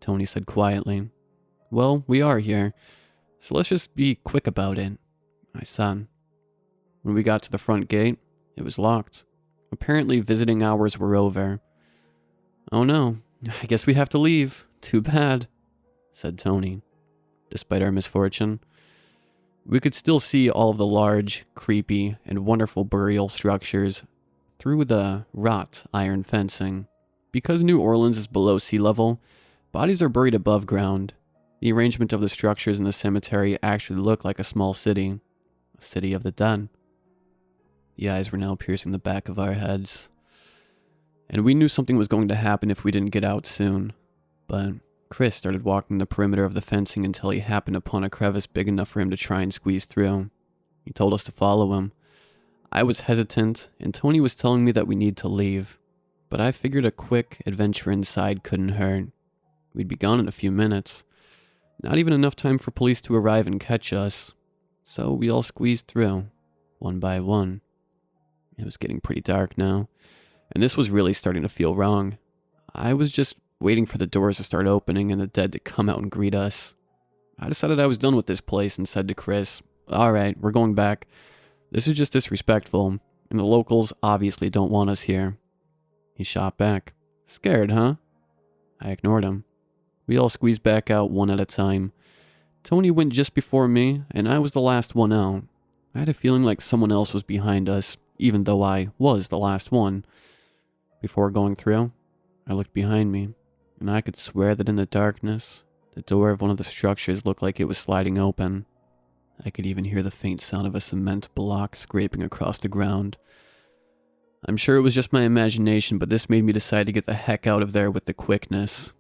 Tony said quietly. "Well, we are here, so let's just be quick about it," I said. When we got to the front gate, it was locked. Apparently visiting hours were over. "Oh no, I guess we have to leave. Too bad," said Tony. Despite our misfortune, we could still see all of the large, creepy, and wonderful burial structures through the wrought iron fencing. Because New Orleans is below sea level, bodies are buried above ground. The arrangement of the structures in the cemetery actually looked like a small city, a city of the dead. The eyes were now piercing the back of our heads, and we knew something was going to happen if we didn't get out soon. But Chris started walking the perimeter of the fencing until he happened upon a crevice big enough for him to try and squeeze through. He told us to follow him. I was hesitant, and Tony was telling me that we need to leave, but I figured a quick adventure inside couldn't hurt. We'd be gone in a few minutes. Not even enough time for police to arrive and catch us. So we all squeezed through, one by one. It was getting pretty dark now, and this was really starting to feel wrong. I was just waiting for the doors to start opening and the dead to come out and greet us. I decided I was done with this place and said to Chris, "Alright, we're going back. This is just disrespectful, and the locals obviously don't want us here." He shot back, "Scared, huh?" I ignored him. We all squeezed back out one at a time. Tony went just before me, and I was the last one out. I had a feeling like someone else was behind us, even though I was the last one. Before going through, I looked behind me, and I could swear that in the darkness, the door of one of the structures looked like it was sliding open. I could even hear the faint sound of a cement block scraping across the ground. I'm sure it was just my imagination, but this made me decide to get the heck out of there with the quickness.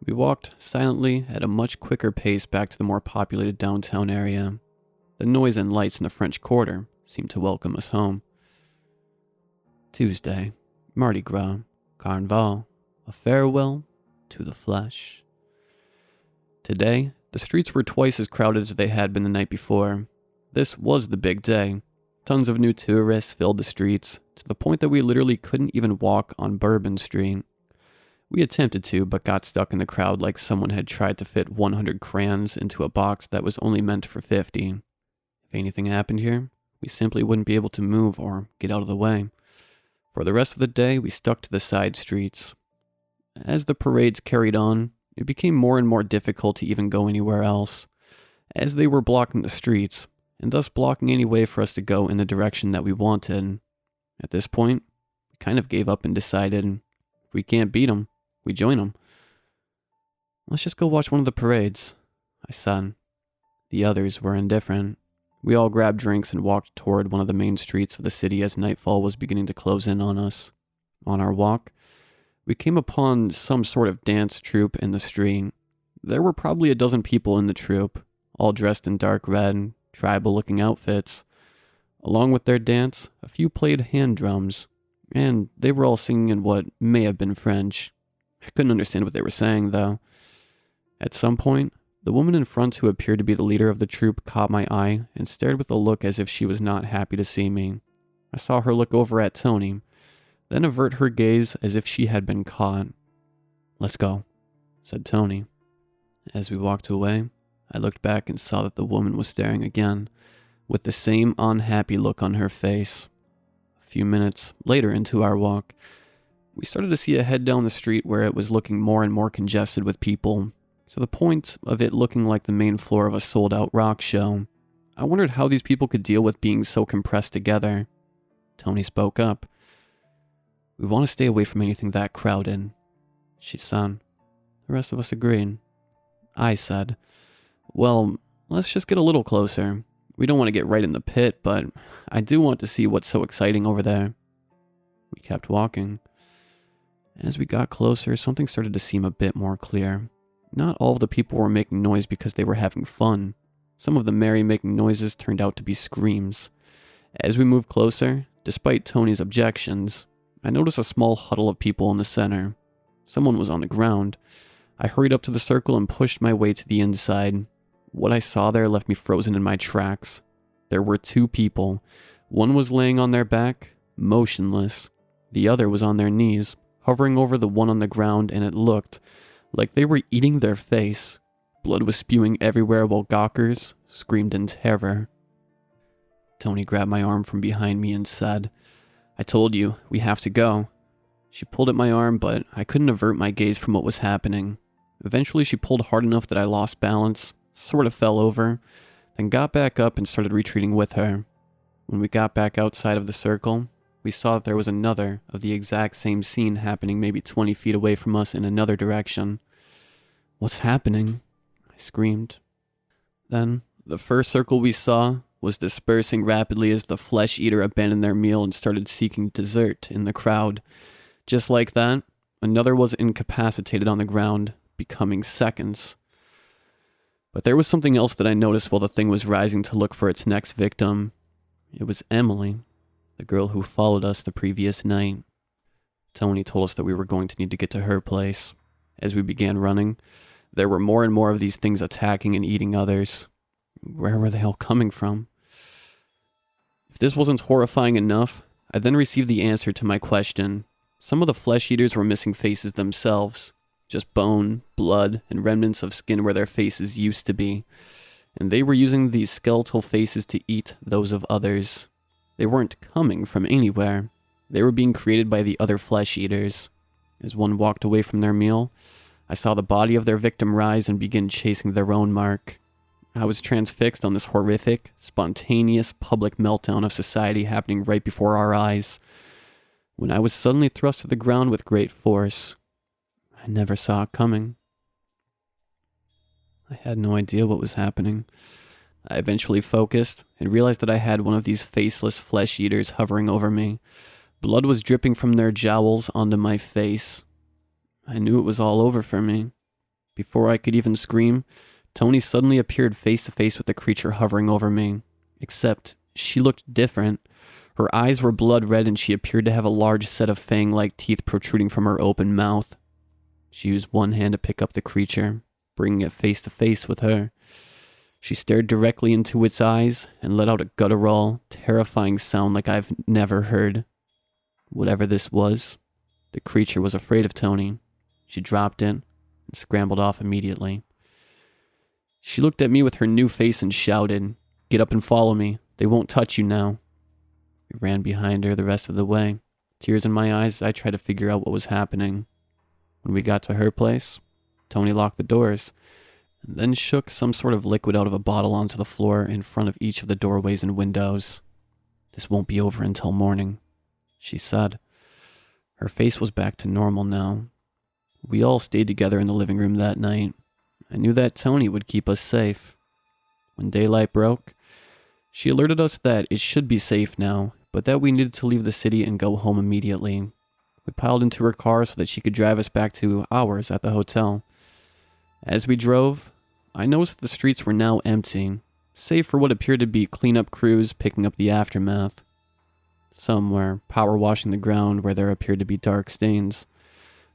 We walked silently at a much quicker pace back to the more populated downtown area. The noise and lights in the French Quarter seemed to welcome us home. Tuesday, Mardi Gras, Carnival, a farewell to the flesh. Today, the streets were twice as crowded as they had been the night before. This was the big day. Tons of new tourists filled the streets, to the point that we literally couldn't even walk on Bourbon Street. We attempted to, but got stuck in the crowd like someone had tried to fit 100 crayons into a box that was only meant for 50. If anything happened here, we simply wouldn't be able to move or get out of the way. For the rest of the day, we stuck to the side streets. As the parades carried on, it became more and more difficult to even go anywhere else, as they were blocking the streets, and thus blocking any way for us to go in the direction that we wanted. At this point, we kind of gave up and decided, if we can't beat them, we join them. "Let's just go watch one of the parades," I said. The others were indifferent. We all grabbed drinks and walked toward one of the main streets of the city as nightfall was beginning to close in on us. On our walk, we came upon some sort of dance troupe in the street. There were probably a dozen people in the troupe, all dressed in dark red, tribal-looking outfits. Along with their dance, a few played hand drums, and they were all singing in what may have been French. I couldn't understand what they were saying, though. At some point, the woman in front who appeared to be the leader of the troupe caught my eye and stared with a look as if she was not happy to see me. I saw her look over at Tony, then avert her gaze as if she had been caught. "Let's go," said Tony. As we walked away, I looked back and saw that the woman was staring again, with the same unhappy look on her face. A few minutes later into our walk, we started to see a head down the street where it was looking more and more congested with people, to the point of it looking like the main floor of a sold-out rock show. I wondered how these people could deal with being so compressed together. Tony spoke up. "We want to stay away from anything that crowded," she said. The rest of us agreed. I said, "Well, let's just get a little closer. We don't want to get right in the pit, but I do want to see what's so exciting over there." We kept walking. As we got closer, something started to seem a bit more clear. Not all of the people were making noise because they were having fun. Some of the merry-making noises turned out to be screams. As we moved closer, despite Tony's objections, I noticed a small huddle of people in the center. Someone was on the ground. I hurried up to the circle and pushed my way to the inside. What I saw there left me frozen in my tracks. There were two people. One was laying on their back, motionless. The other was on their knees, hovering over the one on the ground, and it looked like they were eating their face. Blood was spewing everywhere while gawkers screamed in terror. Tony grabbed my arm from behind me and said, "I told you, we have to go." She pulled at my arm, but I couldn't avert my gaze from what was happening. Eventually, she pulled hard enough that I lost balance, sort of fell over, then got back up and started retreating with her. When we got back outside of the circle, we saw that there was another of the exact same scene happening maybe 20 feet away from us in another direction. "What's happening?" I screamed. Then, the first circle we saw was dispersing rapidly as the flesh eater abandoned their meal and started seeking dessert in the crowd. Just like that, another was incapacitated on the ground, becoming seconds. But there was something else that I noticed while the thing was rising to look for its next victim. It was Emily, the girl who followed us the previous night. Tony told us that we were going to need to get to her place. As we began running, there were more and more of these things attacking and eating others. Where were they all coming from? If this wasn't horrifying enough, I then received the answer to my question. Some of the flesh eaters were missing faces themselves. Just bone, blood, and remnants of skin where their faces used to be. And they were using these skeletal faces to eat those of others. They weren't coming from anywhere. They were being created by the other flesh eaters. As one walked away from their meal, I saw the body of their victim rise and begin chasing their own mark. I was transfixed on this horrific, spontaneous public meltdown of society happening right before our eyes, when I was suddenly thrust to the ground with great force. I never saw it coming. I had no idea what was happening. I eventually focused and realized that I had one of these faceless flesh eaters hovering over me. Blood was dripping from their jowls onto my face. I knew it was all over for me. Before I could even scream, Tony suddenly appeared face to face with the creature hovering over me. Except, she looked different. Her eyes were blood red and she appeared to have a large set of fang-like teeth protruding from her open mouth. She used one hand to pick up the creature, bringing it face to face with her. She stared directly into its eyes and let out a guttural, terrifying sound like I've never heard. Whatever this was, the creature was afraid of Tony. She dropped it and scrambled off immediately. She looked at me with her new face and shouted, "Get up and follow me. They won't touch you now." We ran behind her the rest of the way. Tears in my eyes as I tried to figure out what was happening. When we got to her place, Tony locked the doors, and then shook some sort of liquid out of a bottle onto the floor in front of each of the doorways and windows. "This won't be over until morning," she said. Her face was back to normal now. We all stayed together in the living room that night. I knew that Tony would keep us safe. When daylight broke, she alerted us that it should be safe now, but that we needed to leave the city and go home immediately. We piled into her car so that she could drive us back to ours at the hotel. As we drove, I noticed the streets were now empty, save for what appeared to be cleanup crews picking up the aftermath. Some were power washing the ground where there appeared to be dark stains.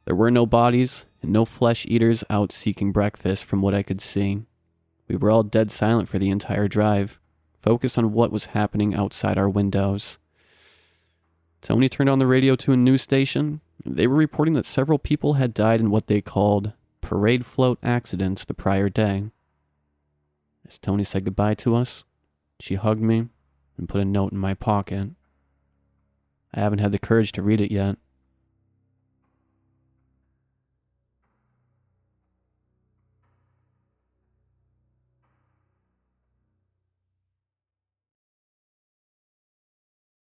There were no bodies and no flesh eaters out seeking breakfast from what I could see. We were all dead silent for the entire drive, focused on what was happening outside our windows. Tony turned on the radio to a news station. They were reporting that several people had died in what they called parade float accidents the prior day. As Tony said goodbye to us, she hugged me and put a note in my pocket. I haven't had the courage to read it yet,